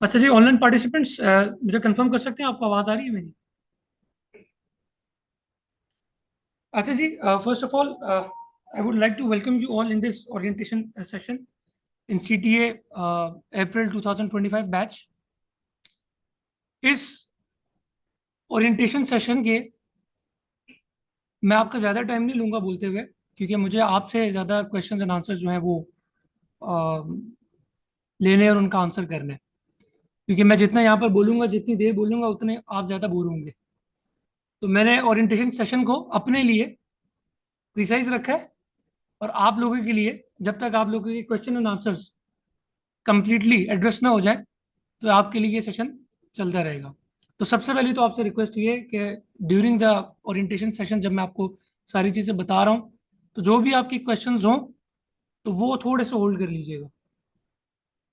अच्छा जी, online participants मुझे confirm कर सकते हैं आपको आवाज़ आ रही है मेरी? अच्छा जी, first of all I would like to welcome you all in this orientation session in CTA April 2025 बैच। इस ओरिएंटेशन सेशन के मैं आपका ज़्यादा टाइम नहीं लूँगा बोलते हुए, क्योंकि मुझे आपसे ज़्यादा क्वेश्चंस एंड आंसर्स जो हैं वो लेने और उनका आंसर करने हैं। क्योंकि मैं जितना यहाँ पर बोलूँगा, जितनी देर बोलूँगा, उतने आप ज़्यादा बोर होंगे। तो मैंने ओरिएंटेशन सेशन को अपने लिए प्रिसाइज रखा है, और आप लोगों के लिए, जब तक आप लोगों के question and answers completely address ना हो जाए, तो आपके लिए ये सेशन चलता रहेगा। तो सबसे पहले तो आपसे रिक्वेस्ट ये है कि ड्यूरिंग द ओरिएंटेशन सेशन जब मैं आपको सारी चीज़ें बता रहा हूँ, तो जो भी आपके क्वेश्चंस हों तो वो थोड़े से होल्ड कर लीजिएगा।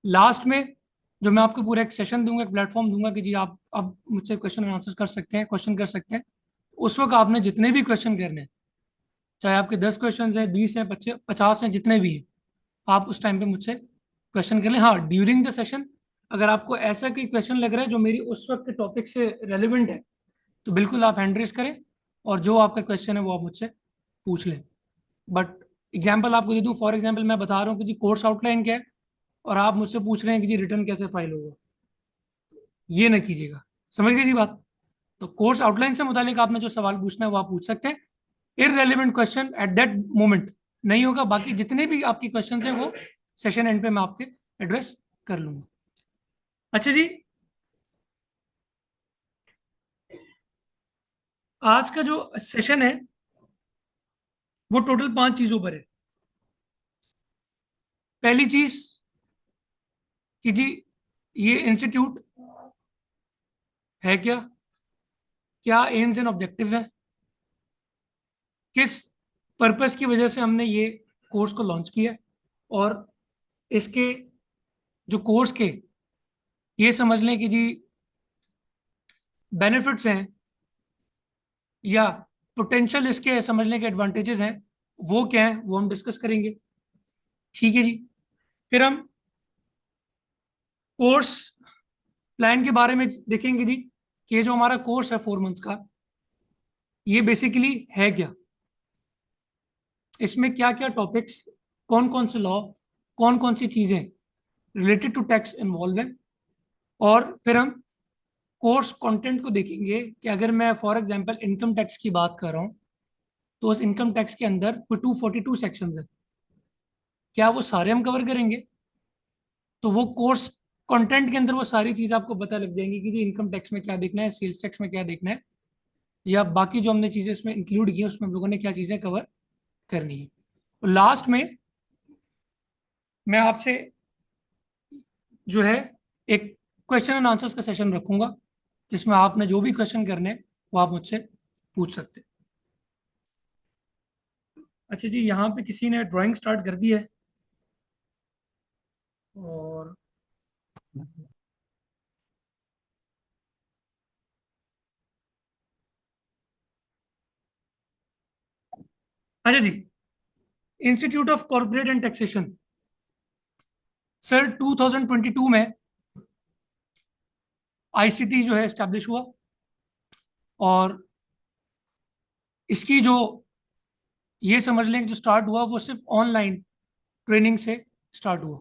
लास्ट में जो मैं आपको पूरा एक सेशन दूंगा, एक प्लेटफॉर्म दूंगा कि जी आप अब मुझसे क्वेश्चन एंड आंसर कर सकते हैं, क्वेश्चन कर सकते हैं। उस वक्त आपने जितने भी क्वेश्चन करने हैं, चाहे आपके 10 क्वेश्चन हैं, 20 हैं, 50 हैं, जितने भी हैं, आप उस टाइम पे मुझसे क्वेश्चन कर लें। हाँ, ड्यूरिंग द सेशन अगर आपको ऐसा कोई क्वेश्चन लग रहा है जो मेरी उस वक्त के टॉपिक से रेलिवेंट है, तो बिल्कुल आप हैंड रेस करें और जो आपका क्वेश्चन है वो आप मुझसे पूछ लें। बट एग्जाम्पल आपको दे दूं, फॉर एग्जाम्पल मैं बता रहा हूँ कि जी कोर्स आउटलाइन क्या है, और आप मुझसे पूछ रहे हैं कि जी रिटर्न कैसे फाइल होगा। ये ना कीजिएगा। समझ गए जी बात? तो कोर्स आउटलाइन से मुतालिक आपने जो सवाल पूछना है वो आप पूछ सकते हैं। Irrelevant question at that moment नहीं होगा। बाकी जितने भी आपकी क्वेश्चन हैं वो सेशन एंड पे मैं आपके एड्रेस कर लूंगा। अच्छा जी, आज का जो सेशन है वो टोटल 5 चीजों पर है। पहली चीज कि जी ये इंस्टीट्यूट है क्या, क्या एम्स एंड ऑब्जेक्टिव्स हैं, किस पर्पस की वजह से हमने ये कोर्स को लॉन्च किया है, और इसके जो कोर्स के ये समझ लें कि जी बेनिफिट्स हैं, या पोटेंशियल इसके समझ लें कि एडवांटेजेस हैं, वो क्या है वो हम डिस्कस करेंगे। ठीक है जी। फिर हम कोर्स प्लान के बारे में देखेंगे जी, कि ये जो हमारा कोर्स है 4 मंथ्स का, ये बेसिकली है क्या, इसमें क्या क्या टॉपिक्स, कौन कौन से लॉ, कौन कौन सी चीज़ें रिलेटेड टू टैक्स इन्वॉल्व हैं। और फिर हम कोर्स कंटेंट को देखेंगे कि अगर मैं फॉर एग्जांपल इनकम टैक्स की बात कर रहा हूँ, तो उस इनकम टैक्स के अंदर कोई 242 सेक्शंस हैं, क्या वो सारे हम कवर करेंगे? तो वो कोर्स कंटेंट के अंदर वो सारी चीज़ आपको पता लग जाएंगी कि जी इनकम टैक्स में क्या देखना है, सेल्स टैक्स में क्या देखना है, या बाकी जो हमने चीज़ें इसमें इंक्लूड की हैं उसमें हम लोगों ने क्या चीज़ें कवर करनी है। और लास्ट में मैं आपसे जो है एक क्वेश्चन एंड आंसर्स का सेशन रखूंगा, जिसमें आपने जो भी क्वेश्चन करने हैं वो आप मुझसे पूछ सकते हैं। अच्छा जी, यहाँ पे किसी ने ड्राइंग स्टार्ट कर दी है, और अच्छा जी, institute of corporate and taxation sir 2022 में ICT जो है एस्टेब्लिश हुआ, और इसकी जो ये समझ लें कि जो स्टार्ट हुआ वो सिर्फ ऑनलाइन ट्रेनिंग से स्टार्ट हुआ,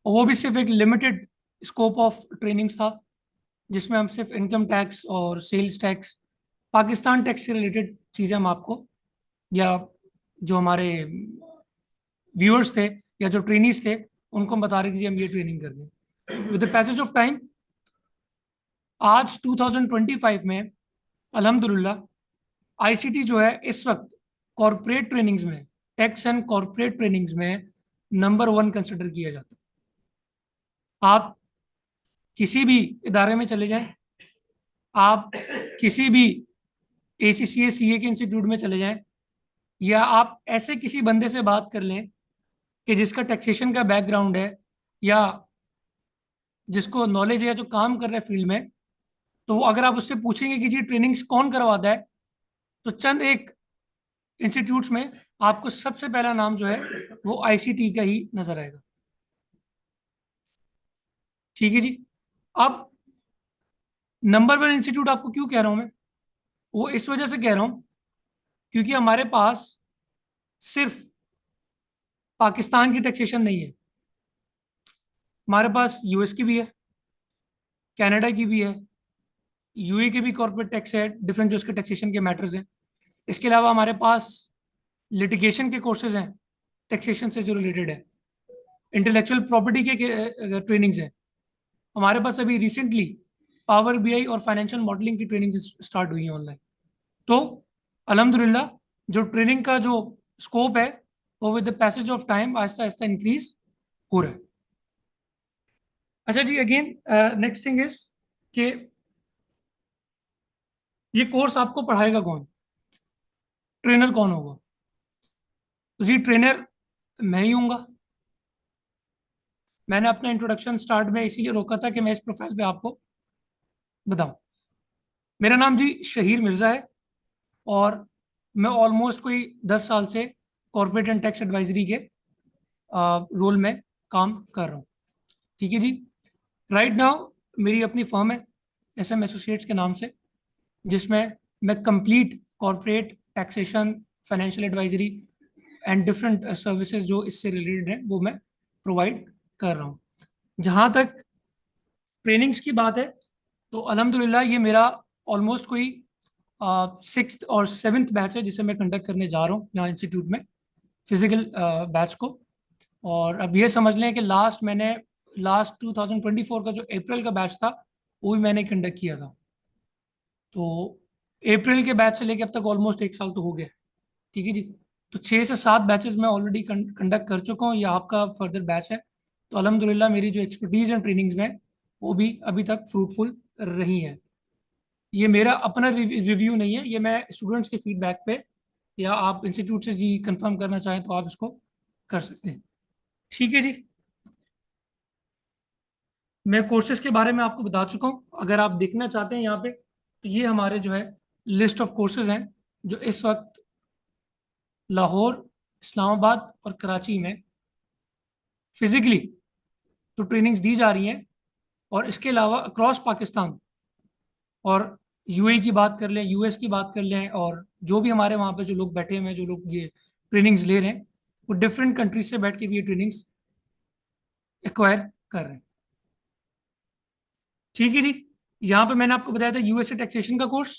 और वो भी सिर्फ एक लिमिटेड स्कोप ऑफ ट्रेनिंग्स था, जिसमें हम सिर्फ इनकम टैक्स और सेल्स टैक्स, पाकिस्तान टैक्स से रिलेटेड चीज़ें हम आपको, या जो हमारे व्यूअर्स थे या जो ट्रेनीज थे उनको हम बता रहे कि जी हम ये ट्रेनिंग कर दें। With the passage of time आज 2025 में अल्हम्दुलिल्लाह ICT जो है इस वक्त कॉरपोरेट ट्रेनिंग्स में, टैक्स एंड कॉरपोरेट ट्रेनिंग्स में नंबर 1 कंसिडर किया जाता है। आप किसी भी इदारे में चले जाएं, आप किसी भी ACCA CA के इंस्टीट्यूट में चले जाएं, या आप ऐसे किसी बंदे से बात कर लें कि जिसका टैक्सेशन का बैकग्राउंड है, या जिसको नॉलेज है, जो काम कर रहा है फील्ड में, तो वो अगर आप उससे पूछेंगे कि जी ट्रेनिंग्स कौन करवाता है, तो चंद एक इंस्टीट्यूट्स में आपको सबसे पहला नाम जो है वो ICT का ही नजर आएगा। ठीक है जी। अब नंबर वन इंस्टीट्यूट आपको क्यों कह रहा हूं मैं, वो इस वजह से कह रहा हूं क्योंकि हमारे पास सिर्फ पाकिस्तान की टैक्सेशन नहीं है, हमारे पास यूएस की भी है, कनाडा की भी है, यूए के भी कॉर्पोरेट टैक्स है, डिफरेंट जो उसके टैक्सेशन के मैटर्स हैं। इसके अलावा हमारे पास लिटिगेशन के कोर्सेज हैं टैक्सेशन से जो रिलेटेड है, इंटेलेक्चुअल प्रॉपर्टी के ट्रेनिंग्स हैं। हमारे पास अभी रिसेंटली पावर बीआई और फाइनेंशियल मॉडलिंग की ट्रेनिंग स्टार्ट हुई है ऑनलाइन। तो अल्हम्दुलिल्लाह जो ट्रेनिंग का जो स्कोप है वो with the passage of time Aahista Aahista increase हो रहा है। अच्छा जी, अगेन नेक्स्ट थिंग इज कि ये कोर्स आपको पढ़ाएगा कौन, ट्रेनर कौन होगा। तो जी ट्रेनर मैं ही हूँगा। मैंने अपना इंट्रोडक्शन स्टार्ट में इसीलिए रोका था कि मैं इस प्रोफाइल पे आपको बताऊं। मेरा नाम जी शहीर मिर्ज़ा है और मैं ऑलमोस्ट कोई 10 साल से कॉर्पोरेट एंड टैक्स एडवाइजरी के रोल में काम कर रहा हूँ। ठीक है जी। राइट नाउ मेरी अपनी फर्म है SM एसोसिएट्स के नाम से, जिसमें मैं complete corporate taxation, financial advisory and different services जो इससे रिलेटेड हैं वो मैं प्रोवाइड कर रहा हूँ। जहाँ तक ट्रेनिंग्स की बात है तो अल्हम्दुलिल्लाह ये मेरा ऑलमोस्ट कोई 6th और 7th बैच है जिसे मैं कंडक्ट करने जा रहा हूँ यहाँ इंस्टीट्यूट में, फिजिकल बैच को। और अब ये समझ लें कि लास्ट 2024 का जो अप्रैल का बैच था वो भी मैंने कंडक्ट किया था। तो अप्रैल के बैच से लेके अब तक ऑलमोस्ट 1 साल तो हो गया। ठीक है जी। तो 6 से 7 बैचेस मैं ऑलरेडी कंडक्ट कर चुका हूँ, ये आपका फर्दर बैच है। तो अल्हम्दुलिल्लाह मेरी जो एक्सपर्टीज एंड ट्रेनिंग्स में वो भी अभी तक फ्रूटफुल रही है। ये मेरा अपना रिव्यू नहीं है, ये मैं स्टूडेंट्स के फीडबैक पे, या आप इंस्टीट्यूट से जी कंफर्म करना चाहें तो आप इसको कर सकते हैं। ठीक है जी। मैं कोर्सेज के बारे में आपको बता चुका हूँ, अगर आप देखना चाहते हैं यहाँ पे तो ये हमारे जो है लिस्ट ऑफ कोर्सेज हैं जो इस वक्त लाहौर, इस्लामाबाद और कराची में फिजिकली तो ट्रेनिंग्स दी जा रही हैं, और इसके अलावा अक्रॉस पाकिस्तान और यूए की बात कर लें, यूएस की बात कर लें, और जो भी हमारे वहाँ पे जो लोग बैठे हुए हैं, जो लोग ये ट्रेनिंग्स ले रहे हैं, वो डिफरेंट कंट्रीज से बैठ के भी ये ट्रेनिंग्स एक्वायर कर रहे हैं। ठीक है जी। यहाँ पे मैंने आपको बताया था यूएसए टैक्सेशन का course,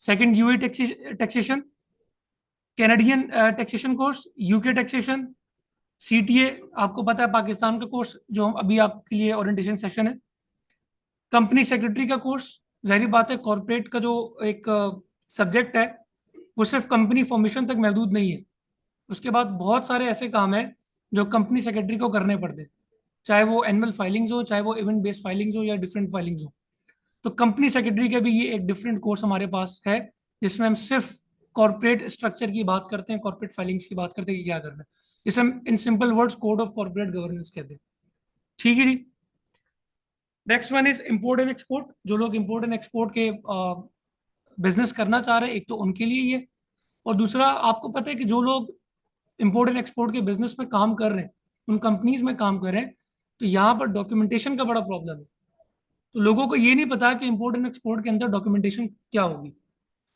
second UA taxation, Canadian taxation course, UK taxation, CTA आपको पता है पाकिस्तान का कोर्स जो अभी आपके लिए ओरिएंटेशन सेशन है, कंपनी सेक्रेटरी का कोर्स। जाहिर बात है कॉर्पोरेट का जो एक सब्जेक्ट है वो सिर्फ कंपनी फॉर्मेशन तक महदूद नहीं है, उसके बाद बहुत सारे ऐसे काम हैं जो कंपनी सेक्रेटरी को करने पड़ते हैं, चाहे वो एनुअल फाइलिंग्स हो, चाहे वो इवेंट बेस्ड फाइलिंग्स हो, या डिफरेंट फाइलिंग्स हो। तो कंपनी सेक्रेटरी का भी ये एक डिफरेंट कोर्स हमारे पास है, जिसमें हम सिर्फ कॉर्पोरेट स्ट्रक्चर की बात करते हैं, कॉर्पोरेट फाइलिंग्स की बात करते हैं कि क्या करना है, जिसे हम in simple words code of corporate governance कहते हैं। ठीक है जी। Next one is import and export. जो लोग इम्पोर्ट एंड एक्सपोर्ट के बिजनेस करना चाह रहे हैं, एक तो उनके लिए ये, और दूसरा आपको पता है कि जो लोग इम्पोर्ट एंड एक्सपोर्ट के बिजनेस में काम कर रहे हैं, उन कंपनीज में काम कर रहे हैं, तो यहाँ पर डॉक्यूमेंटेशन का बड़ा प्रॉब्लम है। तो लोगों को ये नहीं पता कि इम्पोर्ट एंड एक्सपोर्ट के अंदर डॉक्यूमेंटेशन क्या होगी,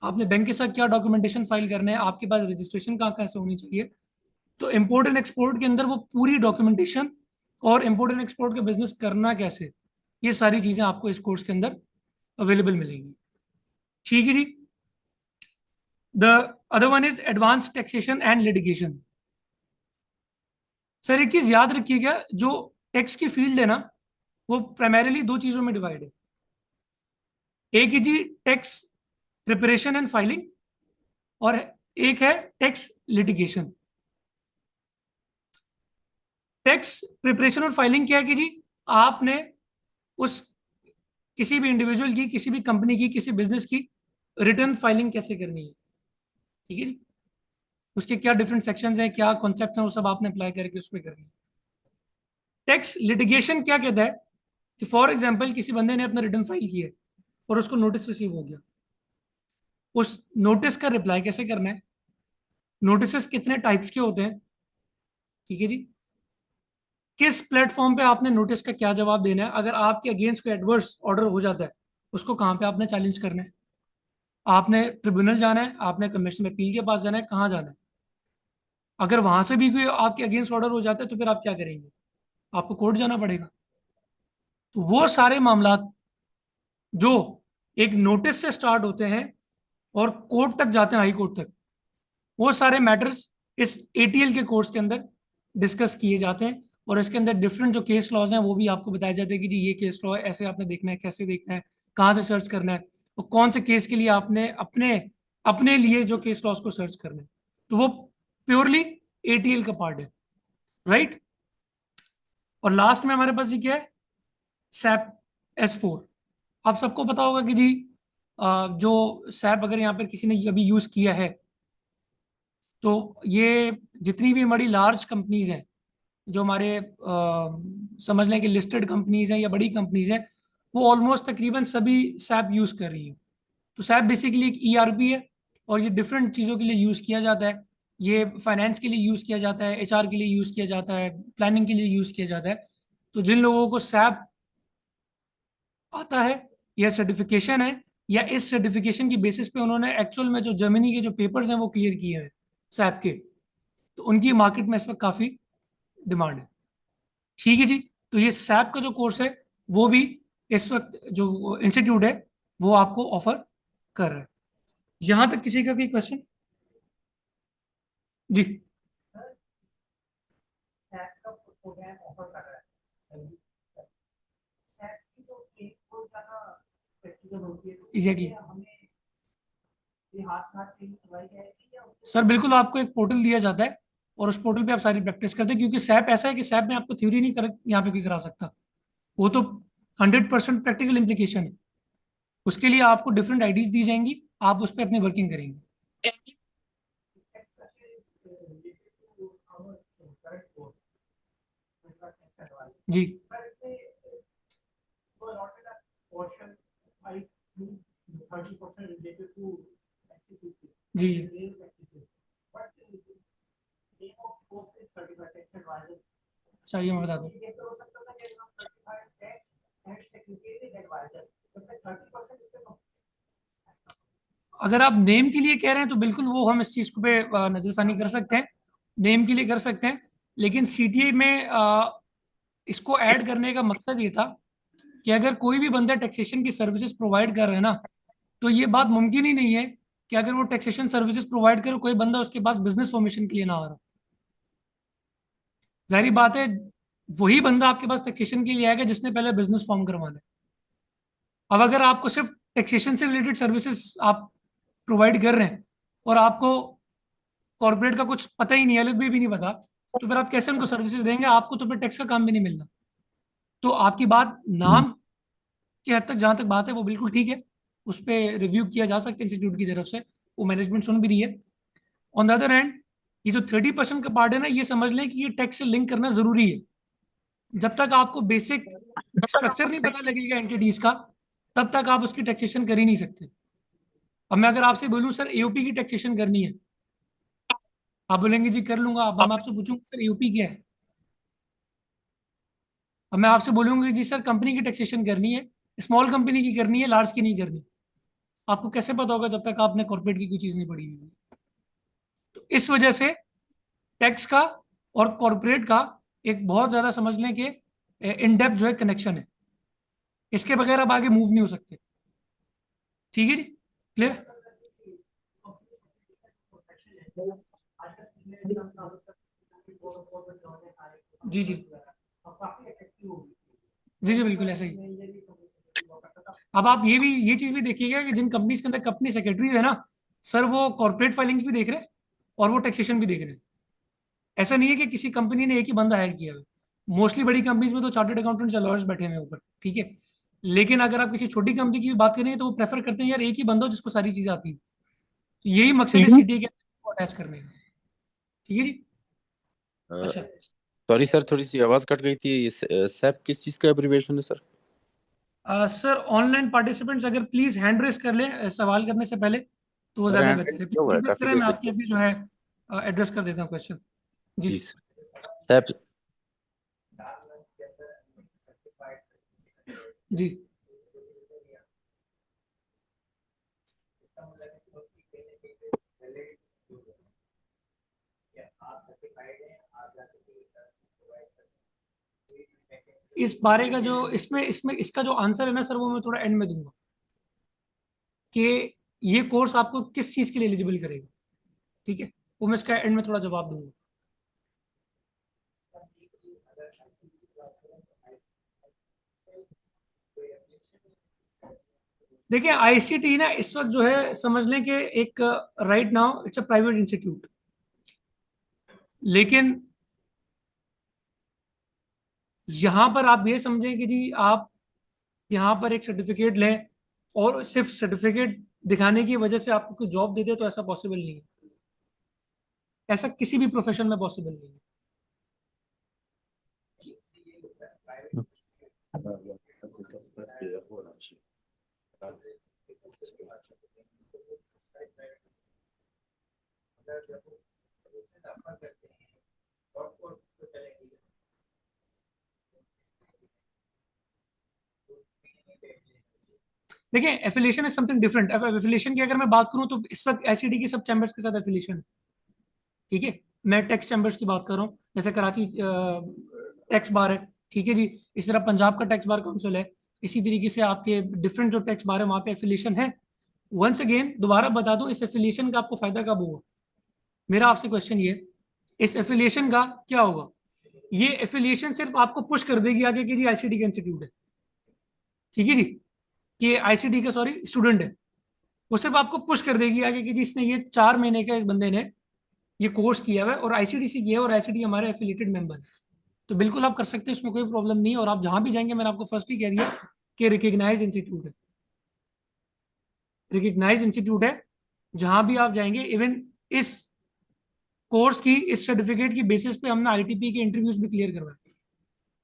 आपने बैंक के साथ क्या डॉक्यूमेंटेशन फाइल करना है, आपके पास रजिस्ट्रेशन कहाँ कैसे होनी चाहिए। तो इम्पोर्ट एंड एक्सपोर्ट के अंदर वो पूरी डॉक्यूमेंटेशन, और इम्पोर्ट एंड एक्सपोर्ट का बिजनेस करना कैसे, ये सारी चीजें आपको इस कोर्स के अंदर अवेलेबल मिलेंगी। ठीक है जी। The other one is advance taxation and litigation. Sir एक चीज याद रखिएगा, जो टैक्स की फील्ड है ना वो प्राइमरीली दो चीजों में डिवाइड है। एक है जी टैक्स प्रिपरेशन एंड फाइलिंग, और एक है टैक्स लिटिगेशन। टैक्स प्रिपरेशन और फाइलिंग क्या है कि जी आपने उस किसी भी इंडिविजुअल की, किसी भी कंपनी की, किसी बिजनेस की रिटर्न फाइलिंग कैसे करनी है। ठीक है जी। उसके क्या डिफरेंट सेक्शंस हैं, क्या कॉन्सेप्ट्स हैं, वो सब आपने अप्लाई करके उसमें करनी है। टैक्स लिटिगेशन क्या कहता है कि फॉर एग्जाम्पल किसी बंदे ने अपना रिटर्न फाइल किया है और उसको नोटिस रिसीव हो गया, उस नोटिस का रिप्लाई कैसे करना है, नोटिस कितने टाइप्स के होते हैं। ठीक है जी। किस प्लेटफॉर्म पे आपने नोटिस का क्या जवाब देना है, अगर आपके अगेंस्ट कोई एडवर्स ऑर्डर हो जाता है उसको कहाँ पे आपने चैलेंज करना है, आपने ट्रिब्यूनल जाना है, आपने कमिश्नर अपील के पास जाना है, कहाँ जाना है। अगर वहां से भी कोई आपके अगेंस्ट ऑर्डर हो जाता है तो फिर आप क्या करेंगे, आपको कोर्ट जाना पड़ेगा। तो वो सारे मामला जो एक नोटिस से स्टार्ट होते हैं और कोर्ट तक जाते हैं, हाई कोर्ट तक, वो सारे मैटर्स इस एटीएल के कोर्स के अंदर डिस्कस किए जाते हैं। और इसके अंदर डिफरेंट जो केस लॉज हैं वो भी आपको बताया जाता है कि जी ये केस लॉ है, ऐसे आपने देखना है, कैसे देखना है, कहाँ से सर्च करना है, और कौन से केस के लिए आपने अपने अपने लिए जो केस लॉज को सर्च करना है। तो वो प्योरली एटीएल का पार्ट है, राइट। और लास्ट में हमारे पास ये क्या है, सैप S4। आप सबको पता होगा कि जी जो सैप अगर यहाँ पर किसी ने कभी यूज किया है तो ये जितनी भी बड़ी लार्ज कंपनीज हैं, जो हमारे समझ लें कि लिस्टेड कंपनीज हैं या बड़ी कंपनीज हैं, वो ऑलमोस्ट तकरीबन सभी सैप यूज कर रही हैं। तो सैप बेसिकली एक ईआरपी है और ये डिफरेंट चीज़ों के लिए यूज किया जाता है। ये फाइनेंस के लिए यूज किया जाता है, एचआर के लिए यूज किया जाता है, प्लानिंग के लिए यूज किया जाता है। तो जिन लोगों को सैप आता है या सर्टिफिकेशन है, या इस सर्टिफिकेशन की बेसिस पे उन्होंने एक्चुअल में जो जर्मनी के जो पेपर्स हैं वो क्लियर किए हैं सैप के, तो उनकी मार्केट में इस वक्त काफ़ी डिमांड है। ठीक है जी। तो ये सैप का जो कोर्स है वो भी इस वक्त जो इंस्टीट्यूट है वो आपको ऑफर कर रहा है। यहां तक किसी का कोई क्वेश्चन? जी। एग्जैक्टली सर, बिल्कुल आपको एक पोर्टल दिया जाता है और उस पोर्टल पे आप सारी प्रैक्टिस करते हैं, क्योंकि सैप ऐसा है कि सैप में आपको थ्योरी नहीं कर यहाँ पे कोई करा सकता, वो तो 100% प्रैक्टिकल इम्प्लीकेशन है। उसके लिए आपको डिफरेंट आईडीज दी जाएंगी, आप उस पर अपनी वर्किंग करेंगे। जी जी जी। चाहिए मैं बता दूं, अगर आप नेम के लिए कह रहे हैं तो बिल्कुल वो हम इस चीज को पे नजरसानी कर सकते हैं, नेम के लिए कर सकते हैं। लेकिन सीटीए में इसको ऐड करने का मकसद ये था कि अगर कोई भी बंदा टैक्सेशन की सर्विसेज प्रोवाइड कर रहे हैं ना, तो ये बात मुमकिन ही नहीं है कि अगर वो टैक्सेशन सर्विसेज प्रोवाइड करे कोई बंदा उसके पास बिजनेस फॉर्मेशन के लिए ना आ रहा। जाहिर बात है वही बंदा आपके पास टैक्सेशन के लिए आएगा जिसने पहले बिजनेस फॉर्म करवाना है। अब अगर आपको सिर्फ टैक्सेशन से रिलेटेड सर्विसेज आप प्रोवाइड कर रहे हैं और आपको कॉर्पोरेट का कुछ पता ही नहीं है, एलएलबी भी नहीं पता, तो फिर आप कैसे उनको सर्विसेज देंगे, आपको तो फिर टैक्स का काम भी नहीं मिलना। तो आपकी बात नाम की हद तक जहां तक बात है वो बिल्कुल ठीक है, उस पर रिव्यू किया जा सकता है इंस्टीट्यूट की तरफ से, वो मैनेजमेंट सुन भी रही है। ऑन द अदर हैंड ये जो 30% का पार्ट है ना, ये समझ लें कि ये टैक्स से लिंक करना जरूरी है। जब तक आपको बेसिक स्ट्रक्चर नहीं पता लगेगा एंटिटीज का, तब तक आप उसकी टैक्सेशन कर ही नहीं सकते। अब मैं अगर आपसे बोलूं सर एओपी की टैक्सेशन करनी है, आप बोलेंगे जी कर लूंगा। अब मैं आपसे पूछूंगा सर एओपी क्या है, अब मैं आपसे बोलूंगा जी सर कंपनी की टैक्सेशन करनी है, स्मॉल कंपनी की करनी है, लार्ज की नहीं करनी। आपको कैसे पता होगा जब तक आपने कॉर्पोरेट की कोई चीज नहीं पढ़ी हुई है। तो इस वजह से टैक्स का और कॉर्पोरेट का एक बहुत ज्यादा समझ लें कि इन डेप्थ जो है कनेक्शन है, इसके बगैर आप आगे मूव नहीं हो सकते। ठीक है जी, क्लियर। जी जी जी जी, बिल्कुल ऐसा ही। अब आप ये चीज भी देखिएगा कि जिन कंपनीज के अंदर कंपनी सेक्रेटरीज है ना, सर वो कॉर्पोरेट फाइलिंग्स भी देख रहे हैं और वो टैक्सेशन भी देख रहे हैं। ऐसा नहीं है कि किसी कंपनी ने एक ही बंदा हायर किया है। मोस्टली बड़ी कंपनीज में तो चार्टर्ड अकाउंटेंट्स या लॉयर्स बैठे हुए हैं ऊपर, ठीक है। लेकिन अगर आप किसी छोटी कंपनी की भी बात करेंगे तो वो प्रेफर करते हैं यार एक ही बंदा हो जिसको सारी चीजें आती हैं। तो यही मकसद है सीटी के अटैच करने का। ठीक है जी। अच्छा सॉरी सर, थोड़ी सी आवाज कट गई थी। सैप किस चीज का एब्रिविएशन है सर? सर ऑनलाइन पार्टिसिपेंट्स अगर प्लीज हैंड रेस कर लें सवाल करने से पहले तो वो मेरा ज्यादा हैंड बेहतर रेज है। किया हुआ है प्लीज रेस काफी करें, देर मैं से। आपकी अभी जो है एड्रेस कर देता हूँ क्वेश्चन। जी जी सर। सैप जी। इस बारे का जो इसमें इसमें इसका जो आंसर है ना सर, वो मैं थोड़ा एंड में दूंगा कि ये कोर्स आपको किस चीज के लिए एलिजिबल करेगा। ठीक है, वो मैं इसका एंड में थोड़ा जवाब दूंगा। देखिए आईसीटी ना इस वक्त जो है समझ लें कि एक right now it's a private institute, लेकिन यहां पर आप ये समझें कि जी आप यहाँ पर एक सर्टिफिकेट लें और सिर्फ सर्टिफिकेट दिखाने की वजह से आपको कोई जॉब दे दे, तो ऐसा पॉसिबल नहीं है। ऐसा किसी भी प्रोफेशन में पॉसिबल नहीं है। देखिए एफिलिएशन इज समथिंग डिफरेंट। अब एफिलिएशन की अगर मैं बात करूं तो इस वक्त एसईडी की सब चैम्बर्स के साथ एफिलिएशन है। ठीक है, मैं टैक्स चैम्बर्स की बात कर रहा हूँ, जैसे कराची टैक्स बार है। ठीक है जी, इस तरह पंजाब का टैक्स बार काउंसिल है। इसी तरीके से आपके डिफरेंट जो टैक्स बार है वहाँ पे एफिलिएशन है। वंस अगेन दोबारा बता दूं, इस एफिलिएशन का आपको फायदा कब होगा? मेरा आपसे क्वेश्चन ये, इस एफिलिएशन का क्या होगा? ये एफिलिएशन सिर्फ आपको पुश कर देगी आगे कि जी आईसीडी का इंस्टीट्यूट है। ठीक है जी, कि आईसीडी का सॉरी स्टूडेंट है। वो सिर्फ आपको पुश कर देगी आगे कि जी इसने ये 4 महीने का इस बंदे ने ये कोर्स किया हुआ है और आईसीडी से किया है और आईसीडी हमारे एफिलिएटेड मेंबर है। तो बिल्कुल आप कर सकते हैं, उसमें कोई प्रॉब्लम नहीं है। और आप जहां भी जाएंगे, मैंने आपको फर्स्ट ही कह दिया कि रिकग्नाइज इंस्टीट्यूट है, रिकग्नाइज इंस्टीट्यूट है। जहां भी आप जाएंगे, इवन इस कोर्स की इस सर्टिफिकेट की बेसिस पे हमने आईटीपी के इंटरव्यूज भी क्लियर करवाए,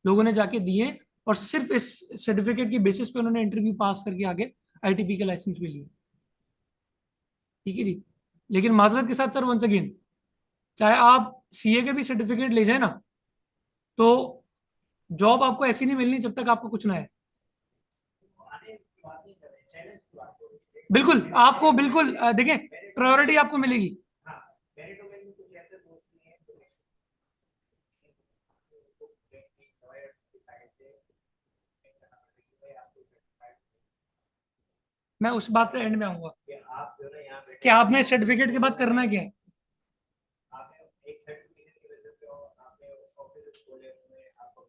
लोगों ने जाके दिए, और सिर्फ इस सर्टिफिकेट की बेसिस पे उन्होंने इंटरव्यू पास करके आगे आईटीपी का लाइसेंस भी लिया। ठीक है जी, लेकिन माजरत के साथ सर वंस अगेन, चाहे आप सीए के भी सर्टिफिकेट ले जाए ना, तो जॉब आपको ऐसी नहीं मिलनी जब तक आपको कुछ ना है। बिल्कुल आपको बिल्कुल देखें, प्रायोरिटी आपको मिलेगी। मैं उस बात पे एंड में आऊंगा कि आपने सर्टिफिकेट के बाद करना क्या है।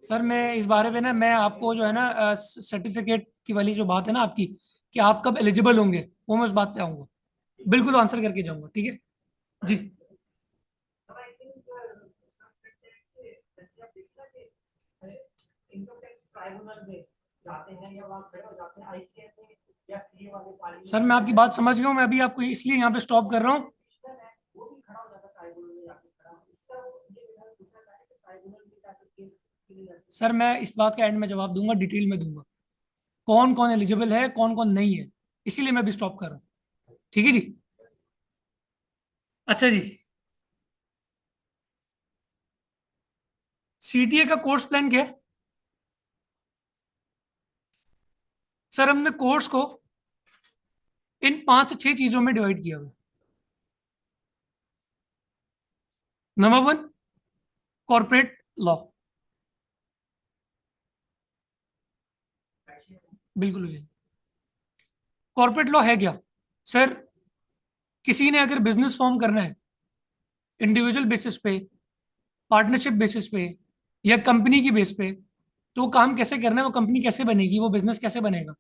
सर मैं इस बारे में ना, मैं आपको जो है ना सर्टिफिकेट की वाली जो बात है ना आपकी, कि आप कब एलिजिबल होंगे, वो मैं उस बात पे आऊंगा, बिल्कुल आंसर करके जाऊंगा। ठीक है जी। सर मैं आपकी बात समझ गया हूँ, मैं अभी आपको इसलिए यहाँ पे स्टॉप कर रहा हूँ। सर मैं इस बात का एंड में जवाब दूंगा, डिटेल में दूंगा, कौन कौन एलिजिबल है कौन कौन नहीं है, इसीलिए मैं भी स्टॉप कर रहा हूँ। ठीक है जी। अच्छा जी, सीटीए का कोर्स प्लान क्या है? सर हमने कोर्स को इन 5 से 6 चीजों में डिवाइड किया हुआ है। Number 1, corporate law. बिल्कुल जी। कॉर्पोरेट लॉ है क्या? सर किसी ने अगर बिजनेस फॉर्म करना है इंडिविजुअल बेसिस पे, पार्टनरशिप बेसिस पे, या कंपनी की बेस पे, तो वो काम कैसे करना है, वो कंपनी कैसे बनेगी, वो बिजनेस कैसे बनेगा,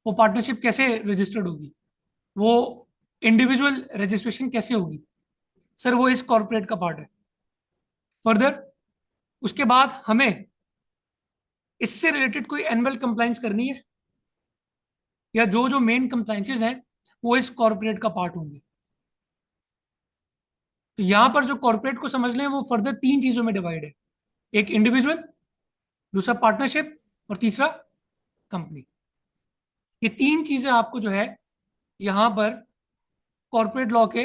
वो पार्टनरशिप कैसे रजिस्टर्ड होगी, वो इंडिविजुअल रजिस्ट्रेशन कैसे होगी, सर वो इस कॉर्पोरेट का पार्ट है। फर्दर उसके बाद हमें इससे रिलेटेड कोई एनुअल कंप्लाइंस करनी है, या जो जो मेन कंप्लाइंसेस हैं वो इस कॉर्पोरेट का पार्ट होंगे। तो यहां पर जो कॉर्पोरेट को समझ लें, वो फर्दर 3 चीजों में डिवाइड है, एक इंडिविजुअल, दूसरा पार्टनरशिप, और तीसरा कंपनी। ये 3 चीजें आपको जो है यहां पर कॉर्पोरेट लॉ के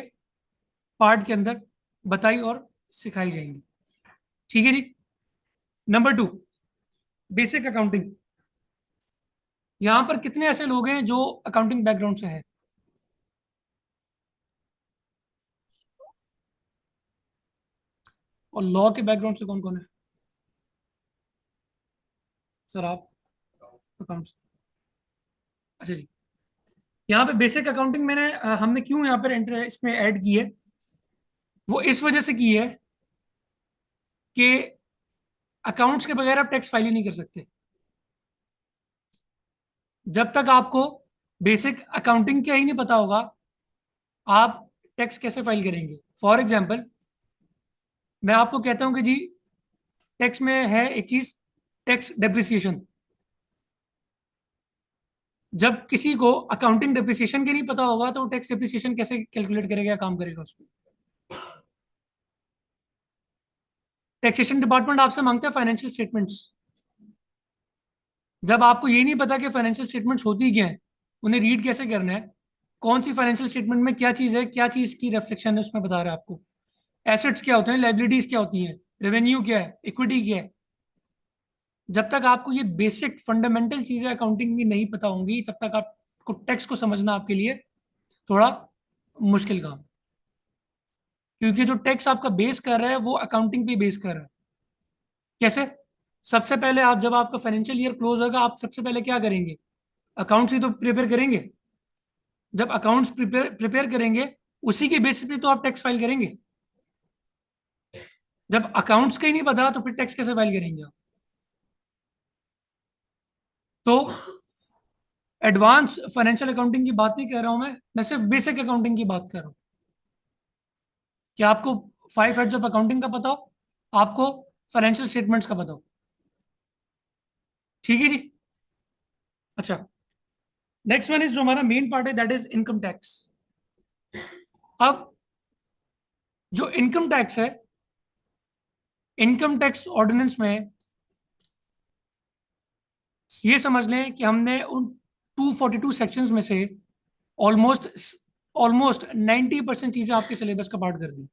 पार्ट के अंदर बताई और सिखाई जाएंगी। ठीक है जी। Number 2, basic accounting. यहां पर कितने ऐसे लोग हैं जो अकाउंटिंग बैकग्राउंड से है? और लॉ के बैकग्राउंड से कौन कौन है? सर आप अकाउंट्स। अच्छा जी। यहाँ पे बेसिक अकाउंटिंग मैंने हमने क्यों यहाँ पर एंटर इसमें ऐड की है, वो इस वजह से की है कि अकाउंट्स के बगैर आप टैक्स फाइल ही नहीं कर सकते। जब तक आपको बेसिक अकाउंटिंग का ही नहीं पता होगा, आप टैक्स कैसे फाइल करेंगे? फॉर एग्जाम्पल, मैं आपको कहता हूं कि जी टैक्स में है एक चीज, टैक्स डेप्रिसिएशन। जब किसी को अकाउंटिंग डेप्रिसिएशन की नहीं पता होगा तो टैक्स डेप्रिसिएशन कैसे कैलकुलेट करेगा, काम करेगा उसमें? टैक्सेशन डिपार्टमेंट आपसे मांगता है फाइनेंशियल स्टेटमेंट्स। जब आपको ये नहीं पता कि फाइनेंशियल स्टेटमेंट्स होती क्या है, उन्हें रीड कैसे करना है, कौन सी फाइनेंशियल स्टेटमेंट में क्या चीज़ है, क्या चीज़ की रिफ्लेक्शन है, उसमें बता रहा है आपको। एसेट्स क्या होते हैं, लाइबिलिटीज क्या होती हैं, रेवेन्यू क्या है, इक्विटी क्या है। जब तक आपको ये बेसिक फंडामेंटल चीज़ें अकाउंटिंग की नहीं पता होंगी, तब तक आपको टैक्स को समझना आपके लिए थोड़ा मुश्किल काम। क्योंकि जो टैक्स आपका बेस कर रहा है वो अकाउंटिंग पे बेस कर रहा है। कैसे? सबसे पहले आप, जब आपका फाइनेंशियल ईयर क्लोज होगा, आप सबसे पहले क्या करेंगे? अकाउंट्स ही तो प्रिपेयर करेंगे। जब अकाउंट्स प्रिपेयर प्रिपेयर करेंगे, उसी के बेसिस पे तो आप टैक्स फाइल करेंगे। जब अकाउंट्स का ही नहीं पता तो फिर टैक्स कैसे फाइल करेंगे आप? तो एडवांस फाइनेंशियल अकाउंटिंग की बात नहीं कर रहा हूं मैं सिर्फ बेसिक अकाउंटिंग की बात कर रहा हूं कि आपको 5 हेड्स ऑफ अकाउंटिंग का पता हो, आपको फाइनेंशियल स्टेटमेंट्स का पता हो। ठीक है जी। अच्छा, नेक्स्ट वन इज जो हमारा मेन पार्ट है, दैट इज इनकम टैक्स। अब जो इनकम टैक्स है, इनकम टैक्स ऑर्डिनेंस में ये समझ लें कि हमने उन 242 सेक्शंस में से ऑलमोस्ट ऑलमोस्ट 90% चीजें आपके सिलेबस का पार्ट कर दी।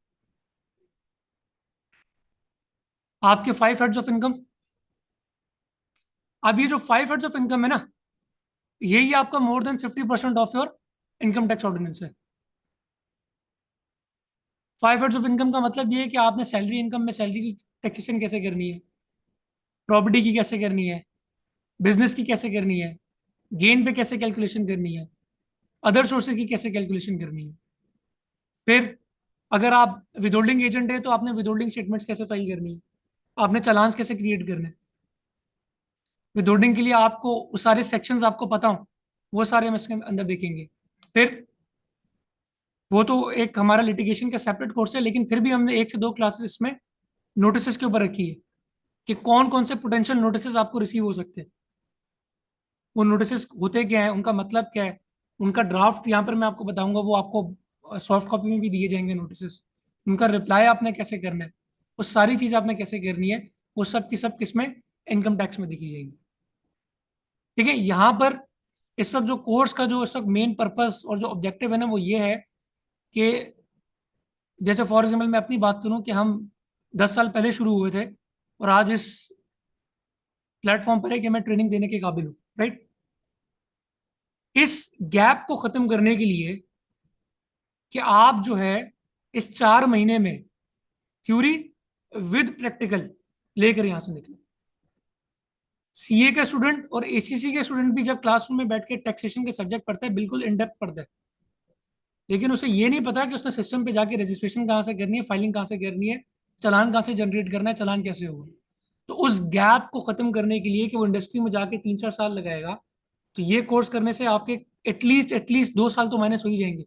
आपके 5 हेड्स ऑफ इनकम, अब ये जो 5 हेड्स ऑफ इनकम है ना, यही आपका more than 50% of your income tax ordinance है। 5 हेड्स ऑफ इनकम का मतलब ये है कि आपने सैलरी इनकम में सैलरी की टैक्सेशन कैसे करनी है, प्रॉपर्टी की कैसे करनी है, बिजनेस की कैसे करनी है, गेन पे कैसे कैलकुलेशन करनी है, अदर सोर्सेज की कैसे कैलकुलेशन करनी है। फिर अगर आप विदहोल्डिंग एजेंट है तो आपने विदहोल्डिंग स्टेटमेंट्स कैसे फाइल करनी है, आपने चालान्स कैसे क्रिएट करने हैं। विदहोल्डिंग के लिए आपको वो सारे सेक्शंस आपको पता हो, वो सारे हम इसके अंदर देखेंगे। फिर वो तो एक हमारा लिटिगेशन का सेपरेट कोर्स है, लेकिन फिर भी हमने 1 से 2 क्लासेस इसमें नोटिस के ऊपर रखी है कि कौन कौन से पोटेंशियल नोटिस आपको रिसीव हो सकते हैं, वो नोटिस होते क्या है, उनका मतलब क्या है, उनका ड्राफ्ट यहाँ पर मैं आपको बताऊंगा, वो आपको सॉफ्ट कॉपी में भी दिए जाएंगे नोटिस। उनका रिप्लाई आपने कैसे करना है, वो सारी चीज़ आपने कैसे करनी है, वो सब की सब किसमें, इनकम टैक्स में दिखी जाएंगी। ठीक है। यहाँ पर इस वक्त जो कोर्स का जो इस वक्त मेन पर्पस और जो ऑब्जेक्टिव है ना, वो ये है कि जैसे फॉर एग्जाम्पल मैं अपनी बात करूं कि हम 10 साल पहले शुरू हुए थे और आज इस प्लेटफॉर्म पर है कि मैं ट्रेनिंग देने के काबिल हूँ, राइट। इस गैप को खत्म करने के लिए कि आप जो है इस 4 महीने में थ्योरी विद प्रैक्टिकल लेकर यहां से निकले। सीए के स्टूडेंट और एसीसी के स्टूडेंट भी जब क्लासरूम में बैठ के टैक्सेशन के सब्जेक्ट पढ़ते हैं, बिल्कुल इन डेप्थ पढ़ते हैं, लेकिन उसे ये नहीं पता कि उसने सिस्टम पे जाके रजिस्ट्रेशन कहाँ से करनी है, फाइलिंग कहाँ से करनी है, चालान कहाँ से जनरेट करना है, चालान कैसे होगा। तो उस गैप को खत्म करने के लिए कि वो इंडस्ट्री में जाके 3-4 साल लगाएगा, तो ये कोर्स करने से आपके एटलीस्ट 2 साल तो माइनस हो ही जाएंगे।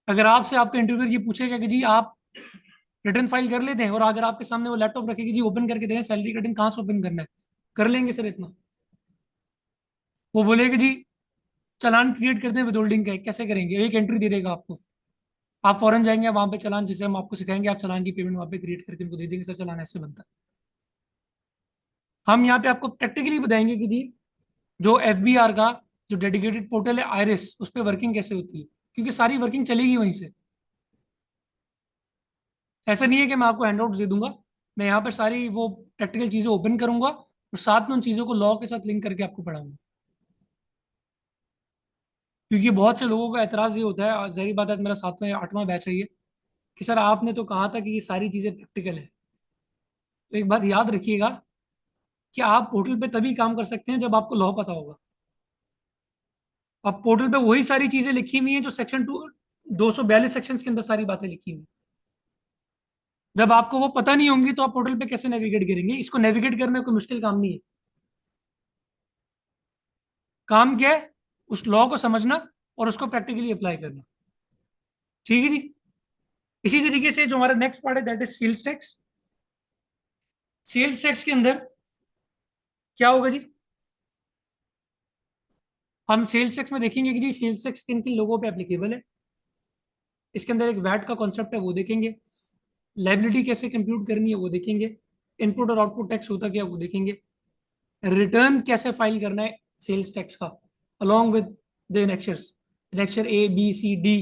अगर आपसे आपका इंटरव्यूअर ये पूछेगा कि जी आप रिटर्न फाइल कर लेते हैं, और अगर आपके सामने वो लैपटॉप रखेगी, जी ओपन करके दें, सैलरी रिटर्न कहाँ से ओपन करना है, कर लेंगे सर इतना। वो बोलेगा जी चालान क्रिएट करते हैं विदहोल्डिंग का, कैसे करेंगे, एक एंट्री दे देगा आपको, आप फॉरन जाएंगे वहां पे चालान, जिसे हम आपको सिखाएंगे, आप चालान की पेमेंट वहां पे क्रिएट करके उनको दे देंगे, सर चालान ऐसे बनता है। हम यहाँ पे आपको प्रैक्टिकली बताएंगे कि जी जो एफबीआर का जो डेडिकेटेड पोर्टल है आयरिस, उस पर वर्किंग कैसे होती है, क्योंकि सारी वर्किंग चलेगी वहीं से। ऐसा नहीं है कि मैं आपको हैंडआउट दे दूंगा, मैं यहाँ पर सारी वो प्रैक्टिकल चीजें ओपन करूंगा और साथ में उन चीज़ों को लॉ के साथ लिंक करके आपको पढ़ाऊंगा। क्योंकि बहुत से लोगों का एतराज़ ये होता है, ज़ाहिर बात है मेरा 7वां या 8वां बैच है ये, कि सर आपने तो कहा था कि ये सारी चीज़ें प्रैक्टिकल है। तो एक बात याद रखिएगा कि आप पोर्टल पे तभी काम कर सकते हैं जब आपको लॉ पता होगा। अब पोर्टल पे वही सारी चीज़ें लिखी हुई हैं जो सेक्शन 242 सेक्शन के अंदर सारी बातें लिखी हुई हैं। जब आपको वो पता नहीं होंगी तो आप पोर्टल पे कैसे नेविगेट करेंगे? इसको नेविगेट करना कोई मुश्किल काम नहीं है। काम क्या है? उस लॉ को समझना और उसको प्रैक्टिकली अप्लाई करना। ठीक है जी। इसी तरीके से जो हमारा नेक्स्ट पार्ट है that is sales tax. Sales tax के अंदर क्या होगा जी? हम सेल्स टैक्स में देखेंगे कि जी सेल्स टैक्स किन किन लोगों पे एप्लीकेबल है। इसके अंदर एक वैट का कॉन्सेप्ट है वो देखेंगे। लाइबिलिटी कैसे कंप्यूट करनी है वो देखेंगे। इनपुट और आउटपुट टैक्स होता क्या है वो देखेंगे। रिटर्न कैसे फाइल करना है सेल्स टैक्स का along with the annexures, annexure A B C D,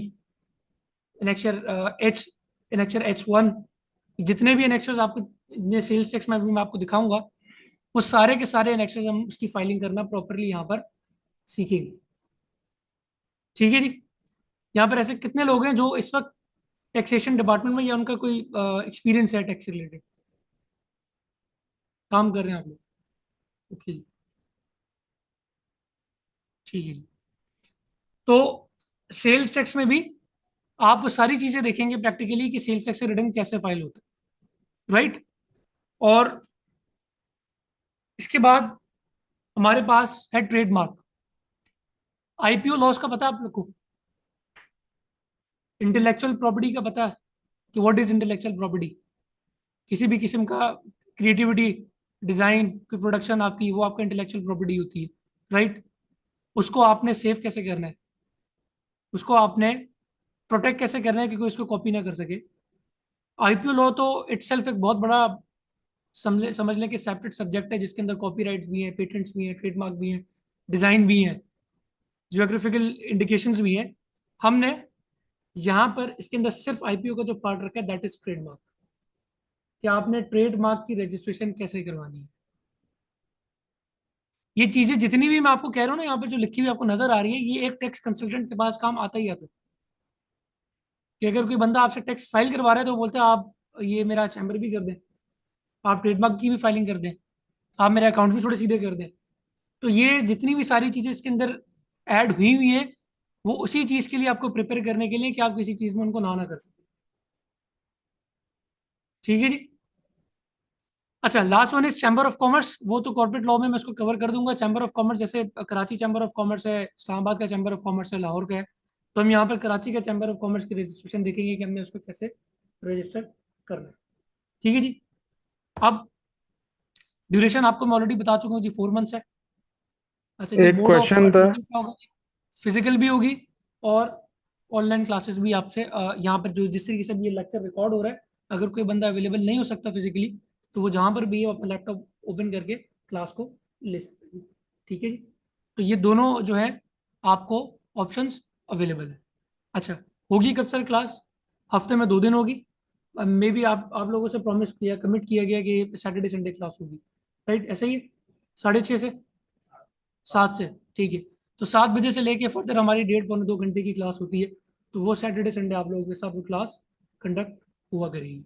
annexure H, annexure H1, जितने भी इनेक्शर्स आपको सेल्स टैक्स में मैं आपको दिखाऊंगा वो सारे के सारे इनेक्शर्स हम उसकी फाइलिंग करना प्रॉपरली यहाँ पर सीखेंगे। ठीक है जी। यहाँ पर ऐसे कितने लोग हैं जो इस वक्त टैक्सेशन डिपार्टमेंट में या उनका कोई एक्सपीरियंस है टैक्स रिलेटेड, काम कर रहे हैं आप लोग? ओके जी, ठीक है जी। तो सेल्स टैक्स में भी आप वो सारी चीजें देखेंगे प्रैक्टिकली कि सेल्स टैक्स रिटर्न कैसे फाइल होता है, राइट। और इसके बाद हमारे पास है ट्रेडमार्क। आईपीओ लॉस का पता है आप लोग को? इंटेलेक्चुअल प्रॉपर्टी का पता है कि व्हाट इज इंटेलेक्चुअल प्रॉपर्टी? किसी भी किस्म का क्रिएटिविटी, डिजाइन की प्रोडक्शन आपकी, वो आपका इंटेलेक्चुअल प्रॉपर्टी होती है, राइट। उसको आपने सेव कैसे करना है, उसको आपने प्रोटेक्ट कैसे करना है कि कोई उसको कॉपी ना कर सके। आईपीओ लॉ तो इटसेल्फ एक बहुत बड़ा समझ लें कि सेपरेट सब्जेक्ट है जिसके अंदर कॉपीराइट्स भी हैं, पेटेंट्स भी हैं, ट्रेडमार्क भी हैं, डिजाइन भी हैं, जियोग्राफिकल इंडिकेशंस भी हैं। हमने यहाँ पर इसके अंदर सिर्फ आईपीओ का जो पार्ट रखा है दैट इज ट्रेडमार्क, कि आपने ट्रेडमार्क की रजिस्ट्रेशन कैसे करवानी है। ये चीजें जितनी भी मैं आपको कह रहा हूँ ना यहाँ पे जो लिखी हुई आपको नजर आ रही है, ये एक टैक्स कंसल्टेंट के पास काम आता ही आता है। कि अगर कोई बंदा आपसे टैक्स फाइल करवा रहा है तो वो बोलते हैं आप ये मेरा चैम्बर भी कर दें, आप ट्रेडमार्क की भी फाइलिंग कर दें, आप मेरे अकाउंट भी थोड़े सीधे कर दें। तो ये जितनी भी सारी चीजें इसके अंदर ऐड हुई हुई है वो उसी चीज के लिए आपको प्रिपेयर करने के लिए कि आप किसी चीज में उनको ना कर सकें। ठीक है जी। अच्छा, last one is chamber of commerce. वो तो कॉर्पोरेट लॉ में मैं उसको कवर कर दूंगा। चैम्बर ऑफ कॉमर्स जैसे कराची चैम्बर ऑफ कॉमर्स है, इस्लामाबाद का चैम्बर ऑफ कॉमर्स है, लाहौर का है। तो हम यहाँ पर कराची का चैम्बर ऑफ कॉमर्स की रजिस्ट्रेशन देखेंगे कि हमने उसको कैसे रजिस्टर करना है। ठीक है जी। अब ड्यूरेशन आपको मैं ऑलरेडी बता चुका हूँ जी, 4 मंथ्स है। अच्छा जी, एक मोड ऑफ क्वेश्चन था। टीचिंग क्या होगा जी? फिजिकल भी होगी और ऑनलाइन क्लासेस भी आपसे यहाँ पर जो जिस तरीके से भी ये लेक्चर रिकॉर्ड हो रहा है, अगर कोई बंदा अवेलेबल नहीं हो सकता फिजिकली तो वो जहाँ पर भी है वो अपना लैपटॉप ओपन करके क्लास को ले सकते हैं। ठीक है जी। तो ये दोनों जो है आपको ऑप्शंस अवेलेबल है। अच्छा, होगी कब सर क्लास? हफ्ते में 2 दिन होगी। मे बी आप लोगों से प्रॉमिस किया, कमिट किया गया कि सैटरडे संडे क्लास होगी, राइट? ऐसा ही है, 6:30 से 7 से। ठीक है। तो 7 बजे से लेके फर्दर हमारी 1.5 पौने 2 घंटे की क्लास होती है। तो वो सैटरडे संडे आप लोगों के साथ वो क्लास कंडक्ट हुआ करेगी।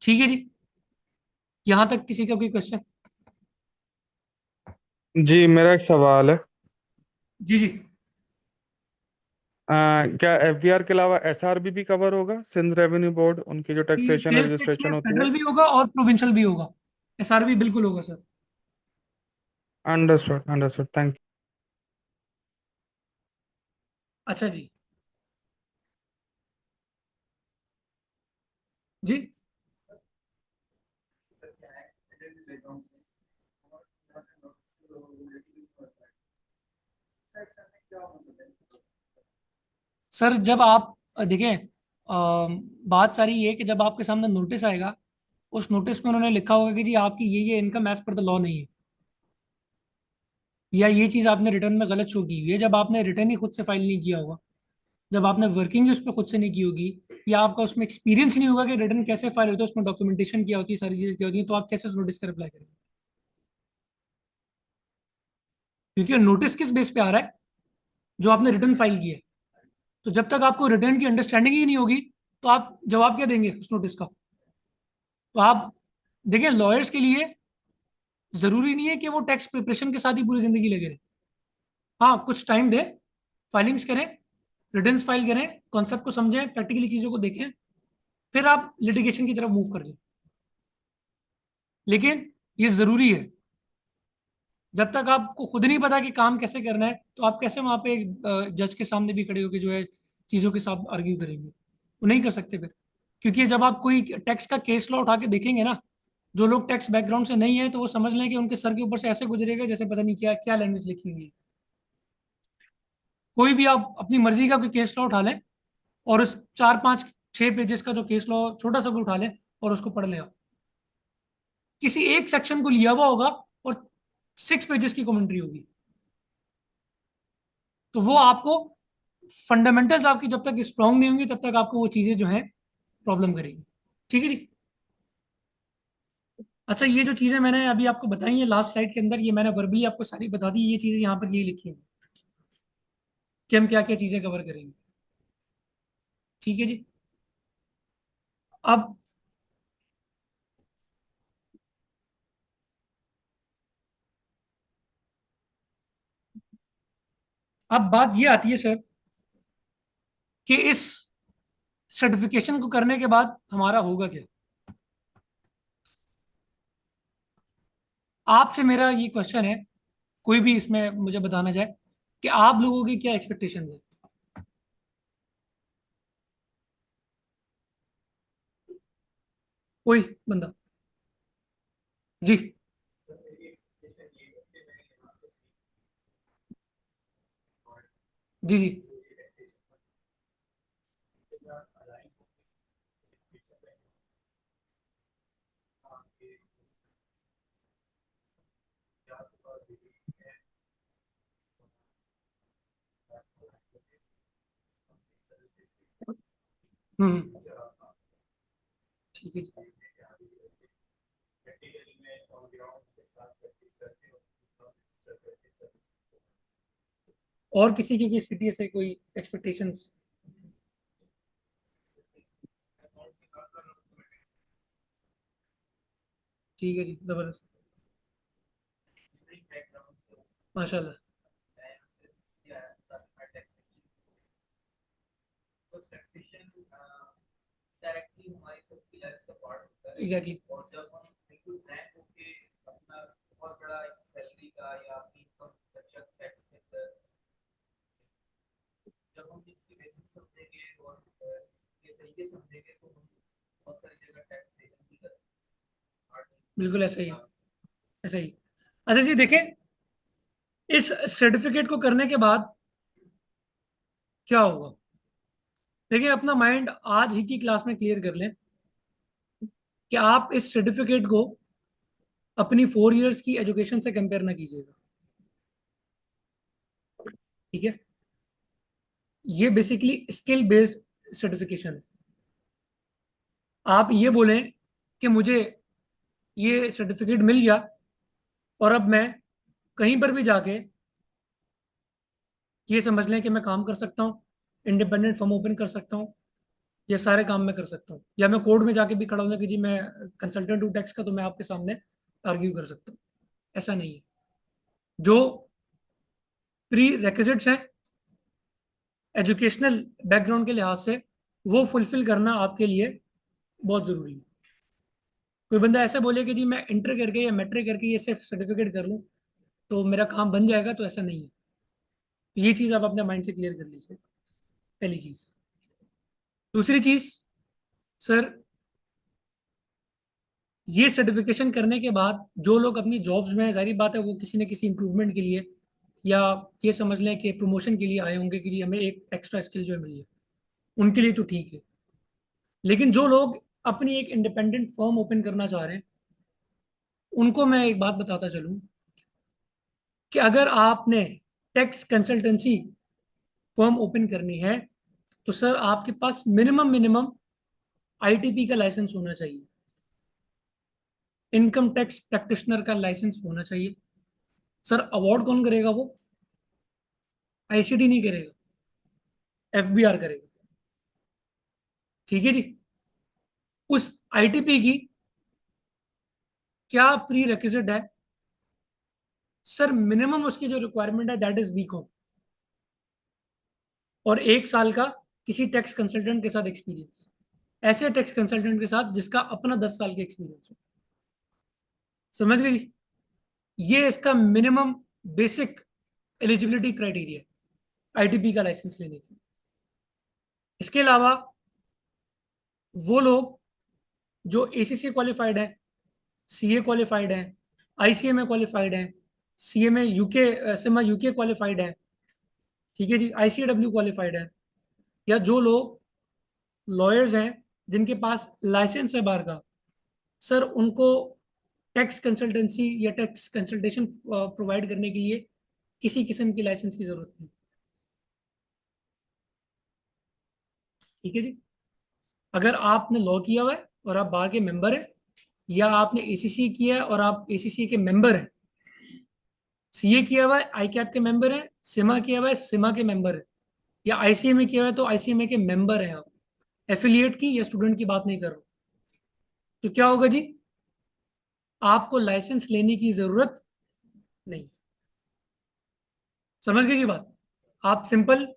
ठीक है जी। यहाँ तक किसी का कोई क्वेश्चन? जी मेरा एक सवाल है। जी जी। क्या एफबीआर के अलावा एसआरबी भी कवर होगा? सिंध रेवेन्यू बोर्ड, उनकी जो टैक्सेशन सेल्स टैक्स में रजिस्ट्रेशन होती है। फेडरल भी होगा और प्रोविंशियल भी होगा। एसआरबी बिल्कुल होगा सर। अंडरस्टूड अंडरस्टूड, थैंक अच्छा जी। जी सर, जब आप देखें, बात सारी ये है कि जब आपके सामने नोटिस आएगा, उस नोटिस में उन्होंने लिखा होगा कि जी आपकी ये income as per the law नहीं है, या ये चीज़ आपने रिटर्न में गलत शो की हुई है। जब आपने रिटर्न ही खुद से फाइल नहीं किया होगा, जब आपने वर्किंग ही उस पर खुद से नहीं की होगी, या आपका उसमें एक्सपीरियंस नहीं होगा कि रिटर्न कैसे फाइल होता है, उसमें डॉक्यूमेंटेशन क्या होती है, सारी चीज़ें क्या होती हैं, तो आप कैसे उस नोटिस कर अप्लाई करेंगे? क्योंकि नोटिस किस बेस पे आ रहा है, जो आपने रिटर्न फाइल की है। तो जब तक आपको रिटर्न की अंडरस्टैंडिंग ही नहीं होगी, तो आप जवाब क्या देंगे उस नोटिस का? तो आप देखिए, लॉयर्स के लिए जरूरी नहीं है कि वो टैक्स प्रिपरेशन के साथ ही पूरी जिंदगी लगे रहे। हाँ, कुछ टाइम दे, फाइलिंग्स करें, रिटर्न्स फाइल करें, कॉन्सेप्ट को समझें, प्रैक्टिकली चीजों को देखें, फिर आप लिटिगेशन की तरफ मूव कर जाए। लेकिन ये जरूरी है। जब तक आपको खुद नहीं पता कि काम कैसे करना है, तो आप कैसे वहां पे जज के सामने भी खड़े होकर जो है चीजों के साथ आर्ग्यू करेंगे? वो नहीं कर सकते फिर। क्योंकि जब आप कोई टैक्स का केस लॉ उठा के देखेंगे ना, जो लोग टैक्स बैकग्राउंड से नहीं है, तो वो समझ लें कि उनके सर के ऊपर से ऐसे गुजरेगा जैसे पता नहीं क्या क्या लैंग्वेज लिखी हुई है। कोई भी आप अपनी मर्जी का कोई केस लॉ उठा लें, और उस 4 5 6 पेजेस का जो केस लॉ छोटा सा भी उठा लें और उसको पढ़ लें आप, किसी एक सेक्शन को लिया हुआ होगा और 6 पेजेस की कमेंट्री होगी। तो वो आपको, फंडामेंटल्स आपकी जब तक स्ट्रांग नहीं होंगी, तब तक आपको वो चीजें जो है प्रॉब्लम करेगी। ठीक है जी। अच्छा, ये जो चीजें मैंने अभी आपको बताई हैं लास्ट स्लाइड के अंदर, ये मैंने वर्बली आपको सारी बता दी। ये चीजें यहाँ पर यही लिखी हैं कि हम क्या क्या चीजें कवर करेंगे। ठीक है जी। अब अब बात ये आती है सर, कि इस सर्टिफिकेशन को करने के बाद हमारा होगा क्या? आपसे मेरा ये क्वेश्चन है, कोई भी इसमें मुझे बताना चाहे कि आप लोगों की क्या एक्सपेक्टेशंस है? कोई बंदा? जी जी जी। हम्म। ठीक है जी। और किसी की सिटी से कोई एक्सपेक्टेशंस? ठीक है जी, जबरदस्त। माशाल्लाह। एग्जैक्टली। बिल्कुल ऐसा ही है, ऐसा ही। अच्छा जी, देखें, इस सर्टिफिकेट को करने के बाद क्या होगा? देखिए, अपना माइंड आज ही की क्लास में क्लियर कर लें कि आप इस सर्टिफिकेट को अपनी 4 इयर्स की एजुकेशन से कंपेयर ना कीजिएगा। ठीक है? ये बेसिकली स्किल बेस्ड सर्टिफिकेशन है। आप ये बोलें कि मुझे ये सर्टिफिकेट मिल गया और अब मैं कहीं पर भी जाके ये समझ लें कि मैं काम कर सकता हूँ, इंडिपेंडेंट फर्म ओपन कर सकता हूँ, ये सारे काम मैं कर सकता हूँ, या मैं कोर्ट में जाके भी खड़ा हूँ कि जी मैं कंसल्टेंट हूँ टैक्स का, तो मैं आपके सामने आर्ग्यू कर सकता हूँ। ऐसा नहीं है। जो प्री रेक्विजिट्स हैं एजुकेशनल बैकग्राउंड के लिहाज से, वो फुलफिल करना आपके लिए बहुत जरूरी है। कोई बंदा ऐसे बोले कि जी मैं इंटर करके या मैट्रिक करके ये सिर्फ सर्टिफिकेट कर लूँ तो मेरा काम बन जाएगा, तो ऐसा नहीं है। ये चीज़ आप अपने माइंड से क्लियर कर लीजिए, पहली चीज़। दूसरी चीज़ सर, ये सर्टिफिकेशन करने के बाद जो लोग अपनी जॉब्स में, जाहिर बात है वो किसी न किसी इंप्रूवमेंट के लिए, या ये समझ लें कि प्रमोशन के लिए आए होंगे कि जी हमें एक एक्स्ट्रा स्किल जो है मिली है, उनके लिए तो ठीक है। लेकिन जो लोग अपनी एक इंडिपेंडेंट फर्म ओपन करना चाह रहे हैं, उनको मैं एक बात बताता चलूं कि अगर आपने टैक्स कंसल्टेंसी फर्म ओपन करनी है, तो सर आपके पास मिनिमम मिनिमम आईटीपी का लाइसेंस होना चाहिए, इनकम टैक्स प्रैक्टिशनर का लाइसेंस होना चाहिए। सर अवार्ड कौन करेगा? वो आईसीटी नहीं करेगा, एफबीआर करेगा। ठीक है जी। उस आईटीपी की क्या प्री रिक्विजिट है? सर मिनिमम उसकी जो रिक्वायरमेंट है दैट इज बीकॉम, और 1 साल का किसी टैक्स कंसल्टेंट के साथ एक्सपीरियंस, ऐसे टैक्स कंसल्टेंट के साथ जिसका अपना 10 साल का एक्सपीरियंस हो। समझ गई? ये इसका minimum basic eligibility criteria ITP का लाइसेंस लेने के। इसके अलावा वो लोग जो एसीसी क्वालिफाइड है, सीए क्वालिफाइड है, आईसीएमए क्वालिफाइड है, सीएमए यूके सिमा यूके क्वालिफाइड है, ठीक है जी, आईसीडब्ल्यू क्वालिफाइड है, या जो लोग लॉयर्स हैं जिनके पास लाइसेंस है बार का, सर उनको टैक्स कंसल्टेंसी या टैक्स कंसल्टेशन प्रोवाइड करने के लिए किसी किस्म की लाइसेंस की जरूरत नहीं। ठीक है जी। अगर आपने लॉ किया हुआ है और आप बार के मेंबर हैं, या आपने एसीसी किया है और आप एसीसी के मेंबर हैं, सीए किया हुआ है, आई कैप के मेंबर हैं, सिमा किया हुआ है, सिमा के मेंबर है, या आईसीएमए किया हुआ है तो आईसीएमए के मेंबर हैं आप। एफिलिएट की या स्टूडेंट की बात नहीं कर रहा हूं। तो क्या होगा जी? आपको लाइसेंस लेने की जरूरत नहीं। समझ गए जी बात? आप सिंपल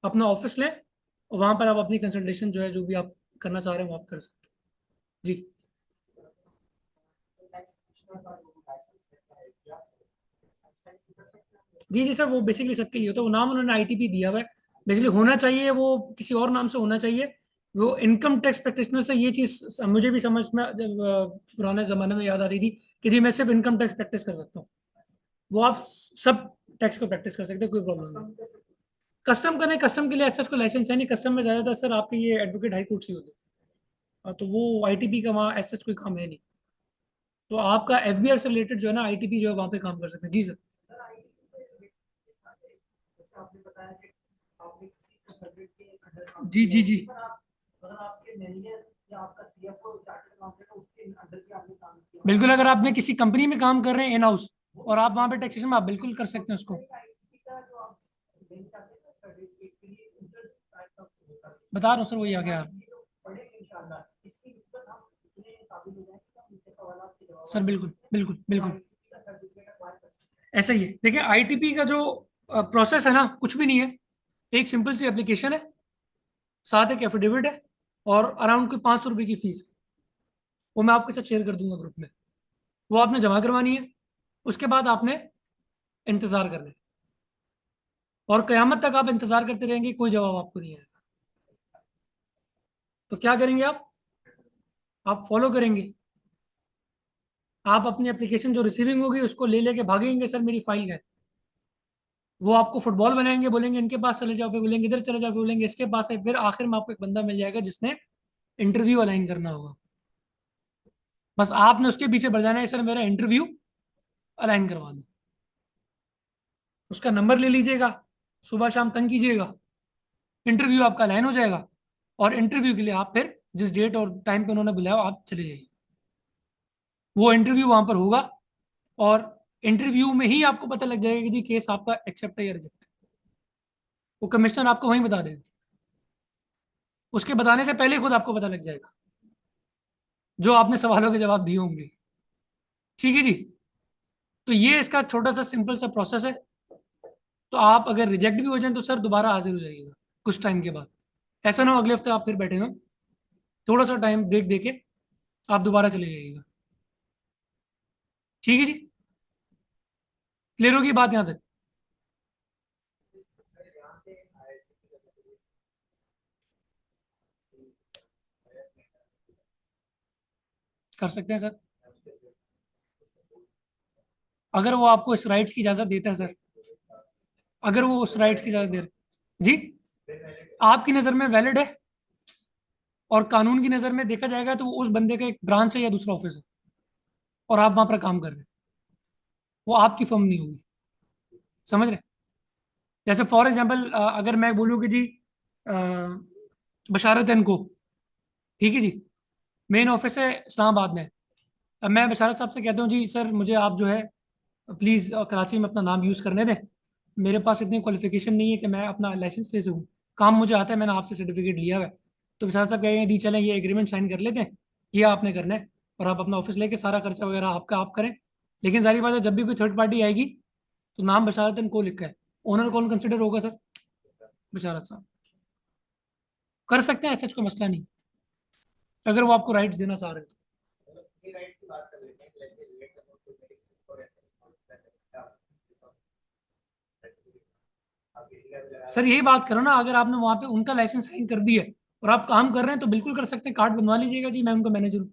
अपना ऑफिस लें और वहां पर आप अपनी कंसल्टेशन जो है, जो भी आप करना चाह रहे हो वो आप कर सकते हो जी। जी जी सर, वो बेसिकली सबके लिए होता है। वो नाम उन्होंने आईटीपी दिया हुआ है, बेसिकली होना चाहिए वो किसी और नाम से होना चाहिए। वो इनकम टैक्स प्रैक्टिशनर से ये चीज मुझे भी समझ में जब पुराने जमाने में याद आ रही थी कि जी मैं सिर्फ इनकम टैक्स प्रैक्टिस कर सकता हूँ। वो आप सब टैक्स को प्रैक्टिस कर सकते हो, कोई प्रॉब्लम नहीं। कस्टम का नहीं, कस्टम के लिए ऐसा कोई लाइसेंस है नहीं। कस्टम में ज्यादातर सर आपके ये एडवोकेट हाई कोर्ट से होते हैं। तो वो आईटीपी का वहाँ ऐसा कोई काम है नहीं। तो आपका एफबीआर से रिलेटेड जो है ना आईटीपी जो है वहाँ पे काम कर सकते हैं जी सर। जी जी जी। बिल्कुल, अगर आपने किसी कंपनी में काम कर रहे हैं इन हाउस और आप वहाँ पे टैक्सेशन में आप बिल्कुल कर सकते हैं उसको। बता रहा हूँ सर, वही आ गया सर। बिल्कुल बिल्कुल बिल्कुल ऐसा ही है। देखिए आईटीपी का जो प्रोसेस है ना, कुछ भी नहीं है। एक सिंपल सी एप्लीकेशन है, साथ एक एफिडेविट है, और अराउंड कोई 500 रुपये की फीस। वो मैं आपके साथ शेयर कर दूंगा ग्रुप में। वो आपने जमा करवानी है। उसके बाद आपने इंतजार करना है, और कयामत तक आप इंतजार करते रहेंगे, कोई जवाब आपको नहीं आएगा। तो क्या करेंगे आप फॉलो करेंगे। आप अपनी एप्लीकेशन जो रिसीविंग होगी उसको ले लेके भागेंगे, सर मेरी फाइल है। वो आपको फुटबॉल बनाएंगे, बोलेंगे इनके पास चले जाओ, फिर बोलेंगे इधर चले जाओ, फिर बोलेंगे इसके पास है, फिर आखिर में आपको एक बंदा मिल जाएगा जिसने इंटरव्यू अलाइन करना होगा। बस आपने उसके पीछे बढ़ जाना है, सर मेरा इंटरव्यू अलाइन करवा दो। उसका नंबर ले लीजिएगा, सुबह शाम तंग कीजिएगा, इंटरव्यू आपका अलाइन हो जाएगा। और इंटरव्यू के लिए आप फिर जिस डेट और टाइम पे उन्होंने बुलाया आप चले जाइए। वो इंटरव्यू वहां पर होगा, और इंटरव्यू में ही आपको पता लग जाएगा कि जी केस आपका एक्सेप्ट है या रिजेक्ट है। वो कमिश्नर आपको वहीं बता देगा। उसके बताने से पहले खुद आपको पता लग जाएगा, जो आपने सवालों के जवाब दिए होंगे। ठीक है जी। तो ये इसका छोटा सा सिंपल सा प्रोसेस है। तो आप अगर रिजेक्ट भी हो जाए तो सर दोबारा हाजिर हो जाइएगा कुछ टाइम के बाद। ऐसा ना हो अगले हफ्ते आप फिर बैठे हो। थोड़ा सा टाइम ब्रेक दे के आप दोबारा चले जाइएगा। ठीक है जी। क्लियर होगी बात यहाँ तक? कर सकते हैं सर, अगर वो आपको इस राइट्स की इजाजत देते हैं सर। अगर वो उस राइट्स की इजाजत दे रहे जी, आपकी नज़र में वैलिड है, और कानून की नज़र में देखा जाएगा तो वो उस बंदे का एक ब्रांच है या दूसरा ऑफिस है, और आप वहां पर काम कर रहे हैं, वो आपकी फर्म नहीं होगी। समझ रहे? जैसे फॉर एग्जाम्पल अगर मैं बोलूँ कि जी अ, बशारत एंड को, ठीक है जी, मेन ऑफिस है इस्लामाबाद में। अब मैं बशारत साहब से कहता हूँ जी सर मुझे आप जो है प्लीज़ कराची में अपना नाम यूज़ करने दें। मेरे पास इतनी क्वालिफिकेशन नहीं है कि मैं अपना लाइसेंस ले सकूँ। काम मुझे आता है, मैंने आपसे सर्टिफिकेट लिया हुआ है। तो विशाल साहब कहेंगे दी चलें ये एग्रीमेंट साइन कर लेते हैं, ये आपने करना है, और आप अपना ऑफिस लेके सारा खर्चा वगैरह आपका आप करें। लेकिन सारी बात है, जब भी कोई थर्ड पार्टी आएगी तो नाम बशारतन को लिखा है, ओनर कौन कंसिडर होगा सर? बशारत साहब। कर सकते हैं, ऐसा कोई मसला नहीं, अगर वो आपको राइट्स देना चाह रहे हैं तो। सर यही बात करो ना, अगर आपने वहां पे उनका लाइसेंस साइन कर दिया है और आप काम कर रहे हैं तो बिल्कुल कर सकते हैं, कार्ड बनवा लीजिएगा जी मैं उनका मैनेजर हूँ,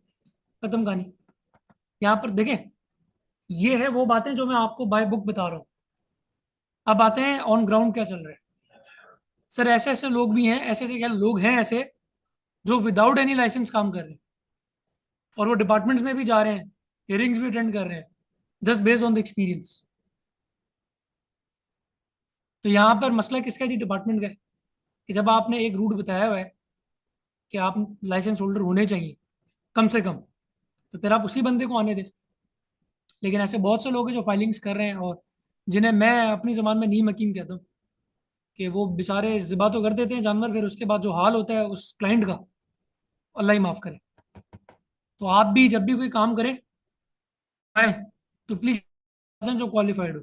खत्म कहानी। यहाँ पर देखें, ये है वो बातें जो मैं आपको बाय बुक बता रहा हूँ। अब आते हैं ऑन ग्राउंड क्या चल रहा है। सर ऐसे ऐसे लोग भी हैं, ऐसे ऐसे क्या लोग हैं ऐसे, जो विदाउट एनी लाइसेंस काम कर रहे हैं, और वो डिपार्टमेंट्स में भी जा रहे हैं, हियरिंग्स भी अटेंड कर रहे हैं, just based on the experience. तो यहाँ पर मसला किसका है जी? डिपार्टमेंट का है, कि जब आपने एक रूट बताया हुआ है कि आप लाइसेंस होल्डर होने चाहिए कम से कम, तो फिर आप उसी बंदे को आने दें। लेकिन ऐसे बहुत से लोग हैं जो फाइलिंग्स कर रहे हैं, और जिन्हें मैं अपनी ज़बान में नीम यकीन कहता हूँ, कि वो बेचारे ज़िबा तो कर देते हैं जानवर, फिर उसके बाद जो हाल होता है उस क्लाइंट का, अल्लाह ही माफ़ करे। तो आप भी जब भी कोई काम करें आए, तो प्लीज़ जो क्वालिफाइड हो,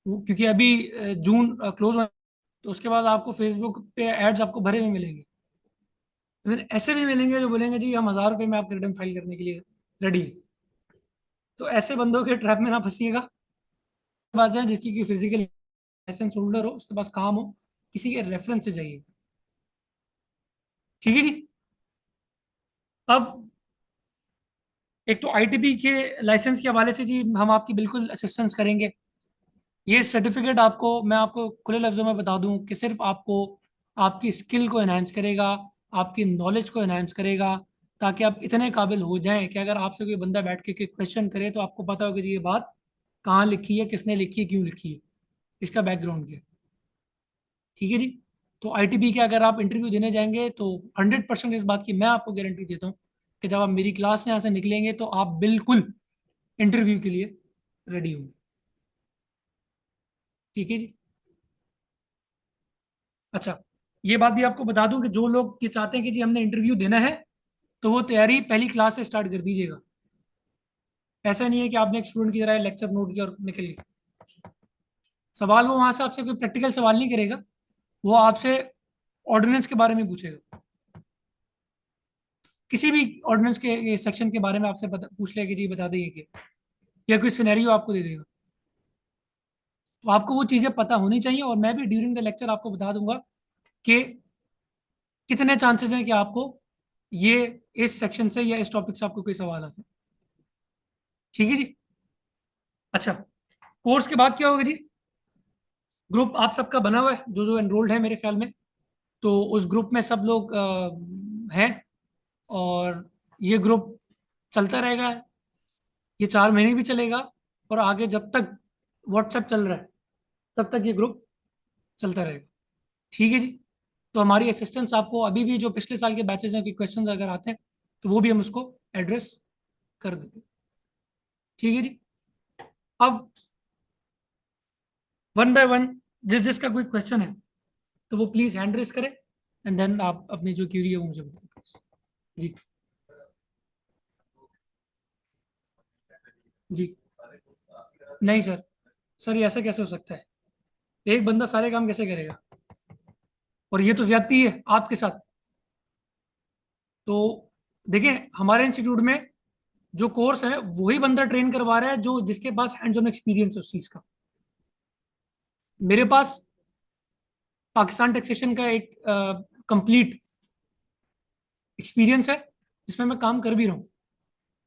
क्योंकि अभी जून क्लोज हो, तो उसके बाद आपको फेसबुक पे एड्स आपको भरे हुए मिलेंगे। फिर ऐसे भी मिलेंगे जो बोलेंगे जी हम 1000 रुपये में आपके रिटर्न फाइल करने के लिए रेडी हैं। तो ऐसे बंदों के ट्रैप में ना फंसिएगा। पास जाए जिसकी की फिजिकल लाइसेंस होल्डर हो, उसके पास काम हो, किसी के रेफरेंस से जाइए। ठीक है जी। अब एक तो आईटीबी के लाइसेंस के हवाले से जी हम आपकी बिल्कुल असिस्टेंस करेंगे। ये सर्टिफिकेट आपको, मैं आपको खुले लफ्ज़ों में बता दूं कि सिर्फ आपको आपकी स्किल को एनहांस करेगा, आपकी नॉलेज को एनहांस करेगा, ताकि आप इतने काबिल हो जाएं कि अगर आपसे कोई बंदा बैठ के क्वेश्चन करे तो आपको पता हो कि जी ये बात कहाँ लिखी है, किसने लिखी है, क्यों लिखी है, इसका बैकग्राउंड क्या है। ठीक है जी। तो आईटीबी के अगर आप इंटरव्यू देने जाएंगे तो 100% इस बात की मैं आपको गारंटी देता हूँ कि जब आप मेरी क्लास से यहाँ से निकलेंगे तो आप बिल्कुल इंटरव्यू के लिए रेडी होंगे। ठीक है जी। अच्छा, ये बात भी आपको बता दूं कि जो लोग ये चाहते हैं कि जी हमने इंटरव्यू देना है, तो वो तैयारी पहली क्लास से स्टार्ट कर दीजिएगा। ऐसा नहीं है कि आपने एक स्टूडेंट की तरह लेक्चर नोट किया और निकल गए। सवाल वो वहां से आपसे कोई प्रैक्टिकल सवाल नहीं करेगा, वो आपसे ऑर्डिनेंस के बारे में पूछेगा। किसी भी ऑर्डिनेंस के सेक्शन के बारे में आपसे पूछ लेगा कि जी बता देंगे कि, या कोई सिनेरियो आपको दे देगा। तो आपको वो चीज़ें पता होनी चाहिए, और मैं भी ड्यूरिंग द लेक्चर आपको बता दूंगा कि कितने चांसेस हैं कि आपको ये इस सेक्शन से या इस टॉपिक से आपको कोई सवाल आता है। ठीक है जी। अच्छा, कोर्स के बाद क्या होगा जी? ग्रुप आप सबका बना हुआ है, जो जो एनरोल्ड है मेरे ख्याल में, तो उस ग्रुप में सब लोग हैं, और ये ग्रुप चलता रहेगा। ये 4 महीने भी चलेगा, और आगे जब तक व्हाट्सएप चल रहा है तब तक ये ग्रुप चलता रहेगा। ठीक है जी। तो हमारी असिस्टेंस आपको अभी भी जो पिछले साल के बैचेज हैं कि क्वेश्चंस अगर आते हैं तो वो भी हम उसको एड्रेस कर देते हैं। ठीक है जी। अब वन बाय वन जिस जिसका कोई क्वेश्चन है तो वो प्लीज हैंड रेस करें, एंड देन आप अपनी जो क्यूरी है वो मुझे बताएं। जी। जी। नहीं सर, सर ये ऐसा कैसे हो सकता है? एक बंदा सारे काम कैसे करेगा? और ये तो ज्यादती है आपके साथ। तो देखिए, हमारे इंस्टीट्यूट में जो कोर्स है वही बंदा ट्रेन करवा रहा है जो जिसके पास हैंड्स ऑन एक्सपीरियंस है उस चीज का। मेरे पास पाकिस्तान टैक्सेशन का एक कंप्लीट एक्सपीरियंस है, जिसमें मैं काम कर भी रहा हूँ।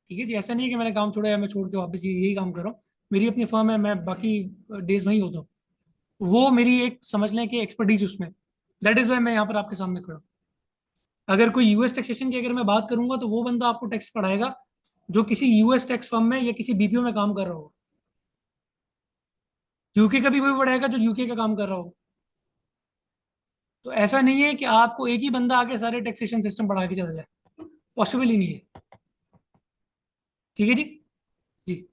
ठीक है जी। ऐसा नहीं है कि मैंने काम छोड़ा या मैं छोड़ के वापस यही काम कर रहा हूँ। मेरी अपनी फर्म है, मैं बाकी डेज वहीं होता हूँ। वो मेरी एक समझ लें कि एक्सपर्टीज उसमें, दैट इज वाई मैं यहाँ पर आपके सामने खड़ा हूँ। अगर कोई यूएस टैक्सेशन की अगर मैं बात करूंगा तो वो बंदा आपको टैक्स पढ़ाएगा जो किसी यूएस टैक्स फर्म में या किसी बीपीओ में काम कर रहा होगा। यूके का भी वही पढ़ाएगा जो यूके का काम कर रहा होगा। तो ऐसा नहीं है कि आपको एक ही बंदा आके सारे टैक्सेशन सिस्टम पढ़ा के चला जाए, पॉसिबल ही नहीं है। ठीक है जी। जी।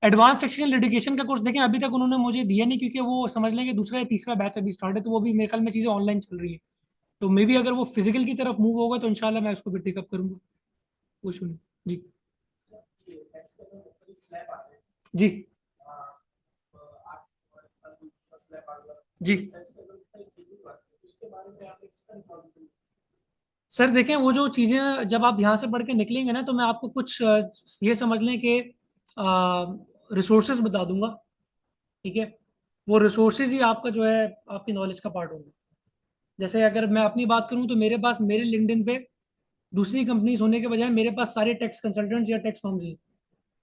एडवांस सेक्शनल लिटिगेशन का कोर्स देखें, अभी तक उन्होंने मुझे दिया नहीं, क्योंकि वो समझ लें कि दूसरा या तीसरा बैच अभी स्टार्ट है, तो वो भी मेरे ख्याल में चीज़ें ऑनलाइन चल रही है। तो मे बी अगर वो फिजिकल की तरफ मूव होगा तो इंशाल्लाह मैं उसको भी टेकअप करूंगा। वो सुनिए। जी। जी। जी। सर देखें, वो जो चीज़ें जब आप यहाँ से पढ़ के निकलेंगे ना, तो मैं आपको कुछ ये समझ लें कि रिसोर्सेज बता दूंगा। ठीक है। वो रिसोर्सेज ही आपका जो है आपकी नॉलेज का पार्ट होंगे। जैसे अगर मैं अपनी बात करूं तो मेरे पास मेरे लिंक्डइन पे दूसरी कंपनीज होने के बजाय मेरे पास सारे टैक्स कंसल्टेंट्स या टैक्स फर्म्स हैं।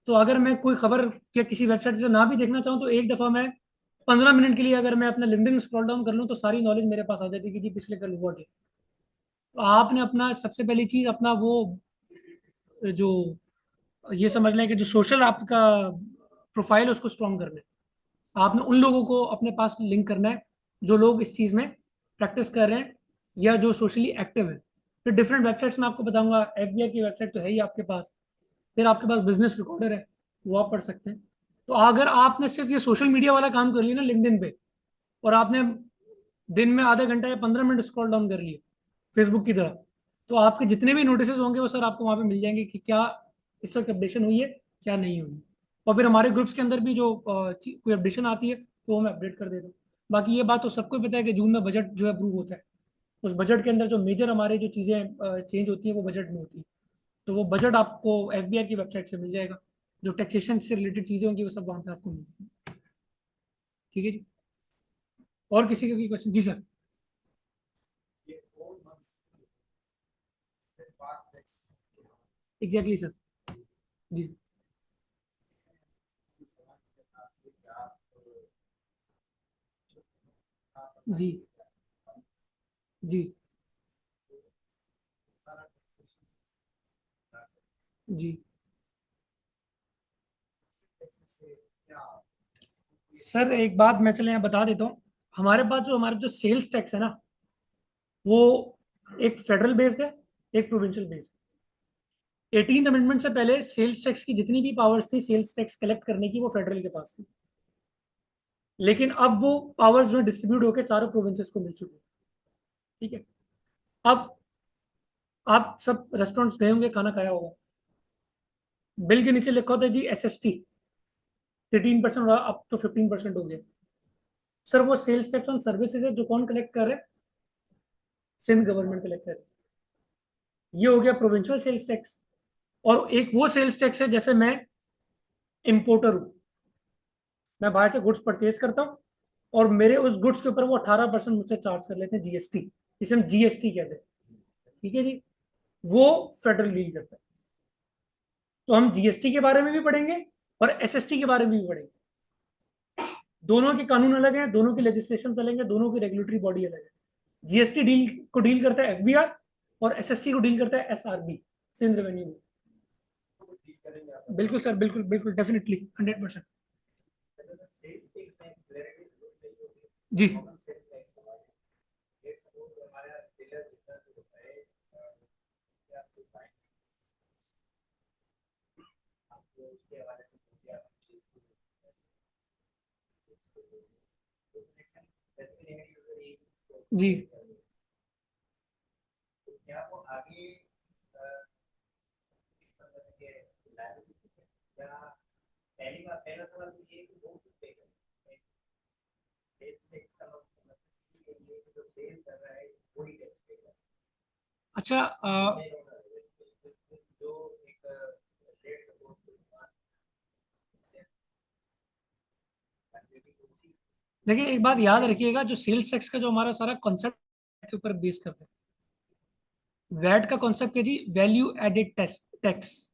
तो अगर मैं कोई खबर या किसी वेबसाइट से ना भी देखना चाहूँ तो एक दफ़ा मैं 15 मिनट के लिए अगर मैं अपना लिंक्डइन स्क्रॉल डाउन कर लूँ तो सारी नॉलेज मेरे पास आ जाती है कि जी पिछले कल हुआ क्या। तो आपने अपना सबसे पहली चीज़ अपना वो जो ये समझ लें कि जो सोशल आपका प्रोफाइल है उसको स्ट्रॉन्ग करना है। आपने उन लोगों को अपने पास लिंक करना है जो लोग इस चीज़ में प्रैक्टिस कर रहे हैं या जो सोशली एक्टिव है। फिर डिफरेंट वेबसाइट्स में आपको बताऊंगा, एफबीआई की वेबसाइट तो है ही आपके पास। फिर आपके पास बिजनेस रिकॉर्डर है, वो आप पढ़ सकते हैं। तो अगर आपने सिर्फ ये सोशल मीडिया वाला काम कर लिया ना लिंक्डइन पे, और आपने दिन में आधा घंटा या 15 मिनट स्क्रॉल डाउन कर लिए फेसबुक की तरह, तो आपके जितने भी नोटिस होंगे वो सर आपको वहाँ पे मिल जाएंगे कि क्या इस वक्त अपडेशन हुई है, क्या नहीं हुई। और फिर हमारे ग्रुप्स के अंदर भी जो कोई अपडेशन आती है तो वो मैं अपडेट कर देता हूँ। बाकी ये बात तो सबको ही पता है कि जून में बजट जो है अप्रूव होता है। उस बजट के अंदर जो मेजर हमारे जो चीज़ें चेंज होती हैं वो बजट में होती है। तो वो बजट आपको एफबीआई की वेबसाइट से मिल जाएगा। जो टैक्सेशन से रिलेटेड चीज़ें होंगी वो सब वहाँ पे आपको मिलेगी। ठीक है जी। और किसी का कोई क्वेश्चन? जी सर। Exactly sir. जी। जी। जी। जी। सर एक बात मैं चले यहाँ बता देता हूँ। हमारे पास जो हमारा जो सेल्स टैक्स है ना, वो एक फेडरल बेस्ड है, एक प्रोविंशियल बेस्ड है। 18th अमेंडमेंट से पहले सेल्स टैक्स की जितनी भी पावर्स थी सेल्स टैक्स कलेक्ट करने की, वो फेडरल के पास थी। लेकिन अब वो पावर्स जो डिस्ट्रीब्यूट होकर चारों प्रोविंसेस को मिल चुकी है। ठीक है। अब आप सब रेस्टोरेंट्स गए होंगे, खाना खाया होगा, बिल के नीचे लिखा होता है जी एसएसटी 13% और अब तो 15% हो गया। सर वो सेल्स टैक्स ऑन सर्विसेज है, जो कौन कलेक्ट कर रहे हैं? सिंध गवर्नमेंट कलेक्ट कर रही है। ये हो गया प्रोविंशियल सेल्स टैक्स। और एक वो सेल्स टैक्स है, जैसे मैं इंपोर्टर हूँ, मैं बाहर से गुड्स परचेज करता हूँ और मेरे उस गुड्स के ऊपर वो 18% मुझसे चार्ज कर लेते हैं जीएसटी, जिसे हम जीएसटी कहते हैं। ठीक है जी। वो फेडरल डील करता है। तो हम जीएसटी के बारे में भी पढ़ेंगे और एसएसटी के बारे में भी पढ़ेंगे। दोनों के कानून अलग हैं, दोनों की लेजिस्लेशन अलग है, दोनों की रेगुलेटरी बॉडी अलग है। जीएसटी डील को डील करता है एफबीआर और एसएसटी को डील करता है एसआरबी, सिंध रेवेन्यू। बिल्कुल सर, बिल्कुल बिल्कुल डेफिनेटली 100%। जी। जी। अच्छा देखिए एक बात याद रखिएगा, जो सेल्स टैक्स का जो हमारा सारा कॉन्सेप्ट के ऊपर बेस करते हैं। वैट का कॉन्सेप्ट है जी वैल्यू एडेड टैक्स।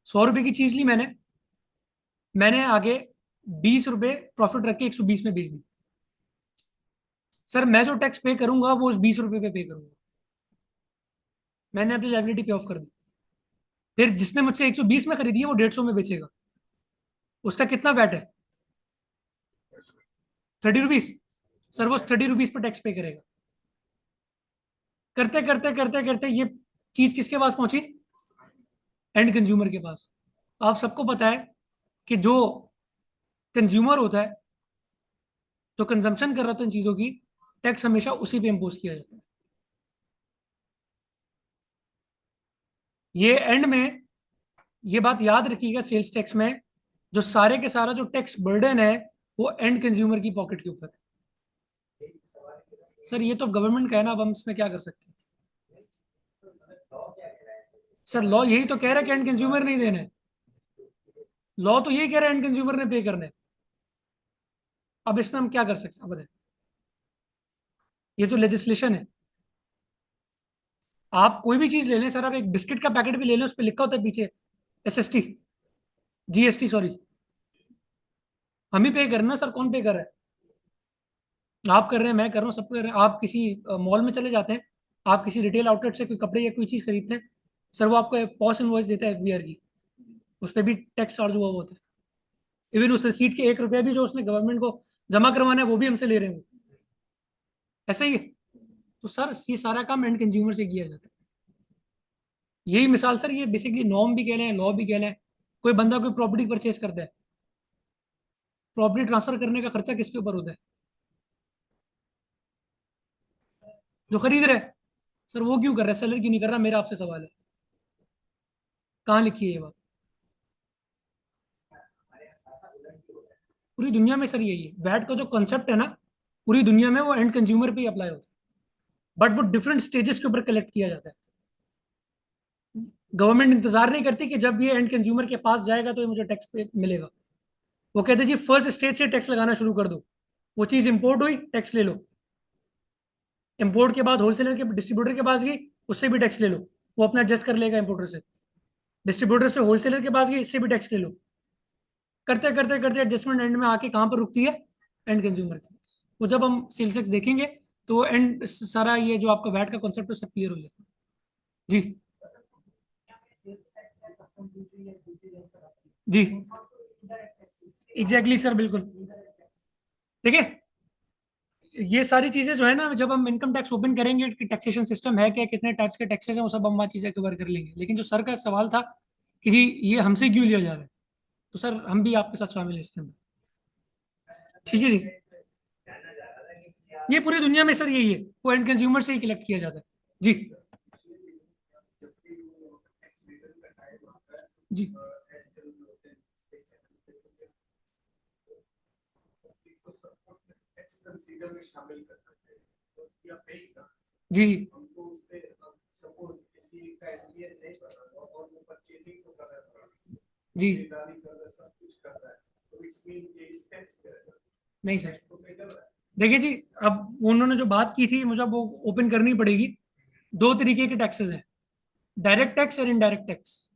100 रुपए की चीज ली मैंने, मैंने आगे 20 रुपए प्रॉफिट रख के 120 में बेच दी। सर मैं जो टैक्स पे करूंगा वो उस 20 रुपए पे करूंगा। मैंने अपनी लाइबिलिटी पे ऑफ कर दी। फिर जिसने मुझसे 120 में खरीदी है वो 150 में बेचेगा, उसका कितना वैट है? 30 रुपीज। सर वो 30 रुपीज पर टैक्स पे करेगा। करते करते करते करते ये चीज किसके पास पहुंची? एंड कंज्यूमर के पास। आप सबको पता है कि जो कंज्यूमर होता है, जो कंजम्पशन कर रहा होता है इन चीजों की, टैक्स हमेशा उसी पे इम्पोज किया जाता है। ये एंड में ये बात याद रखिएगा, सेल्स टैक्स में जो सारे के सारा जो टैक्स बर्डन है वो एंड कंज्यूमर की पॉकेट के ऊपर है। सर ये तो गवर्नमेंट का है ना, अब हम इसमें क्या कर सकते हैं? सर लॉ यही तो कह रहा है कि एंड कंज्यूमर नहीं देना है। लॉ तो यही कह रहा है एंड कंज्यूमर ने पे करना है। अब इसमें हम क्या कर सकते हैं बताएं? ये तो लेजिस्लेशन है। आप कोई भी चीज ले लें सर, आप एक बिस्किट का पैकेट भी ले लें, उस पर लिखा होता है पीछे SST, GST, सॉरी, हम ही पे करना सर, कौन पे कर रहा है? आप कर रहे हैं, मैं कर रहा हूँ, सब कर रहे हैं। आप किसी मॉल में चले जाते हैं, आप किसी रिटेल आउटलेट से कोई कपड़े या कोई चीज खरीदते हैं, सर वो आपको एक पॉस इनवॉइस देता है FBR की, उस पर भी टैक्स चार्ज हुआ होता है। इवन उस रिसीट के 1 रुपया भी जो उसने गवर्नमेंट को जमा करवाना है वो भी हमसे ले रहे हैं वो। ऐसा ही है। तो सर ये सारा काम एंड कंज्यूमर से किया जाता है। यही मिसाल सर, ये बेसिकली नॉर्म भी कह लें, लॉ भी कह लें। कोई बंदा कोई प्रॉपर्टी परचेज करता है, प्रॉपर्टी ट्रांसफर करने का खर्चा किसके ऊपर होता है? जो खरीद रहा है। सर वो क्यों कर रहा है, सेलर क्यों नहीं कर रहा? मेरा आपसे सवाल है, कहाँ लिखी है ये बात? पूरी दुनिया में सर यही है, वैट का जो कॉन्सेप्ट है ना, पूरी दुनिया में वो एंड कंज्यूमर पे ही अप्लाई होता है, बट वो डिफरेंट स्टेजेस के ऊपर कलेक्ट किया जाता है। गवर्नमेंट इंतजार नहीं करती कि जब ये एंड कंज्यूमर के पास जाएगा तो ये मुझे टैक्स पे मिलेगा। वो कहते जी फर्स्ट स्टेज से टैक्स लगाना शुरू कर दो। वो चीज इंपोर्ट हुई, टैक्स ले लो। इंपोर्ट के बाद होलसेलर के डिस्ट्रीब्यूटर के पास गई, उससे भी टैक्स ले लो। वो अपना एडजस्ट कर लेगा इंपोर्टर से। डिस्ट्रीब्यूटर से होलसेलर के पास गई, इससे भी टैक्स ले लो। करते करते करते एडजस्टमेंट एंड में आके कहाँ पर रुकती है? एंड कंज्यूमर के पास। वो जब हम सेल्स टैक्स देखेंगे तो एंड सारा ये जो आपका वैट का कॉन्सेप्ट है सब क्लियर हो जाएगा। जी जी, एग्जैक्टली सर, बिल्कुल। देखिए ये सारी चीजें जो है ना, जब हम इनकम टैक्स ओपन करेंगे कि टैक्सेशन सिस्टम है क्या, कितने टाइप्स के टैक्सेस हैं, वो सब हम वहाँ चीजें कवर कर लेंगे। लेकिन जो सर का सवाल था कि जी ये हमसे क्यों लिया जा रहा है, तो सर हम भी आपके साथ शामिल हैं इसके अंदर। ठीक है जी। ये पूरी दुनिया में सर यही है, वो एंड कंज्यूमर से ही कलेक्ट किया जाता है। जी जी जी जी। नहीं सर, देखिए जी, अब उन्होंने जो बात की थी मुझे अब वो ओपन करनी पड़ेगी। दो तरीके के टैक्सेस हैं, डायरेक्ट टैक्स और इनडायरेक्ट टैक्स।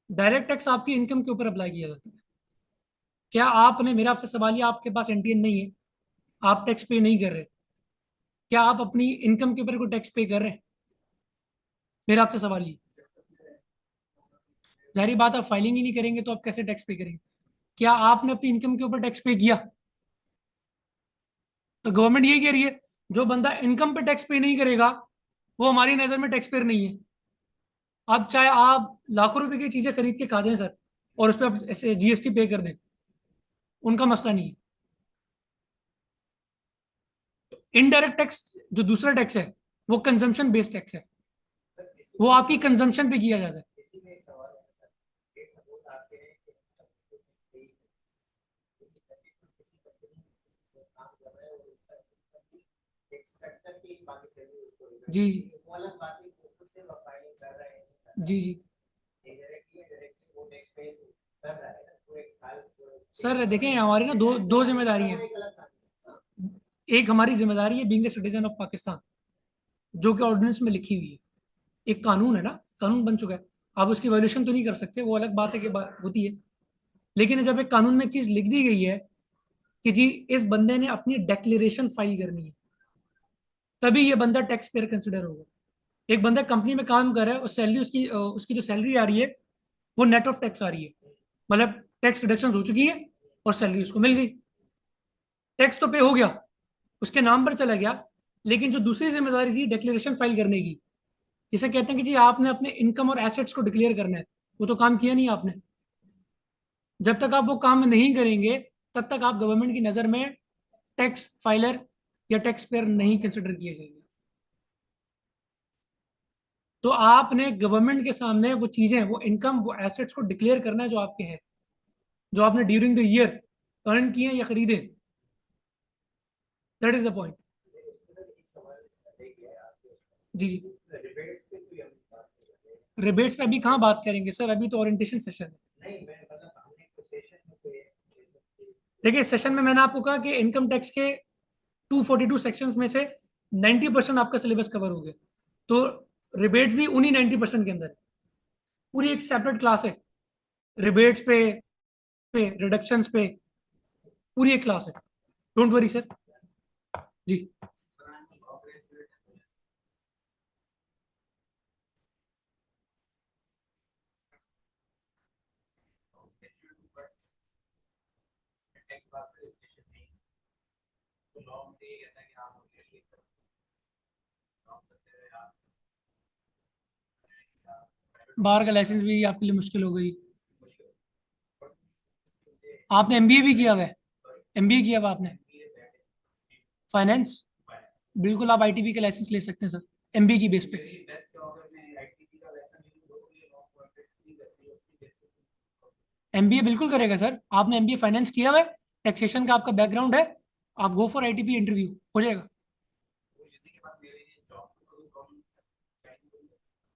डायरेक्ट टैक्स आपकी इनकम के ऊपर अप्लाई किया जाता है। क्या आपने, मेरा आपसे सवाल ये, आपके पास NTN नहीं है, आप टैक्स पे नहीं कर रहे, क्या आप अपनी इनकम के ऊपर कोई टैक्स पे कर रहे हैं? मेरा आपसे सवाल ये, जाहिर बात आप फाइलिंग ही नहीं करेंगे तो आप कैसे टैक्स पे करेंगे? क्या आपने अपनी इनकम के ऊपर टैक्स पे किया? तो गवर्नमेंट यही कह रही है, जो बंदा इनकम पे टैक्स पे नहीं करेगा वो हमारी नजर में टैक्स पेयर नहीं है। अब चाहे आप लाखों रुपए की चीजें खरीद के खा जाएं सर, और उस पर आप ऐसे GST पे कर दें, उनका मसला नहीं है। इनडायरेक्ट टैक्स जो दूसरा टैक्स है, वो कंजम्पशन बेस्ड टैक्स है, वो आपकी कंजम्पशन पे किया जाता है। जी जी जी। सर देखें हमारी ना दो दो जिम्मेदारी हैं। एक हमारी जिम्मेदारी है being a citizen of Pakistan, जो कि ऑर्डिनेंस में लिखी हुई है। एक कानून है ना, कानून बन चुका है, आप उसकी वैल्यूशन तो नहीं कर सकते, वो अलग बात है कि होती है। लेकिन जब एक कानून में एक चीज लिख दी गई है कि जी इस बंदे ने अपनी डेक्लेरेशन फाइल करनी है, तभी ये बंदा टैक्स पेयर कंसिडर होगा। एक बंदा कंपनी में काम कर रहा है और सैलरी उसकी उसकी जो सैलरी आ रही है वो नेट ऑफ टैक्स आ रही है, मतलब टैक्स डिडक्शन हो चुकी है और सैलरी उसको मिल गई, टैक्स तो पे हो गया, उसके नाम पर चला गया। लेकिन जो दूसरी जिम्मेदारी थी डिक्लेरेशन फाइल करने की, जिसे कहते हैं कि जी आपने अपने इनकम और एसेट्स को डिक्लेयर करना है, वो तो काम किया नहीं आपने। जब तक आप वो काम नहीं करेंगे तब तक आप गवर्नमेंट की नज़र में टैक्स फाइलर या टैक्स पेयर नहीं कंसिडर किए जाएंगे। तो आपने गवर्नमेंट के सामने वो चीजें, वो इनकम, वो एसेट्स को डिक्लेयर करना है जो आपके हैं, जो आपने ड्यूरिंग द ईयर अर्न किए या खरीदे। That is the point. जी जी। रिबेट्स पे अभी कहाँ बात करेंगे सर, अभी तो ओरिएंटेशन सेशन है। देखिए सेशन में मैंने आपको कहा कि इनकम टैक्स के 242 सेक्शंस में से 90% आपका सिलेबस कवर हो गया। तो रिबेट्स भी उन्हीं 90% के अंदर है। पूरी एक सेपरेट क्लास है रिबेट्स पे रिडक्शंस पे, पूरी एक क्लास है। Don't worry sir. जी। बाहर का लाइसेंस भी आपके लिए मुश्किल हो गई। आपने एमबीए भी किया हुआ है? एमबीए किया हुआ आपने? फाइनेंस? बिल्कुल आप आईटीबी का लाइसेंस ले सकते हैं सर, एमबीए की बेस पे। एमबीए बिल्कुल करेगा सर। आपने एमबीए फाइनेंस किया हुआ है, टैक्सेशन का आपका बैकग्राउंड है, आप गो फॉर आईटीबी, इंटरव्यू हो जाएगा।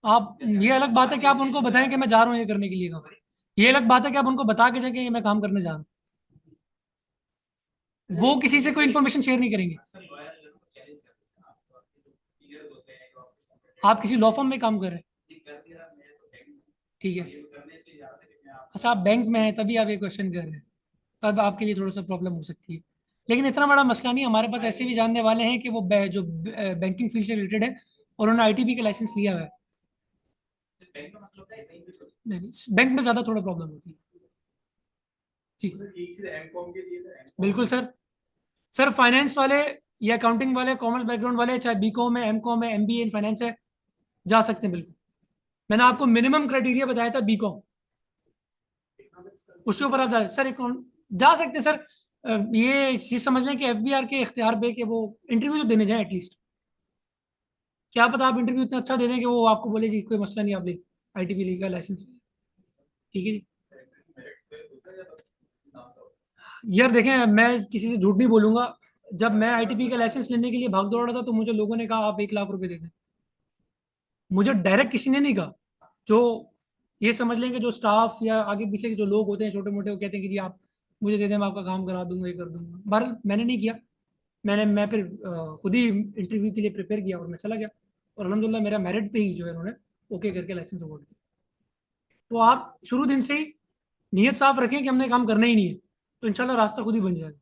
आप, ये अलग बात है कि आप उनको बताएं कि मैं जा रहा हूँ ये करने के लिए काम। ये अलग बात है कि आप उनको बता के जाए कि ये मैं काम करने जा रहा हूँ। वो किसी से कोई इन्फॉर्मेशन शेयर नहीं करेंगे। आप किसी लॉ फर्म में काम कर रहे हैं? ठीक है। अच्छा आप बैंक में हैं तभी आप ये क्वेश्चन कर रहे हैं, तब आपके लिए थोड़ा सा प्रॉब्लम हो सकती है। लेकिन इतना बड़ा मसला नहीं, हमारे पास ऐसे भी जानने वाले हैं कि वो जो बैंकिंग फील्ड से रिलेटेड है और उन्होंने आईटीबी का लाइसेंस लिया हुआ है। नहीं, बैंक में ज़्यादा थोड़ा प्रॉब्लम होती है। जी बिल्कुल सर। सर फाइनेंस वाले या अकाउंटिंग वाले, कॉमर्स बैकग्राउंड वाले, चाहे बीकॉम है, एमकॉम है, एमबीए इन फाइनेंस है, जा सकते हैं बिल्कुल। मैंने आपको मिनिमम क्राइटेरिया बताया था बीकॉम, उसके ऊपर आप सर अकाउंट जा सकते हैं सर। ये चीज समझ लें कि एफबीआर के इख्तियार पे कि वो इंटरव्यू तो देने जाए एटलीस्ट। क्या पता आप इंटरव्यू इतना अच्छा दे दें कि वो आपको बोले जी कोई मसला नहीं, आप ले आईटीबी लीग का लाइसेंस। ठीक है जी। यार देखें मैं किसी से झूठ नहीं बोलूंगा, जब मैं आईटीपी का लाइसेंस लेने के लिए भाग दौड़ा था तो मुझे लोगों ने कहा आप 1 लाख रुपए दे दें। मुझे डायरेक्ट किसी ने नहीं कहा। जो ये समझ लें कि जो स्टाफ या आगे पीछे के जो लोग होते हैं छोटे मोटे, वो कहते हैं कि जी आप मुझे दे दें, मैं आपका काम करा दूंगा, ये कर दूंगा। बहरहाल मैंने नहीं किया। मैं फिर खुद ही इंटरव्यू के लिए प्रिपेयर किया और मैं चला गया। और अलहमदिल्ला मेरा मेरिट पे ही जो है उन्होंने ओके करके लाइसेंस अवार्ड किया। तो आप शुरू दिन से ही नीयत साफ रखें कि हमने काम करना ही नहीं है, तो इंशाल्लाह रास्ता खुद ही बन जाएगा।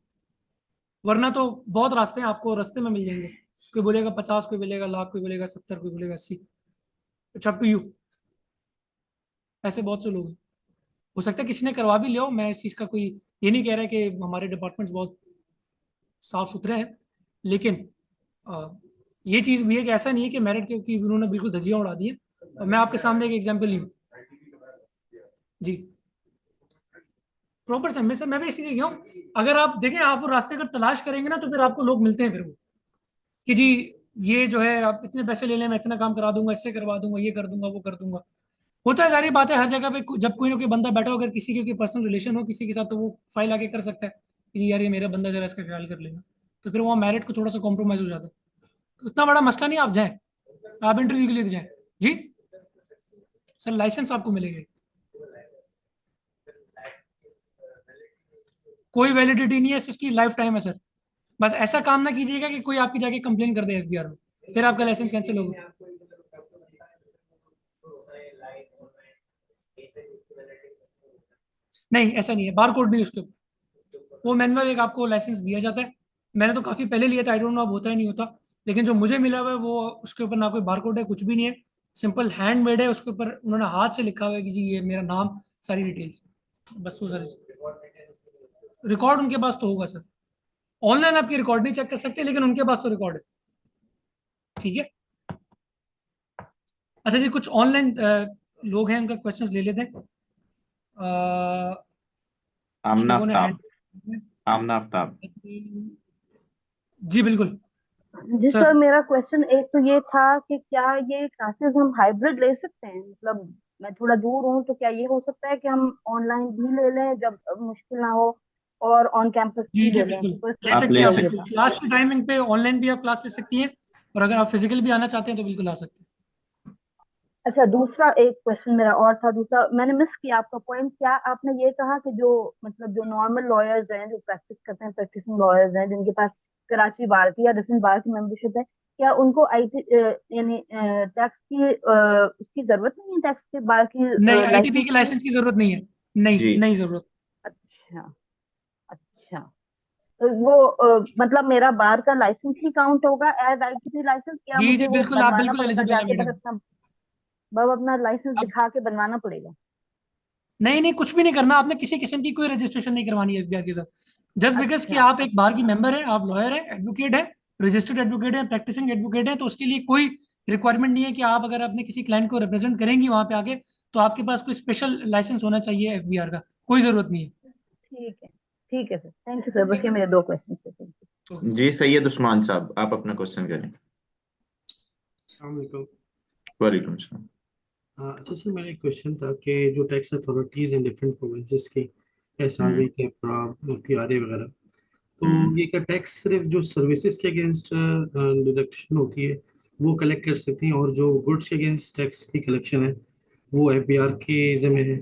वरना तो बहुत रास्ते हैं, आपको रास्ते में मिल जाएंगे। कोई बोलेगा 50, कोई बोलेगा लाख, कोई बोलेगा 70, कोई बोलेगा 80। It's up to you. ऐसे बहुत से लोग हैं। हो सकता है किसी ने करवा भी लिया हो, मैं इस चीज़ का कोई ये नहीं कह रहा कि हमारे डिपार्टमेंट्स बहुत साफ सुथरे हैं। लेकिन अ, ये चीज़ भी है कि ऐसा नहीं है कि मेरिट के कि उन्होंने बिल्कुल धज्जियां उड़ा दी हैं। मैं आपके सामने एक एग्जाम्पल ही हूँ। जी प्रॉपर समय से मैं भी इसीलिए गया हूँ। अगर आप देखें, आप वो रास्ते अगर तलाश करेंगे ना तो फिर आपको लोग मिलते हैं फिर वो कि जी ये जो है आप इतने पैसे ले लें, मैं इतना काम करा दूंगा, इससे करवा दूंगा, ये कर दूंगा, वो कर दूंगा। होता है, सारी बात है, हर जगह पे जब कोई ना कोई बंदा बैठा हो, अगर किसी के पर्सनल रिलेशन हो किसी के साथ, तो वो फाइल आके कर सकता है कि यार ये मेरा बंदा, जरा इसका ख्याल कर लेना। तो फिर वहाँ मेरिट को थोड़ा सा कॉम्प्रोमाइज हो जाता है। तो इतना बड़ा मसला नहीं, आप जाएं, आप इंटरव्यू के लिए तो जाएं। जी सर लाइसेंस आपको मिलेगा, कोई वैलिडिटी नहीं है, इसकी लाइफ टाइम है सर। बस ऐसा काम ना कीजिएगा कि कोई आपकी जाके कंप्लेन कर दे एफबीआर में, फिर आपका लाइसेंस कैंसिल होगा। नहीं ऐसा नहीं है, बार कोड नहीं उसके ऊपर। वो मैनुअल एक आपको लाइसेंस दिया जाता है। मैंने तो काफ़ी पहले लिया था, आई डोंट नो अब होता है नहीं होता। लेकिन जो मुझे मिला हुआ है वो, उसके ऊपर ना कोई बारकोड है, कुछ भी नहीं है। सिंपल हैंड मेड है, उसके ऊपर उन्होंने हाथ से लिखा हुआ है कि जी ये मेरा नाम, सारी डिटेल्स, बस वो सारी। रिकॉर्ड उनके पास तो होगा सर। ऑनलाइन आपकी रिकॉर्ड नहीं चेक कर सकते, लेकिन उनके पास तो रिकॉर्ड है। ठीक है। अच्छा जी, कुछ ऑनलाइन लोग हैं, उनका क्वेश्चंस ले लेते हैं। कुछ आमना लोगों ने हैंड। आफ्ताब। आमना आफ्ताब। जी बिल्कुल जी सर। सर, मेरा क्वेश्चन एक तो ये था कि क्या ये क्लासेस हम हाइब्रिड ले सकते हैं? मतलब मैं थोड़ा दूर हूँ, तो क्या ये हो सकता है कि हम ऑनलाइन भी ले लें जब मुश्किल ना हो, और ऑन कैंपस जी भी जी ले लें? बिल्कुल, तो इस ले आप वजह सकती ले हैं से आप चाहिए सकते बिल्कुल। था। क्लास की टाइमिंग पे ऑनलाइन भी आप क्लास ले सकती हैं, और अगर आप फिजिकल भी आना चाहते हैं तो बिल्कुल आ सकते हैं। अच्छा, दूसरा एक क्वेश्चन मेरा और था। दूसरा मैंने मिस किया आपका पॉइंट। क्या आपने ये कहा कि जो मतलब जो नॉर्मल लॉयर्स हैं, जो प्रैक्टिस करते हैं, प्रैक्टिसिंग लॉयर्स हैं, जिनके पास कराची बार की या डिफरेंट बार की मेंबरशिप है, क्या उनको आईटी यानी टैक्स की उसकी जरूरत नहीं है, टैक्स के बार की नहीं, आईटीपी लाइसेंस के की? लाइसेंस की जरूरत नहीं है। नहीं, जी। नहीं जरूरत। अच्छा। अच्छा। तो वो मतलब मेरा बार का लाइसेंस ही काउंट होगा एज आईटीपी लाइसेंस, या जी जी मुझे वो बिल्कुल, आप बनवाना बिल्कुल पड़ेगा एलिजिबल है जाके, बस मैडम। अपना बस अपना लाइसेंस आप दिखा के बनवाना पड़ेगा? नहीं नहीं, कुछ भी नहीं करना आपने, किसी किस्म की कोई रजिस्ट्रेशन नहीं करवानी है एफबीआर के साथ। जस्ट बिकॉज कि अच्छा। आप एक बार की मेंबर है, आप लॉयर है, एडवोकेट है, रजिस्टर्ड एडवोकेट है, प्रैक्टिसिंग एडवोकेट है, तो उसके लिए कोई रिक्वायरमेंट नहीं है कि आप अगर अपने किसी क्लाइंट को रिप्रेजेंट करेंगी वहां पे आके, तो आपके पास कोई स्पेशल लाइसेंस होना चाहिए एफबीआर का। कोई जरूरत नहीं है। ठीक है। ठीक है सर, थैंक यू सर, बस ये मेरे दो क्वेश्चन थे। Thank you. ओके। जी सैयद उस्मान साहब, आप अपना क्वेश्चन करें। अस्सलाम वालेकुम। वालेकुम सलाम। अच्छा सर, मेरा एक क्वेश्चन था कि जो tax authorities in different provinces की, एसआरवी, हम्म। कैपरा, पीआरए वगैरह, तो हम्म। ये क्या टैक्स सिर्फ जो सर्विसेज के अगेंस्ट डिडक्शन होती है वो कलेक्ट कर सकती हैं, और जो गुड्स के अगेंस्ट टैक्स की कलेक्शन है वो एफबीआर के जिम्मे है?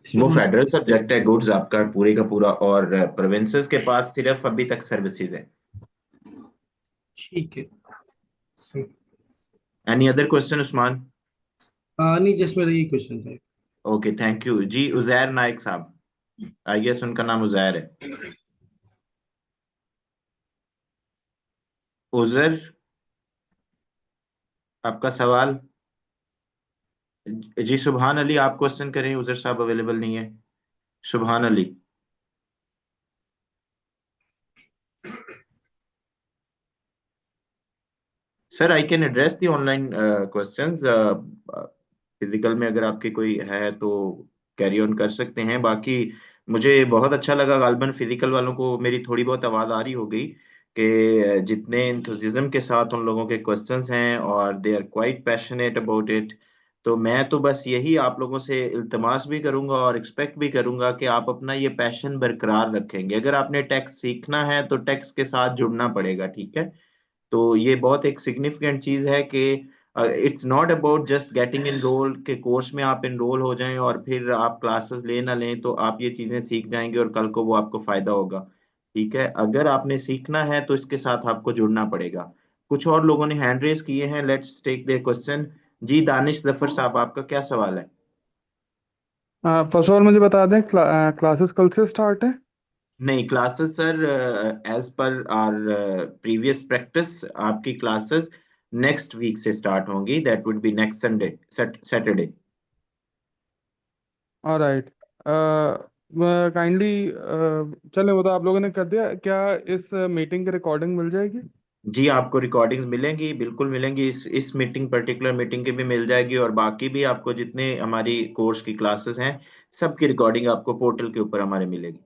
इसमें वो थोड़ी फेडरल सी। सब्जेक्ट है गुड्स आपका पूरे का पूरा, और प्रोविंसेस के पास सिर्फ अभी तक सर्विसेज है। ठीक है sir. Any other question Usman? नहीं, जस्ट मेरा ये क्वेश्चन था। ओके, थैंक यू जी। उजैर नाइक साहब, आई गेस उनका नाम उजैर है। उजैर, आपका सवाल? जी सुबहान अली, आप क्वेश्चन करें, उजैर साहब अवेलेबल नहीं है। सुबहान Ali. Sir I can address the online questions. Physical में अगर आपकी कोई है तो कैरी ऑन कर सकते हैं। बाकी मुझे बहुत अच्छा लगा, गालबन फिजिकल वालों को मेरी थोड़ी बहुत आवाज़ आ रही हो गई कि जितने इंथुजिज्म के साथ उन लोगों के क्वेश्चंस हैं और they are quite passionate about it. तो मैं तो बस यही आप लोगों से इल्तमास भी करूंगा और एक्सपेक्ट भी करूंगा कि आप अपना ये पैशन बरकरार रखेंगे। अगर आपने टैक्स सीखना है तो टैक्स के साथ जुड़ना पड़ेगा, ठीक है? तो ये बहुत एक सिग्निफिकेंट चीज है कि it's not about just getting enrol के कोर्स में आप इनरोल हो जाएं और फिर आप क्लासेस ले ना लें तो आप ये चीजें सीख जाएंगे और कल को वो आपको फायदा होगा। ठीक है, अगर आपने सीखना है तो इसके साथ आपको जुड़ना पड़ेगा। कुछ और लोगों ने हैंड रेज किए हैं, लेट्स टेक देयर क्वेश्चन। जी दानिश जफर साहब, आपका क्या सवाल है? फर्स्ट ऑफ ऑल मुझे बता दें, क्लासेस कल से स्टार्ट है? नहीं, क्लासेस सर एज पर आर प्रीवियस प्रैक्टिस आपकी क्लासेस नेक्स्ट वीक से स्टार्ट होंगी। That would be next Sunday, Saturday. Alright. Kindly चले, वो तो आप लोगों ने कर दिया। क्या इस मीटिंग की रिकॉर्डिंग मिल जाएगी? जी आपको रिकॉर्डिंग्स मिलेंगी, बिल्कुल मिलेंगी। इस मीटिंग, पर्टिकुलर मीटिंग की भी मिल जाएगी, और बाकी भी आपको जितने हमारी कोर्स की क्लासेस हैं सबकी रिकॉर्डिंग आपको पोर्टल के ऊपर हमारे मिलेगी।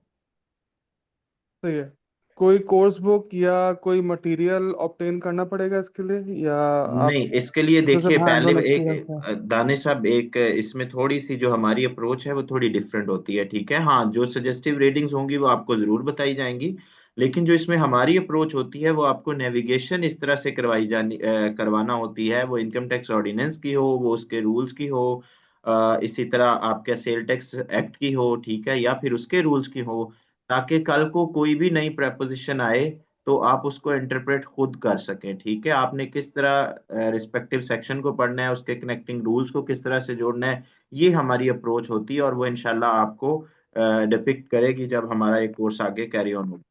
सही है। कोई कोर्स बुक या कोई मटेरियल ऑब्टेन करना पड़ेगा इसके लिए, या आप नहीं, इसके लिए इसमें देखिए सिर्फ हैंड पहले ऑन एक एक्सपीरियंस है? दानिश साहब, एक इसमें थोड़ी सी जो हमारी अप्रोच है वो थोड़ी डिफरेंट होती है, ठीक है? हाँ, जो सजेस्टिव रीडिंग्स होंगी वो आपको जरूर बताई जाएंगी, लेकिन जो इसमें हमारी अप्रोच होती है वो आपको नेविगेशन इस तरह से करवाना होती है, वो इनकम टैक्स ऑर्डिनेंस की हो, वो उसके रूल्स की हो, इसी तरह आपके सेल टैक्स एक्ट की हो, ठीक है, या फिर उसके रूल्स की हो, ताकि कल को कोई भी नई प्रपोजिशन आए तो आप उसको इंटरप्रेट खुद कर सकें। ठीक है, आपने किस तरह रिस्पेक्टिव सेक्शन को पढ़ना है, उसके कनेक्टिंग रूल्स को किस तरह से जोड़ना है, ये हमारी अप्रोच होती है, और वो इंशाल्लाह आपको डिपिक्ट करेगी जब हमारा एक कोर्स आगे कैरी ऑन होगा।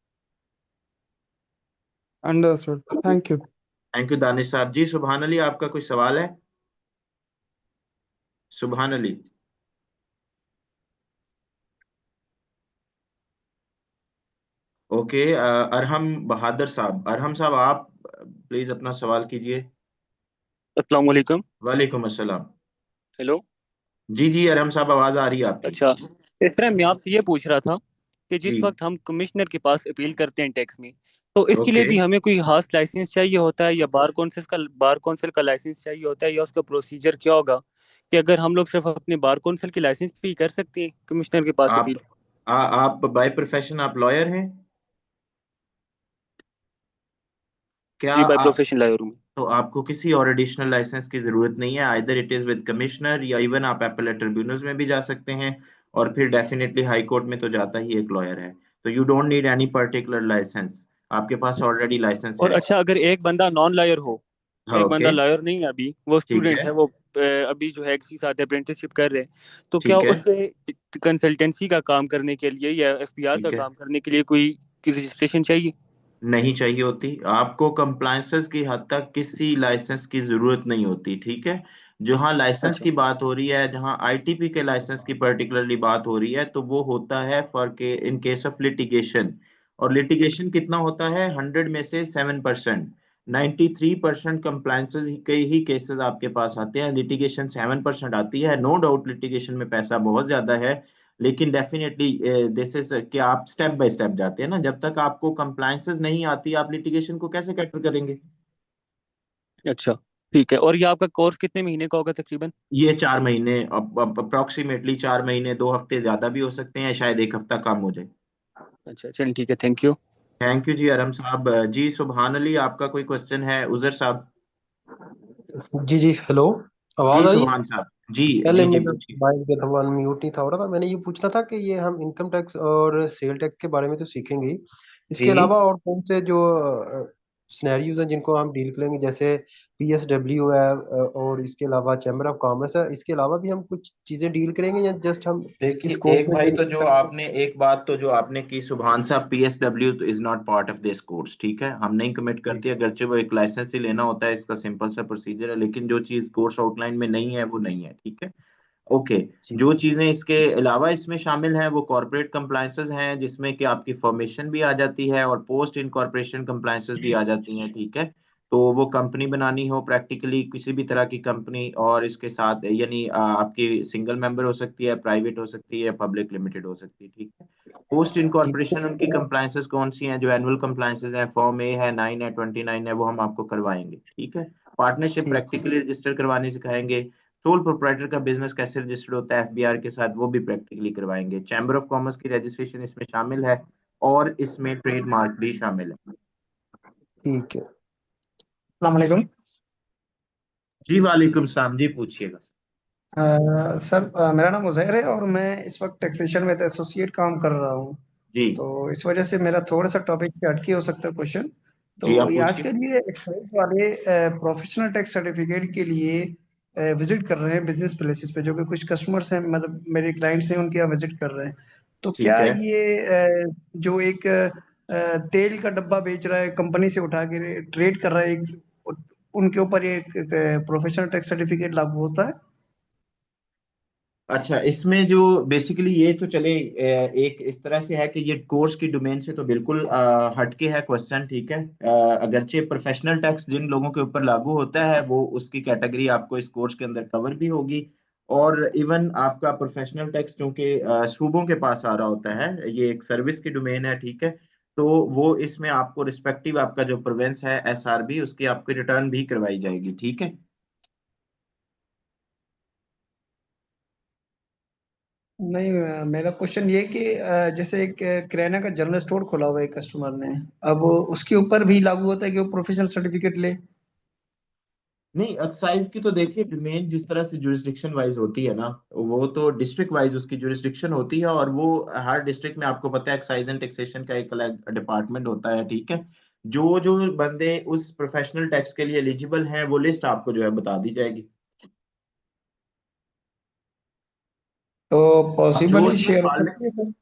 Understood, thank you. Thank you Danish साहब। जी सुबहान अली, आपका कोई सवाल है? सुबहान अली। ओके, अरहम बहादुर साहब, अरहम साहब आप प्लीज अपना सवाल कीजिए। अस्सलाम वालेकुम। वालेकुम अस्सलाम। हेलो। जी जी अरहम साहब, आवाज आ रही है आपकी। अच्छा, इस तरह मैं आपसे ये पूछ रहा था कि जिस जी। वक्त हम कमिश्नर के पास अपील करते हैं टैक्स में, तो इसके लिए ओके। भी हमें कोई खास लाइसेंस चाहिए होता है, या बार कौंसिल का लाइसेंस चाहिए होता है, या उसका प्रोसीजर क्या होगा कि अगर हम लोग सिर्फ अपने बार कौंसिल के लाइसेंस पे ही कर सकते हैं कमिश्नर के पास आप अपील? आप बाय प्रोफेशन आप लॉयर हैं क्या जी, बाय आप? प्रोफेशन लॉयर हूँ मैं। तो आपको किसी और एडिशनल लाइसेंस की जरूरत नहीं है, either it is with commissioner या इवन आप एपेलेट ट्रिब्यूनल्स में भी जा सकते हैं, और फिर डेफिनेटली हाई कोर्ट में तो जाता ही एक लॉयर है। तो you don't need any particular licence, आपके पास ऑलरेडी लाइसेंस और है। अच्छा, अगर एक बंदा नॉन लॉयर हो, हाँ एक ओके। बंदा लॉयर नहीं है, अभी वो ठीक स्टूडेंट है। है, वो अभी जो है किसी साथ अप्रेंटिसशिप कर रहे हैं, तो क्या ठीक है। उससे कंसल्टेंसी का काम करने के लिए या एफपीआर का ठीक है। काम करने के लिए कोई रजिस्ट्रेशन चाहिए? नहीं चाहिए होती, आपको कंप्लायंसेस की हद तक किसी लाइसेंस की जरूरत नहीं होती, ठीक है। जहां लाइसेंस अच्छा। की बात हो रही है, जहां आईटीपी के लाइसेंस की पर्टिकुलरली बात हो रही है, तो वो होता है फॉर के इन केस ऑफ लिटिगेशन। और लिटिगेशन कितना होता है? 100 में से 7%। 93% कंप्लायंसेस के ही केसेस आपके पास आते हैं, लिटिगेशन 7% आती है। नो डाउट लिटिगेशन में पैसा बहुत ज्यादा है, लेकिन डेफिनेटली दिस इज कि आप स्टेप बाय स्टेप जाते हैं ना, जब तक आपको कंप्लायंसेस नहीं आती आप लिटिगेशन को कैसे कैटर करेंगे? अच्छा, ठीक है। और ये आपका कोर्स कितने महीने का होगा तकरीबन? ये 4 महीने, अप्रोक्सीमेटली 4 महीने, 2 हफ्ते ज्यादा भी हो सकते हैं, शायद एक हफ्ता कम हो जाए। अच्छा, चलिए ठीक है, थैंक यू। थैंक यू जी अरम साहब। जी सुबहान अली, आपका कोई क्वेश्चन है उजर साहब? जी जी हेलो, जी आवाज आ रही है? सुबहान साहब। जी पहले जी जी मेरा पूछिए। मोबाइल जो था वो अनम्यूट नहीं था हो रहा था। मैंने ये पूछना था कि ये हम इनकम टैक्स और सेल टैक्स के बारे में तो सीखेंगे ही, जी। इसके अलावा और कौन से जो सिनेरियोज हैं जिनको हम डील करेंगे, जैसे पीएसडब्ल्यू है और इसके अलावा चैम्बर ऑफ कॉमर्स है, इसके अलावा भी हम कुछ चीजें डील करेंगे या जस्ट हम इस देखिए कोर्स एक में भाई, जो तो जो आपने एक बात तो जो आपने की सुभान साहब, पीएसडब्ल्यू तो is not part of this course, ठीक है, हम नहीं कमिट करते, अगरचे वो एक लाइसेंस ही लेना होता है, इसका सिंपल सा प्रोसीजर है, लेकिन जो चीज कोर्स आउटलाइन में नहीं है वो नहीं है, ठीक है। ओके। जी जो चीजें इसके अलावा इसमें शामिल हैं वो कॉर्पोरेट कंप्लायंसेस हैं, जिसमें कि आपकी फॉर्मेशन भी आ जाती है और पोस्ट इनकॉर्पोरेशन कंप्लायंसेस भी आ जाती हैं, ठीक है। तो वो कंपनी बनानी हो प्रैक्टिकली किसी भी तरह की कंपनी, और इसके साथ यानी आपकी सिंगल मेंबर हो सकती है, प्राइवेट हो सकती है, पब्लिक लिमिटेड हो सकती है, ठीक है। पोस्ट ठीक इनकॉर्पोरेशन उनकी कंप्लायंसेस कौन सी हैं? जो एनुअल कंप्लायंसेस हैं, फॉर्म ए है, 9 है, 29 है, वो हम आपको करवाएंगे, ठीक है। पार्टनरशिप ठीक प्रैक्टिकली रजिस्टर करवाने सिखाएंगे। सोल प्रोप्राइटर का बिजनेस कैसे रजिस्टर्ड होता है एफबीआर के साथ, वो भी प्रैक्टिकली करवाएंगे। चैम्बर ऑफ कॉमर्स की रजिस्ट्रेशन इसमें शामिल है, और इसमें ट्रेडमार्क भी शामिल है। ठीक है। अस्सलाम वालेकुम। जी वालेकुम सलाम, जी पूछिएगा। सर, मेरा नाम उजैर है और मैं इस वक्त टैक्सेशन में एसोसिएट काम कर रहा हूँ। जी। तो इस वजह से मेरा थोड़ा सा टॉपिक से हटके हो सकता है क्वेश्चन। जी तो आप ये आज पूछिए। के लिए एक्साइज वाले प्रोफेशनल टैक्स सर्टिफिकेट के लिए विजिट कर रहे हैं बिजनेस प्लेसेस पे, जो कि कुछ कस्टमर्स हैं, मतलब मेरे क्लाइंट्स हैं, उनके यहाँ विजिट कर रहे हैं। तो ठीक क्या है। ये जो एक तेल का डब्बा बेच रहा है, कंपनी से उठा के ट्रेड कर रहा है, उनके ऊपर ये प्रोफेशनल टैक्स सर्टिफिकेट लागू होता है? अच्छा, इसमें जो बेसिकली ये तो चले एक इस तरह से है कि ये कोर्स की डोमेन से तो बिल्कुल हटके है क्वेश्चन, ठीक है। अगरचे प्रोफेशनल टैक्स जिन लोगों के ऊपर लागू होता है वो उसकी कैटेगरी आपको इस कोर्स के अंदर कवर भी होगी, और इवन आपका प्रोफेशनल टैक्स चूंकि सूबों के पास आ रहा होता है, ये एक सर्विस की डोमेन है, ठीक है। तो वो इसमें आपको रिस्पेक्टिव आपका जो प्रोवेंस है एसआरबी, उसकी आपकी रिटर्न भी करवाई जाएगी, ठीक है। नहीं, मेरा क्वेश्चन ये कि जैसे एक किराना का जनरल स्टोर खोला हुआ है एक कस्टमर ने, अब उसके ऊपर भी लागू होता है कि वो प्रोफेशनल सर्टिफिकेट ले? नहीं, एक्साइज की तो देखिए डोमेन जिस तरह से जुरिस्डिक्शन वाइज होती है ना, वो तो डिस्ट्रिक्ट वाइज उसकी जुरिस्डिक्शन होती है, और वो हर डिस्ट्रिक्ट में आपको पता है एक्साइज एंड टैक्सेशन का एक अलग डिपार्टमेंट होता है, ठीक है। जो जो बंदे उस प्रोफेशनल टैक्स के लिए एलिजिबल हैं वो लिस्ट आपको जो है बता दी जाएगी। तो अब पॉसिबल जो ही इसमें शेयर हो मालिक, सकती है सर?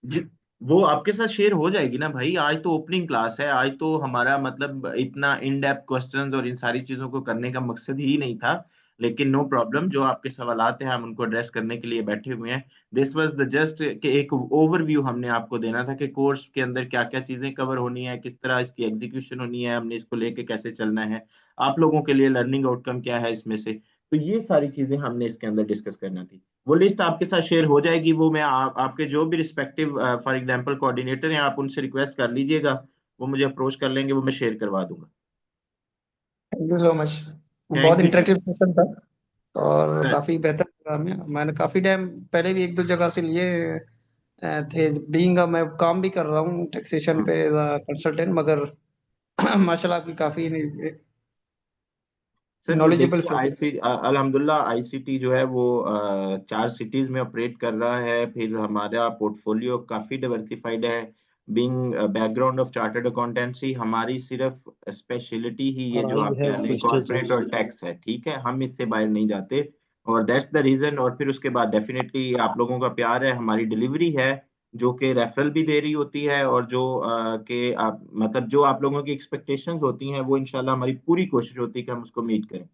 जी, वो आपके साथ शेयर हो जाएगी ना भाई, आज तो ओपनिंग क्लास है, आज तो हमारा मतलब इतना इन डेप्थ क्वेश्चंस और इन सारी चीजों को करने का मकसद ही नहीं था। लेकिन नो प्रॉब्लम, जो आपके सवालात हैं हम उनको एड्रेस करने के लिए बैठे हुए हैं। दिस वाज द जस्ट कि एक ओवरव्यू हमने आपको देना था कि कोर्स के अंदर क्या क्या चीजें कवर होनी है, किस तरह इसकी एग्जीक्यूशन होनी है, हमने इसको लेके कैसे चलना है, आप लोगों के लिए लर्निंग आउटकम क्या है इसमें से। तो ये सारी चीजें हमने इसके अंदर डिस्कस करना थी। वो लिस्ट आपके साथ शेयर हो जाएगी, वो मैं आपके जो भी रिस्पेक्टिव फॉर एग्जांपल कोऑर्डिनेटर हैं, आप उनसे रिक्वेस्ट कर लीजिएगा, वो मुझे अप्रोच कर लेंगे, वो मैं शेयर करवा दूंगा। थैंक यू सो मच, बहुत थैंक यू। इंटरेक्टिव सेशन था और जी काफी बेहतर लगा हमें। मैंने काफी टाइम पहले भी एक दो जगह से लिए थे, बीइंग मैं काम भी कर रहा हूँ टैक्सेशन पे एज अ कंसल्टेंट, मगर माशाल्लाह आपकी काफी सर, ये नॉलेजेबल देखिए अल्हम्दुलिल्लाह आईसीटी जो है वो 4 सिटीज में ऑपरेट कर रहा है। फिर हमारा पोर्टफोलियो काफी डाइवर्सिफाइड है। Being background of chartered accountancy, हमारी सिर्फ स्पेशलिटी ही ये और जो आई आप हैव कह लें क्वेश्चंस कॉर्पोरेट और टैक्स है, ठीक है, हम इससे बाहर नहीं जाते। और दैट्स द रीजन। और फिर उसके बाद डेफिनेटली आप लोगों का प्यार है, हमारी डिलीवरी है जो कि रेफरल भी दे रही होती है, और जो कि आप मतलब जो आप लोगों की एक्सपेक्टेशंस होती हैं वो इंशाल्लाह हमारी पूरी कोशिश होती है कि हम उसको मीट करें।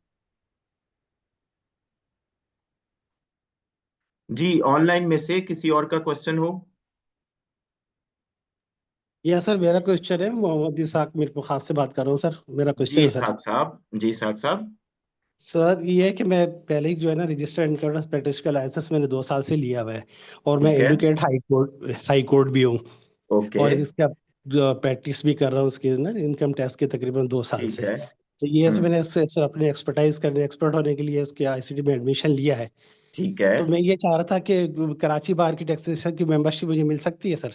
जी, ऑनलाइन में से किसी और का क्वेश्चन हो? यह सर मेरा क्वेश्चन है, मोहम्मद इसाक मीर खास से बात कर रहा हूँ सर। मेरा क्वेश्चन जी है सर। इसहाक साहब, जी इसहाक साहब। सर ये है कि मैं पहले ही जो है ना रजिस्टर्ड इनकम टैक्स प्रैक्टिस का लाइसेंस मैंने 2 साल से लिया हुआ है, और मैं ठीक है। एडवोकेट हाई कोर्ट भी हूँ, ओके। और इसका जो प्रैक्टिस भी कर रहा हूँ उसके ना इनकम टैक्स के तकरीबन 2 साल ठीक से। है। तो ये मैंने सर अपने एक्सपर्ट होने के लिए इसके आईसीटी में एडमिशन लिया है। ठीक है। तो मैं ये चाह रहा था कि कराची बार की टैक्सेशन की मेंबरशिप मुझे मिल सकती है सर?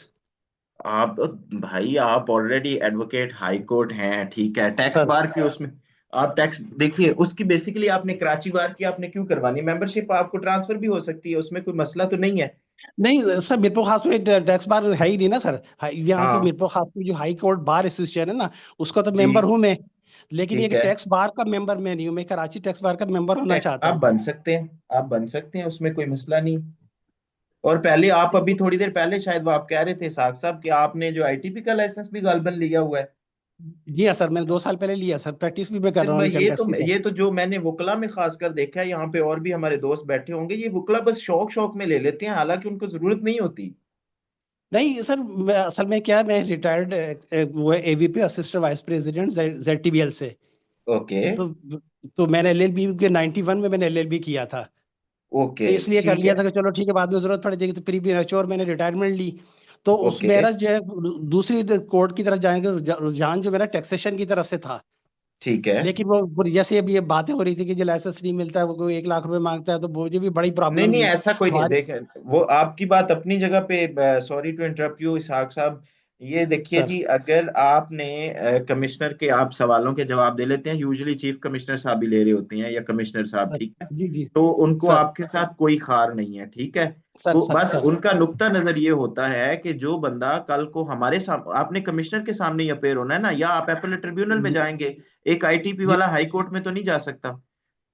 आप भाई आप ऑलरेडी एडवोकेट हाई कोर्ट हैं, ठीक है, टैक्स सर बार की उसमें आप टैक्स देखिए उसकी बेसिकली आपने कराची बार की आपने क्यों करवानी, मेंबरशिप आपको ट्रांसफर भी हो सकती है, उसमें कोई मसला तो नहीं है। नहीं सर, मीरपुर खास में टैक्स बार है ही नहीं ना सर। यहाँ की हाँ मीरपुर खास में जो हाई कोर्ट बार एसोसिएशन है ना, उसका तो जी मेंबर हूँ मैं, लेकिन ये ठीक कि है। टैक्स बार का मेंबर मैं नहीं हूँ। मैं कराची टैक्स बार का मेंबर होना चाहता आप हूँ। बन सकते हैं, आप बन सकते हैं, उसमें कोई मसला नहीं। और पहले आप अभी थोड़ी देर पहले शायद वो आप कह रहे थे साहब साहब कि आपने जो आईटीपी का लाइसेंस भी गालबन लिया हुआ है। जी हाँ सर, मैंने 2 साल पहले लिया सर। प्रैक्टिस भी मैं कर फिर रहा हूँ मैं इनकम टैक्स की सर। ये तो जो मैंने वकला में खासकर देखा है, यहाँ पे और भी हमारे दोस्त बैठे होंगे, ये वकला बस शौक शौक में ले लेते हैं, हालांकि उनको जरूरत नहीं होती। नहीं सर, असल में क्या है, मैं रिटायर्ड वो AVP assistant vice president ZTBL से। ओके। तो मैंने LLB के 91 में मैंने LLB किया था। ओके तो इसलिए कर ठीक लिया है। था कि चलो ठीक है, बाद में जरूरत पड़ जाएगी। तो प्री मैच्योर मैंने रिटायरमेंट ली। तो उस ओके मेरा जो है दूसरी कोर्ट की तरफ जाने का रुझान जो मेरा टैक्सेशन की तरफ से था। ठीक है। लेकिन वो जैसे अभी ये बातें हो रही थी कि जो लाइसेंस नहीं मिलता है, वो कोई 1 लाख रुपए मांगता है, तो मुझे भी बड़ी नहीं प्रॉब्लम नहीं हुई ऐसा कोई नहीं है, हमारी। देखें वो आपकी बात अपनी जगह पे, सॉरी टू इंटरप्ट यू इसहाक साहब। ये देखिए सर जी, अगर आपने कमिश्नर के आप सवालों के जवाब दे लेते हैं, यूजुअली चीफ कमिश्नर साहब ही ले रहे होते हैं या कमिश्नर साहब, सर ठीक है, जी जी तो उनको सर आपके साथ कोई खार नहीं है, ठीक है। सर तो सर बस सर उनका नुक्ता नजर ये होता है कि जो बंदा कल को हमारे सामने, आपने कमिश्नर के सामने ही अपेयर होना है ना, या आप अपीलेट ट्रिब्यूनल में जी जाएंगे, एक आईटीपी जी वाला हाई कोर्ट में तो नहीं जा सकता,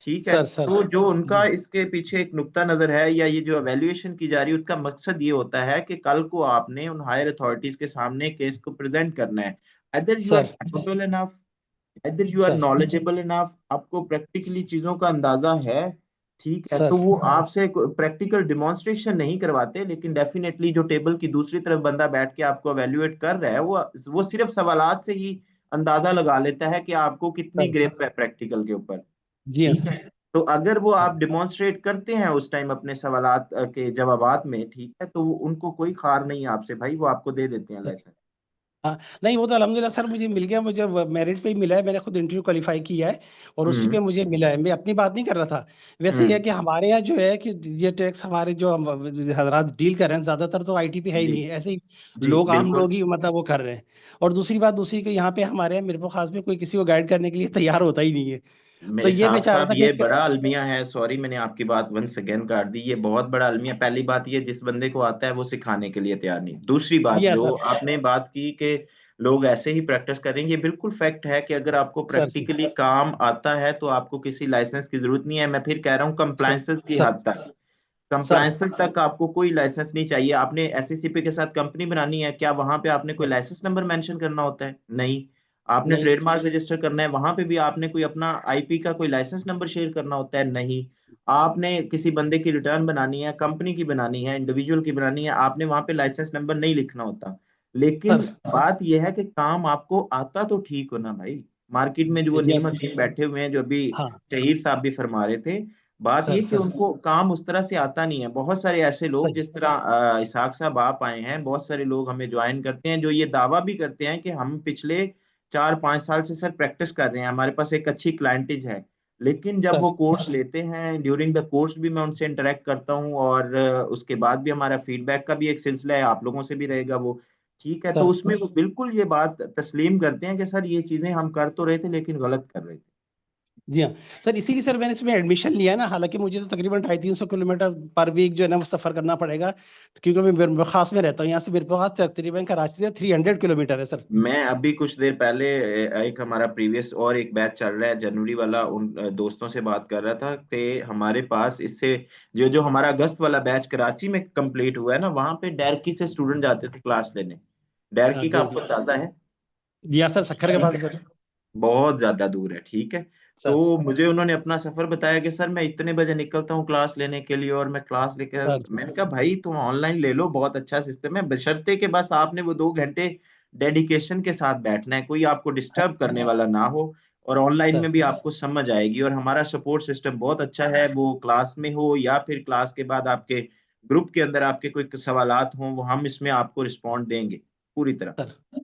ठीक है। सर सर तो जो उनका जी इसके पीछे एक नुक्ता नजर है, या ये जो एवेल्युएशन की जा रही है, उसका मकसद ये होता है कि कल को आपने उन हायर अथॉरिटीज के सामने केस को प्रेजेंट करना है। Other you are sir capable enough, other you are sir knowledgeable enough, आपको प्रैक्टिकली चीजों का अंदाजा है, ठीक है, सर तो वो आपसे प्रैक्टिकल डिमॉन्स्ट्रेशन नहीं करवाते, लेकिन डेफिनेटली जो टेबल की दूसरी तरफ बंदा बैठ के आपको एवेल्युएट कर रहा है, वो सिर्फ सवालात से ही अंदाजा लगा लेता है कि आपको कितनी सर ग्रिप है प्रैक्टिकल के ऊपर, जी हाँ ठीक सर। है। तो अगर वो हाँ आप डिमॉन्स्ट्रेट करते हैं उस टाइम अपने सवालात के जवाबात में, ठीक है, तो उनको कोई खार नहीं है आपसे भाई, वो आपको दे देते हैं सर। लाइसेंस। हाँ, नहीं वो तो अल्हम्दुलिल्लाह सर मुझे मिल गया। मुझे मेरिट पे ही मिला है। मैंने खुद इंटरव्यू क्वालिफाई किया है और उसी पे हम्म मुझे मिला है। मैं अपनी बात नहीं कर रहा था। वैसे ये है हम्म कि हमारे यहाँ जो है कि ये टैक्स हमारे जो हजरात डील कर रहे हैं, ज्यादातर तो आईटीपी है ही जी नहीं, ऐसे ही जी लोग, आम बिल्कुल। लोग ही मतलब वो कर रहे हैं। और दूसरी बात दूसरी कि यहाँ पे हमारे यहाँ मेरे को खास में कोई किसी को गाइड करने के लिए तैयार होता ही नहीं है। तो ये मैं इसहाक चाह रहा साहब, था ये कि बड़ा अलमिया है, सॉरी मैंने आपकी बात वंस अगेन काट दी, ये बहुत बड़ा अलमिया। पहली बात, ये जिस बंदे को आता है वो सिखाने के लिए तैयार नहीं। दूसरी बात जी हाँ जो सर। आपने बात की कि लोग ऐसे ही प्रैक्टिस करेंगे, ये बिल्कुल फैक्ट है कि अगर आपको सर सर प्रैक्टिकली काम आता है तो आपको किसी लाइसेंस की जरूरत नहीं है। मैं फिर कह रहा हूँ सर कंप्लायंसेस की सर हद तक, सर कंप्लायंसेस तक आपको कोई लाइसेंस नहीं चाहिए। आपने एससीसीपी के साथ कंपनी बनानी है, क्या वहां पे आपने कोई सर लाइसेंस नंबर मेंशन करना होता है? नहीं। आपने नहीं ट्रेडमार्क रजिस्टर करना है, वहां पे भी आपने कोई अपना आईपी का कोई लाइसेंस नंबर शेयर करना होता है? नहीं। आपने किसी बंदे की रिटर्न बनानी है, कंपनी की बनानी है, इंडिविजुअल की बनानी है, आपने वहां पे लाइसेंस नंबर नहीं लिखना होता। लेकिन सर। बात यह है कि काम आपको आता तो ठीक हो ना भाई। मार्केट में जो वो जी हाँ नीम सर। हकीम बैठे हुए हैं, जो अभी हाँ शहीर साहब भी फरमा रहे थे, बात सर ये कि सर उनको काम उस तरह से आता नहीं है। बहुत सारे ऐसे लोग, सर जिस तरह इसहाक साहब आप आए हैं, बहुत सारे लोग हमें ज्वाइन करते हैं जो ये दावा भी करते हैं कि हम पिछले 4-5 साल से सर प्रैक्टिस कर रहे हैं, हमारे पास एक अच्छी क्लाइंटेज है। लेकिन जब वो सर कोर्स लेते हैं, ड्यूरिंग द कोर्स भी मैं उनसे इंटरेक्ट करता हूँ, और उसके बाद भी हमारा फीडबैक का भी एक सिलसिला है, आप लोगों से भी रहेगा वो, ठीक है, तो सर उसमें वो बिल्कुल ये बात तस्लीम करते हैं कि सर ये चीजें हम कर तो रहे थे लेकिन गलत कर रहे थे। जी हाँ सर, इसीलिए सर मैंने इसमें एडमिशन लिया है ना। हालांकि मुझे तो तकरीबन 250-300 किलोमीटर पर वीक जो है ना वो सफर करना पड़ेगा, क्योंकि मैं बिरबखास में रहता हूँ। यहाँ से बिरबखास तकरीबन कराची से 300 किलोमीटर है सर। मैं अभी कुछ देर पहले एक हमारा प्रीवियस और एक बैच चल रहा है जनवरी वाला, उन दोस्तों से बात कर रहा था कि हमारे पास इससे जो जो हमारा अगस्त वाला बैच कराची में कंप्लीट हुआ है ना, वहां पे डैरकी से स्टूडेंट जाते थे क्लास लेने। डैरकी का जी आपको जी अंदाजा है? जी हाँ सर, सक्खर के पास है सर। बहुत ज्यादा दूर है, ठीक है। तो सर मुझे उन्होंने अपना सफर बताया कि सर मैं इतने बजे निकलता हूँ क्लास लेने के लिए, और मैं क्लास लेकर, सर मैंने कहा भाई तुम ऑनलाइन ले लो, बहुत अच्छा सिस्टम है, बशर्ते कि बस आपने वो 2 घंटे डेडिकेशन के साथ बैठना है, कोई आपको डिस्टर्ब करने वाला ना हो, और ऑनलाइन सर में भी आपको समझ आएगी। और हमारा सपोर्ट सिस्टम बहुत अच्छा है, वो क्लास में हो या फिर क्लास के बाद आपके ग्रुप के अंदर आपके कोई सवालात हों, वो हम इसमें आपको रिस्पॉन्ड देंगे पूरी तरह। सर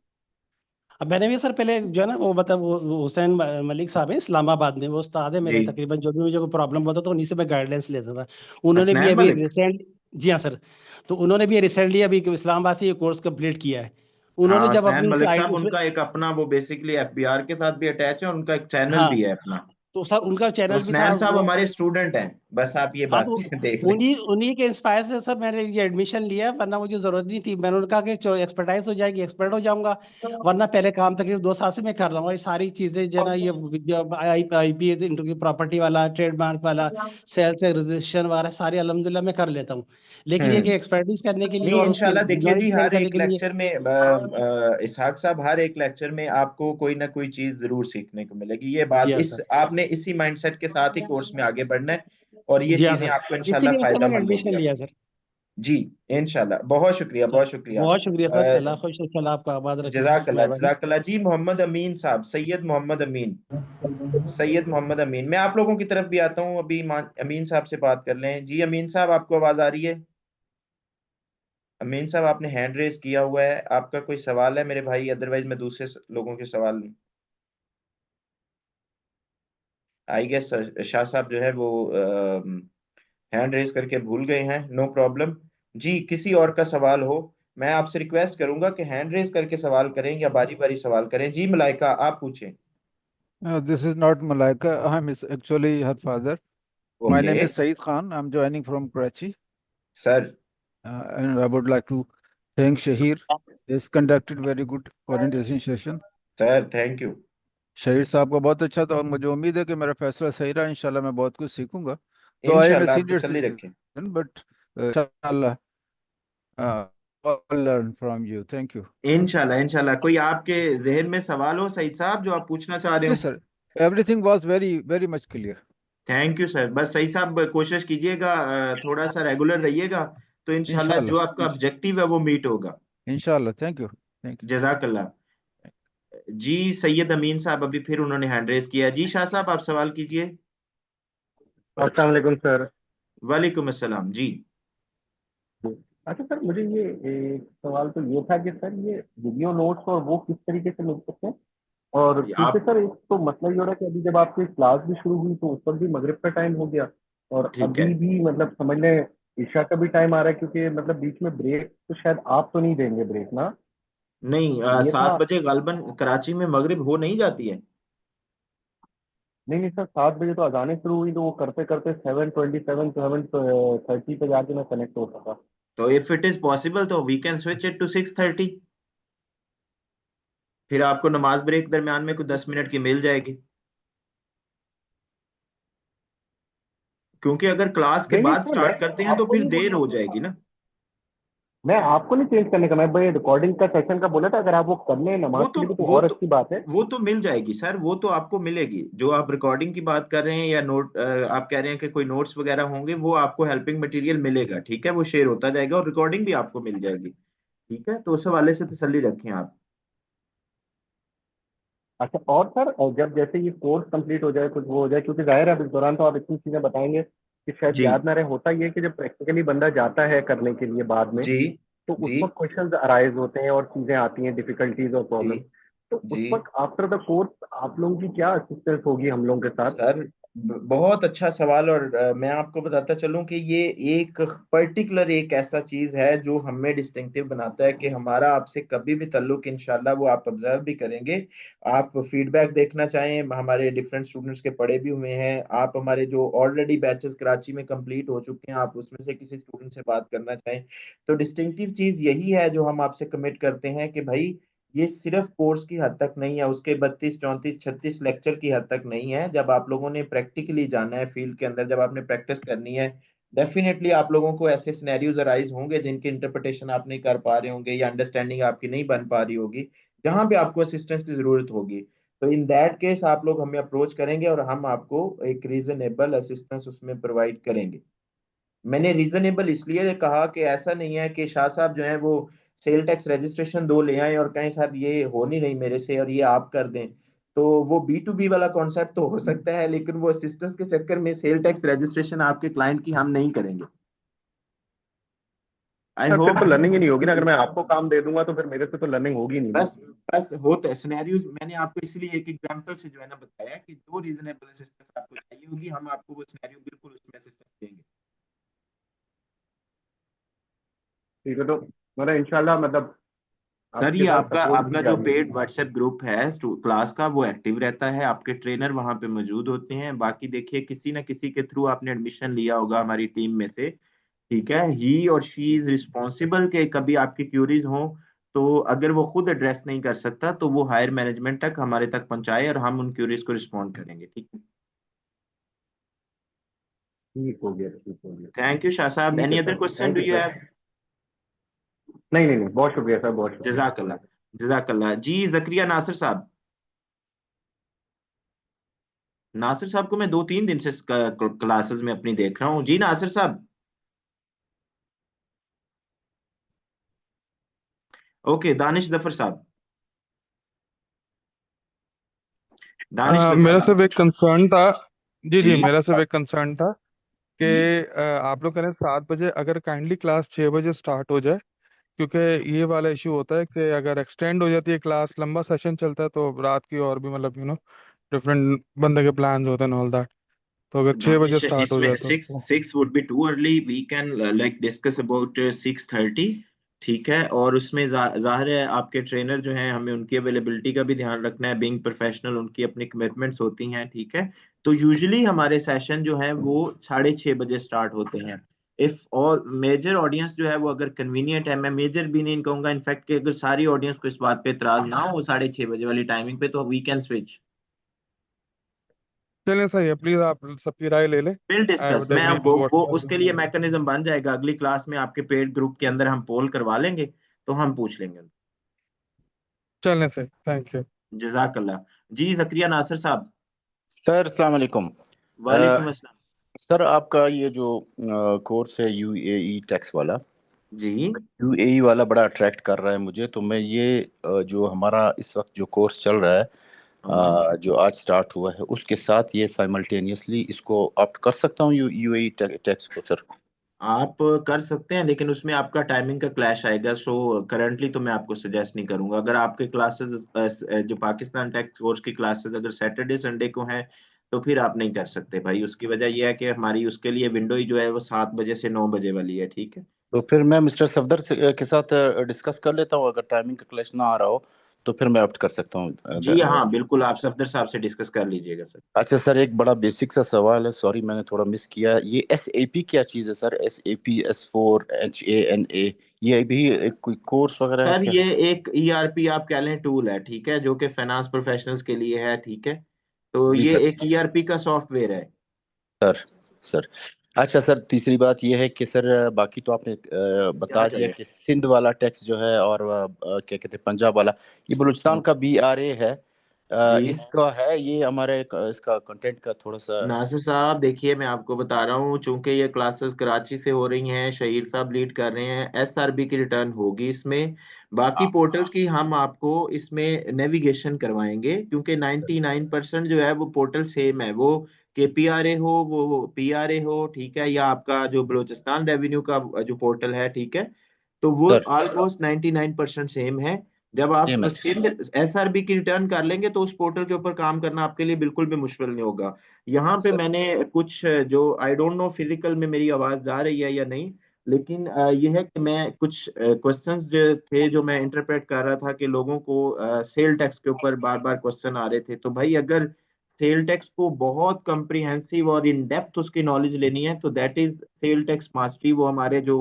अब मैंने भी सर पहले जो है ना वो मतलब वो हुसैन मलिक साहब है इस्लामाबाद में, वो उस्ताद है जी। मेरे। तकरीबन जो भी मुझे कोई प्रॉब्लम होता तो उन्हीं से मैं गाइडलाइंस लेता था। उन्होंने भी हसनैन अभी मलिक। रिसेंट, जी हाँ सर, तो उन्होंने भी रिसेंटली अभी इस्लामाबाद से ये कोर्स कंप्लीट किया है। उन्होंने हाँ, जब हसनैन अपनी मलिक साइट साहब, उसमें, उनका एक अपना वो बेसिकली एफबीआर के साथ भी अटैच है, और उनका एक चैनल हाँ, भी है अपना। तो सर उनका तो चैनल भी था हसनैन साहब वो। हमारे स्टूडेंट हैं, बस आप ये हाँ बात तो देख लें। उन्हीं उन्हीं के इंस्पायर से सर मैंने ये एडमिशन लिया, वरना मुझे जरूरत नहीं थी। मैंने उनका कि चलो एक्सपर्टाइज हो जाएगी, एक्सपर्ट हो जाऊंगा। वरना पहले काम तकरीबन 2 साल से मैं कर रहा हूँ, और ये सारी चीजें जो है ना, ये आईपी इंटू प्रॉपर्टी वाला, ट्रेडमार्क वाला, सेल्स रजिस्ट्रेशन वाला, सारी अल्हम्दुलिल्लाह मैं कर लेता हूँ। लेकिन ये कि हम्म। एक्सपर्टीज करने के लिए नहीं, और उसकी इंशाल्लाह देखिए जी, नॉलेज गेन हर करने एक के लिए। लेक्चर में इसहाक साहब, हर एक लेक्चर में आपको कोई ना कोई चीज जरूर सीखने को मिलेगी। ये जी बात, हाँ इस सर। आपने इसी माइंडसेट के साथ ही कोर्स में आगे बढ़ना है, और ये जी हाँ चीजें सर, आपको इंशाल्लाह इसीलिए सर फायदा मैंने मंद एडमिशन होंगी लिया आपको। सर। जी, इंशाल्लाह। बहुत शुक्रिया, सर बहुत शुक्रिया। बहुत शुक्रिया सर, अल्लाह खुश रखे, अल्लाह आपका आबाद रखे सर, जजाकल्ला मेहरबानी। जजाकल्ला जी। मोहम्मद अमीन साहब, सैयद मोहम्मद अमीन, सैयद मोहम्मद अमीन, मैं आप लोगों की तरफ भी आता हूँ, अभी अमीन साहब से बात कर लें। जी अमीन साहब, आपको आवाज आ रही है? अमीन साहब, आपने हैंड रेज किया हुआ है, आपका कोई सवाल है मेरे भाई? अदरवाइज मैं दूसरे लोगों के सवाल लूं। आई गेस शाह साहब जो है वो हैंड रेज करके भूल गए हैं, नो प्रॉब्लम। जी, किसी और का सवाल हो, मैं आपसे रिक्वेस्ट करूंगा कि हैंड रेज करके सवाल करें या बारी बारी सवाल करें। जी मलाइका, आप पूछें। This is not Malaika. I'm actually her father. My okay name is Saeed Khan. I'm joining from Karachi. Sir. And I would like to thank Shahir. He's conducted very good orientation session. Sir thank you. Shaheer साहब का बहुत अच्छा था, और मुझे उम्मीद है कि मेरा फैसला सही रहा। इंशाल्लाह मैं बहुत कुछ सीखूंगा। तो आई एम ए इंशाल्लाह, आप सीनियर तसल्ली रखें। सिटीजन, बट इंशाल्लाह learn from you. Thank you. इंशाल्लाह इंशाल्लाह। कोई आपके जहन में सवाल हो सईद साहब जो आप पूछना चाह रहे हो? Yes sir, everything was very very much clear. Thank you sir. बस सही साहब कोशिश कीजिएगा, थोड़ा सा रेगुलर रहिएगा, तो इंशाल्लाह जो आपका इंशाल्लाह ऑब्जेक्टिव है वो मीट होगा। इंशाल्लाह। Thank you, thank you. जजाकल्ला। जी सैयद अमीन साहब, अभी फिर उन्होंने हैंड रेज किया। जी शाह साहब, आप सवाल कीजिए। अस्सलाम वालेकुम सर। वालेकुम अस्सलाम जी। अच्छा सर, मुझे ये एक सवाल तो ये था कि सर ये वीडियो नोट्स और वो किस तरीके से मिल सकते हैं? और दूसरे आप सर, एक तो मसला ये हो रहा है कि अभी जब आपकी क्लास भी शुरू हुई तो उस पर भी मगरिब का टाइम हो गया, और ठीक है। अभी भी मतलब समझ लें ईशा का भी टाइम आ रहा है, क्योंकि मतलब बीच में ब्रेक तो शायद आप तो नहीं देंगे ब्रेक ना? नहीं, तो ये 7 बजे गालबन कराची में मगरिब हो नहीं जाती है। नहीं सर, 7 बजे तो अजानें शुरू हुई, तो वो करते करते 7:27 7:30 पे जाके मैं कनेक्ट हो सका। तो इफ इट इज पॉसिबल तो we can switch it to 6:30। फिर आपको नमाज ब्रेक दरमियान में कुछ 10 मिनट की मिल जाएगी, क्योंकि अगर क्लास के नहीं बाद सर, मैं स्टार्ट करते हैं तो आपको फिर नहीं देर बोल हो रहा। जाएगी ना। मैं आपको नहीं चेंज करने का, मैं भाई रिकॉर्डिंग का सेशन का बोला था, अगर आप वो कर लें नमाज के लिए तो और अच्छी बात है। वो तो मिल जाएगी सर, वो तो आपको मिलेगी। जो आप रिकॉर्डिंग की बात कर रहे हैं या नोट आप कह रहे हैं कि कोई नोट्स वगैरह होंगे, वो आपको हेल्पिंग मटेरियल मिलेगा, ठीक है, वो शेयर होता जाएगा और रिकॉर्डिंग भी आपको मिल जाएगी, ठीक है। तो उस हवाले से तसल्ली रखें आप। अच्छा, और सर जब जैसे ये कोर्स कंप्लीट हो जाए, कुछ वो हो जाए, क्योंकि जाहिर है अब इस दौरान तो आप इतनी चीजें बताएंगे कि शायद जी याद ना रहे। होता ये है कि जब प्रैक्टिकली बंदा जाता है करने के लिए बाद में, जी तो उस जी वक्त क्वेश्चंस अराइज होते हैं और चीजें आती हैं, डिफिकल्टीज और जी प्रॉब्लम। तो उस जी वक्त आफ्टर द कोर्स आप लोगों की क्या असिस्टेंस होगी हम लोगों के साथ? सर, बहुत अच्छा सवाल। और मैं आपको बताता चलूं कि ये एक पर्टिकुलर एक ऐसा चीज है जो हमें डिस्टिंक्टिव बनाता है कि हमारा आपसे कभी भी ताल्लुक, इंशाल्लाह वो आप ऑब्जर्व भी करेंगे। आप फीडबैक देखना चाहें, हमारे डिफरेंट स्टूडेंट्स के पढ़े भी हुए हैं, आप हमारे जो ऑलरेडी बैचेस कराची में कंप्लीट हो चुके हैं, आप उसमें से किसी स्टूडेंट से बात करना चाहें, तो डिस्टिंक्टिव चीज यही है जो हम आपसे कमिट करते हैं कि भाई ये सिर्फ कोर्स की हद तक नहीं है, उसके 32 34 36 लेक्चर की हद तक नहीं है। जब आप लोगों ने प्रैक्टिकली जाना है फील्ड के अंदर, जब आपने प्रैक्टिस करनी है, डेफिनेटली आप लोगों को ऐसे सिनेरियोज अराइज होंगे जिनकी इंटरप्रिटेशन आप नहीं कर पा रहे होंगे या अंडरस्टैंडिंग आपकी नहीं बन पा रही होगी, जहां पे आपको असिस्टेंस की जरूरत होगी। तो इन दैट केस आप लोग हमें अप्रोच करेंगे और हम आपको एक रीजनेबल असिस्टेंस उसमें प्रोवाइड करेंगे। मैंने रीजनेबल इसलिए कहा कि ऐसा नहीं है कि शाह साहब जो है वो सेल टैक्स रजिस्ट्रेशन 2 ले आए और कहें साहब ये हो नहीं रही मेरे से और ये आप कर दें। तो वो B2B वाला कॉन्सेप्ट तो हो सकता है, लेकिन वो असिस्टेंस के चक्कर में सेल टैक्स रजिस्ट्रेशन आपके क्लाइंट की हम नहीं करेंगे। आई सर फिर होप। तो लर्निंग ही नहीं होगी ना, अगर मैं आपको काम दे दूंगा तो फिर मेरे से तो लर्निंग होगी नहीं ना। बस बस होता है सिनेरियोज। मैंने आपको इसलिए एक एग्जांपल से जो है ना बताया कि जो रीजनेबल असिस्टेंस आपको चाहिए होगी, हम आपको वो सिनेरियो बिल्कुल उसमें असिस्टेंस देंगे। ठीक है, तो मतलब इंशाल्लाह, मतलब सर आपके ये साथ आपका सपोर्ट आपका भी जो जारी पेड रहेगी। व्हाट्सएप ग्रुप है क्लास का, वो एक्टिव रहता है, आपके ट्रेनर वहां पे मौजूद होते हैं। बाकी देखिए, किसी ना किसी के थ्रू आपने एडमिशन लिया होगा हमारी टीम में से, ठीक है, ही और शी इज रिस्पॉन्सिबल के कभी आपकी क्यूरीज हो तो अगर वो खुद एड्रेस नहीं कर सकता तो वो हायर मैनेजमेंट तक हमारे तक पहुंचाए और हम उन क्यूरीज को रिस्पॉन्ड करेंगे, ठीक है। ठीक हो गया, ठीक हो गया। थैंक यू शाह साहब। ठीक एनी है other sir, question thank do you you sir. Have? नहीं नहीं नहीं, बहुत शुक्रिया सर, बहुत शुक्रिया। जजाकल्ला। जजाकल्ला जी। जकरिया नासिर साहब, नासिर साहब को मैं 2 3 दिन से क्लासेस में अपनी देख रहा हूँ। जी नासिर साहब। ओके, दानिश जफर साहब। दानिश जफर मेरा साहब। सिर्फ एक कंसर्न था। जी जी जी, मेरा सिर्फ एक कंसर्न था कि आप लोग करें 7 बजे, अगर काइंडली क्लास 6 बजे स्टार्ट हो जाए, क्योंकि ये वाला इशू होता है कि अगर एक्सटेंड हो जाती है क्लास, लंबा सेशन चलता है, तो रात की और भी मतलब डिफरेंट बंदे के प्लान्स होते हैं ऑल दैट। तो अगर 6 बजे दानिश, स्टार्ट हो इसमें जाए तो 6 would be too early. We can like discuss about 6:30, ठीक है। और उसमें जाहिर है आपके ट्रेनर जो हैं, हमें उनकी अवेलेबिलिटी का भी ध्यान रखना है। बीइंग प्रोफेशनल उनकी अपनी कमिटमेंट्स होती हैं, ठीक है। तो यूजुअली हमारे सेशन जो है वो 6:30 बजे स्टार्ट होते हैं। इफ ऑल मेजर ऑडियंस जो है वो अगर कन्वीनियंट है, मैं मेजर भी नहीं कहूंगा इनफैक्ट, कि अगर सारी ऑडियंस को इस बात पे इतराज ना हो 6:30 बजे वाली टाइमिंग पे, तो वी कैन स्विच। चलें, सही है। प्लीज आप सबकी राय ले लें। Will I discuss. वुड मैं एग्री अब टू वो व्हाट। उसके लिए मैकेनिज्म बन जाएगा अगली क्लास में, आपके पेड ग्रुप के अंदर हम पोल करवा लेंगे, तो हम पूछ लेंगे। चलें, सही, थैंक यू। जजाकल्ला जी। जकरिया नासिर साहब। सर अस्सलाम वालेकुम। वालेकुम अस्सलाम। सर आपका ये जो कोर्स है यूएई टैक्स वाला, जी यूएई वाला बड़ा अट्रैक्ट कर रहा है मुझे। तो मैं ये जो हमारा इस वक्त जो कोर्स चल रहा है, जो आज स्टार्ट हुआ है, उसके साथ ये साइमल्टेनियसली इसको ऑप्ट कर सकता हूँ यूएई टैक्स को सर? आप कर सकते हैं, लेकिन उसमें आपका टाइमिंग का क्लैश आएगा। सो करंटली तो मैं आपको सजेस्ट नहीं करूंगा। अगर आपके क्लासेस जो पाकिस्तान टैक्स कोर्स की क्लासेस अगर सैटरडे संडे को हैं, तो फिर आप नहीं कर सकते भाई। उसकी वजह यह है कि हमारी उसके लिए विंडो ही जो है वो 7 बजे से 9 बजे वाली है, ठीक है। तो फिर मैं मिस्टर सफदर के साथ डिस्कस कर लेता हूँ, अगर टाइमिंग का क्लैश ना आ रहा हो तो फिर मैं ऑप्ट कर सकता हूँ। जी हाँ, बिल्कुल, आप सफदर साहब से डिस्कस कर लीजिएगा सर। अच्छा सर, एक बड़ा बेसिक सा सवाल है, सॉरी मैंने थोड़ा मिस किया। ये SAP क्या चीज़ है सर? SAP S4HANA, ये भी एक कोई कोर्स वगैरह है सर क्या? ये एक ERP आप कह लें टूल है, ठीक है, जो कि फाइनेंस प्रोफेशनल्स के लिए है, ठीक है। तो जी ये सर। एक ERP का सॉफ्टवेयर है। सर सर अच्छा सर, तीसरी बात यह है कि सर बाकी तो आपने बता क्या दिया चाहिए? कि सिंध वाला टैक्स जो है और क्या कहते हैं पंजाब वाला, ये बलूचिस्तान का BRA है, जी इसका है ये हमारे इसका कंटेंट का थोड़ा सा। नासिर साहब, देखिए मैं आपको बता रहा हूँ, चूंकि ये क्लासेस कराची से हो रही हैं, शहीर साहब लीड कर रहे हैं, SRB की रिटर्न होगी इसमें। बाकी पोर्टल्स की हम आपको इसमें नेविगेशन करवाएंगे, क्योंकि 99% जो है वो पोर्टल सेम है, वो KPRA हो, वो PRA हो, ठीक है, या आपका जो बलूचिस्तान रेवेन्यू का जो पोर्टल है, ठीक है, तो वो सर ऑलमोस्ट 99% सेम है। जब आप सेम है। सिंध SRB की रिटर्न कर लेंगे तो उस पोर्टल के ऊपर काम करना आपके लिए बिल्कुल भी मुश्किल नहीं होगा। यहाँ पे सर मैंने कुछ जो आई डोंट नो फिजिकल में मेरी आवाज जा रही है या नहीं, लेकिन ये है कि मैं कुछ क्वेश्चंस जो थे जो मैं इंटरप्रेट कर रहा था कि लोगों को सेल टैक्स के ऊपर बार बार क्वेश्चन आ रहे थे, तो भाई अगर सेल टैक्स को बहुत कम्प्रिहेंसिव और इन डेप्थ उसकी नॉलेज लेनी है तो that is sale tax mastery. वो हमारे जो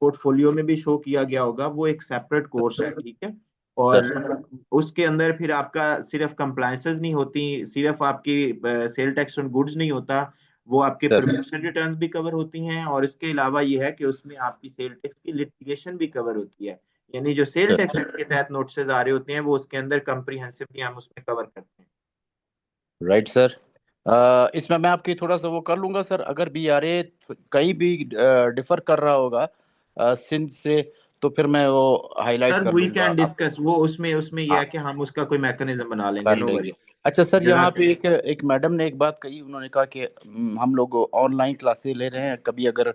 पोर्टफोलियो में भी शो किया गया होगा, वो एक सेपरेट कोर्स है, ठीक है। और सर उसके अंदर फिर आपका सिर्फ कंप्लायंसेस नहीं होती, सिर्फ आपकी सेल टैक्स ऑन गुड्स नहीं होता, वो आपके सर प्रोड्यूसर रिटर्न्स भी कवर होती हैं, और इसके अलावा ये है कि उसमें आपकी सेल टैक्स की लिटिगेशन भी कवर होती है। यानी जो सेल सर टैक्स के तहत नोटिस आ रहे होते हैं वो उसके अंदर कम्प्रीहेंसिवली हम उसमें कवर करते हैं। Right sir. इसमें मैं आपकी थोड़ा सा वो कर लूंगा सर, अगर BRA कहीं भी डिफर कर रहा होगा सिंध से, तो फिर मैं वो हाईलाइट सर कर वी लूंगा कैन आप। डिस्कस वो, उसमें उसमें यह हाँ है कि हम उसका कोई मैकेनिज्म बना लेंगे, कर नो लेंगे। वरी। अच्छा सर, यहाँ जजाक पे एक मैडम ने एक बात कही, उन्होंने कहा कि हम लोग ऑनलाइन क्लासेस ले रहे हैं, कभी अगर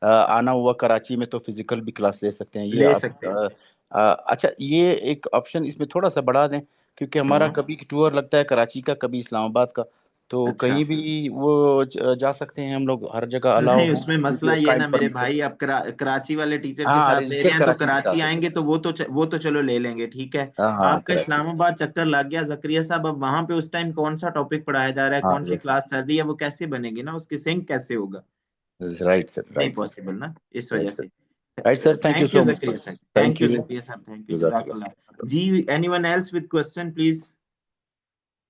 आना हुआ कराची में तो फिजिकल भी क्लास ले सकते हैं, ये ले आप सकते हैं। अच्छा ये एक ऑप्शन इसमें थोड़ा सा बढ़ा दें, क्योंकि हमारा हाँ कभी टूर लगता है कराची का, कभी इस्लामाबाद का, तो अच्छा, कहीं भी वो जा सकते हैं हम लोग, हर जगह अलाउ नहीं है उसमें मसला क्योंकि ये काइंड ना मेरे परमिशन। भाई, आप कराची वाले टीचर के हाँ, साथ ले रहे रजिस्टर हैं तो कराची के कराची साथ है सर। आएंगे तो वो तो चलो ले लेंगे, ठीक है। हाँ हाँ आपका कराची। इस्लामाबाद चक्कर लग गया जकरिया साहब, अब वहां पे उस टाइम कौन सा टॉपिक पढ़ाया जा रहा है, हाँ कौन सी यस, क्लास चल रही है, वो कैसे बनेगी ना, उसकी सिंक कैसे होगा, राइट सर, नहीं राइट सर, पॉसिबल ना, इस राइट वजह सर, से। Right sir. Thank you thank you so much Zakaria sir. साहब, thank thank you you. Zakaria साहब, थैंक यू, जजाकल्लाह। जज़ाकल्लाह। जी, anyone else with question please,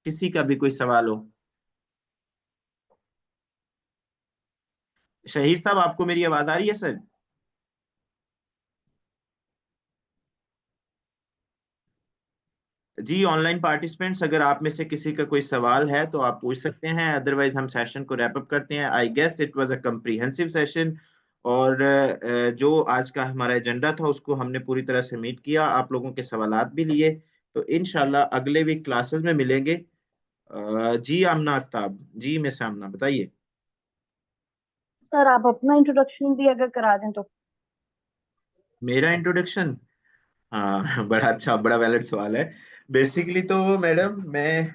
किसी का भी कोई सवाल हो। शहीर साहब, आपको मेरी आवाज आ रही है सर? जी, ऑनलाइन पार्टिसिपेंट्स, अगर आप में से किसी का कोई सवाल है तो आप पूछ सकते हैं, अदरवाइज हम सेशन को रैप अप करते हैं। I guess it was a comprehensive session, और जो आज का हमारा एजेंडा था उसको हमने पूरी तरह से मीट किया, आप लोगों के सवालात भी लिए, तो इंशाल्लाह अगले वीक क्लासेस में मिलेंगे। जी आमना आफ्ताब, जी मिस आमना बताइए। सर आप अपना इंट्रोडक्शन भी अगर करा दें तो। मेरा इंट्रोडक्शन, हाँ बड़ा अच्छा, बड़ा वैलिड सवाल है। बेसिकली तो मैडम मैं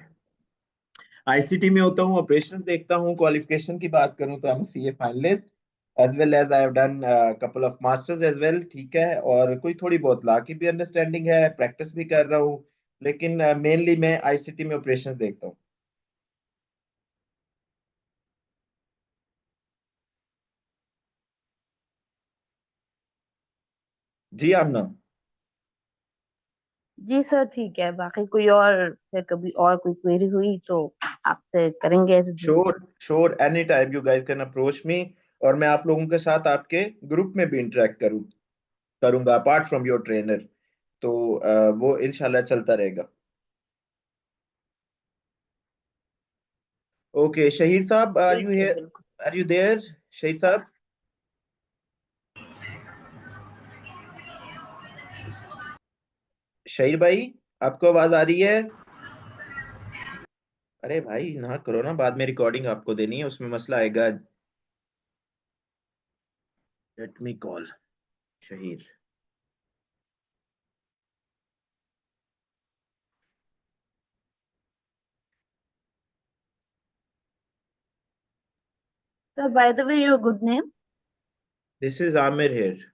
ICT में होता हूँ, ऑपरेशंस देखता हूँ। क्वालिफिकेशन की बात करूँ तो I am CA finalist, as well as I have done couple of masters as well, ठीक है, और कोई थोड़ी बहुत लॉ की भी अंडरस्टैंडिंग है, प्रैक्टिस भी कर रहा हूँ, लेकिन मेनली मैं ICT में ऑपरेशंस देखता हूँ। जी आमना। जी सर ठीक है, बाकी कोई और फिर कभी और कोई क्वेरी हुई तो आपसे करेंगे ऐसे sure sure, any time you guys can approach me, और मैं आप लोगों के साथ आपके ग्रुप में भी इंटरेक्ट करूंगा अपार्ट फ्रॉम योर ट्रेनर, तो वो इंशाल्लाह चलता रहेगा। ओके शहीद साहब, आर यू हियर, बिल्कुल। आर यू देयर शहीद साहब? शहीर भाई, आपको आवाज आ रही है? अरे भाई ना करो ना, बाद में रिकॉर्डिंग आपको देनी है, उसमें मसला आएगा। Let me call Shaheer. Sir by the way your good name? This is Aamir here.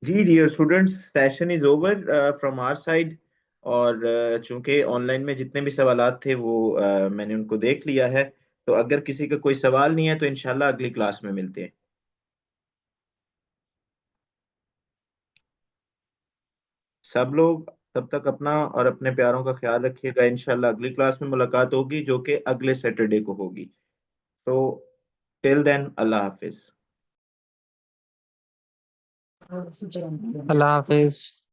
जी dear students, session is over from our side, और चूंकि ऑनलाइन में जितने भी सवालात थे वो मैंने उनको देख लिया है, तो अगर किसी का कोई सवाल नहीं है तो इंशाल्लाह अगली क्लास में मिलते हैं। सब लोग तब तक अपना और अपने प्यारों का ख्याल रखिएगा। इंशाल्लाह अगली क्लास में मुलाकात होगी जो कि अगले सैटरडे को होगी। तो टिल देन अल्लाह हाफिज। अल्लाह हाफिज।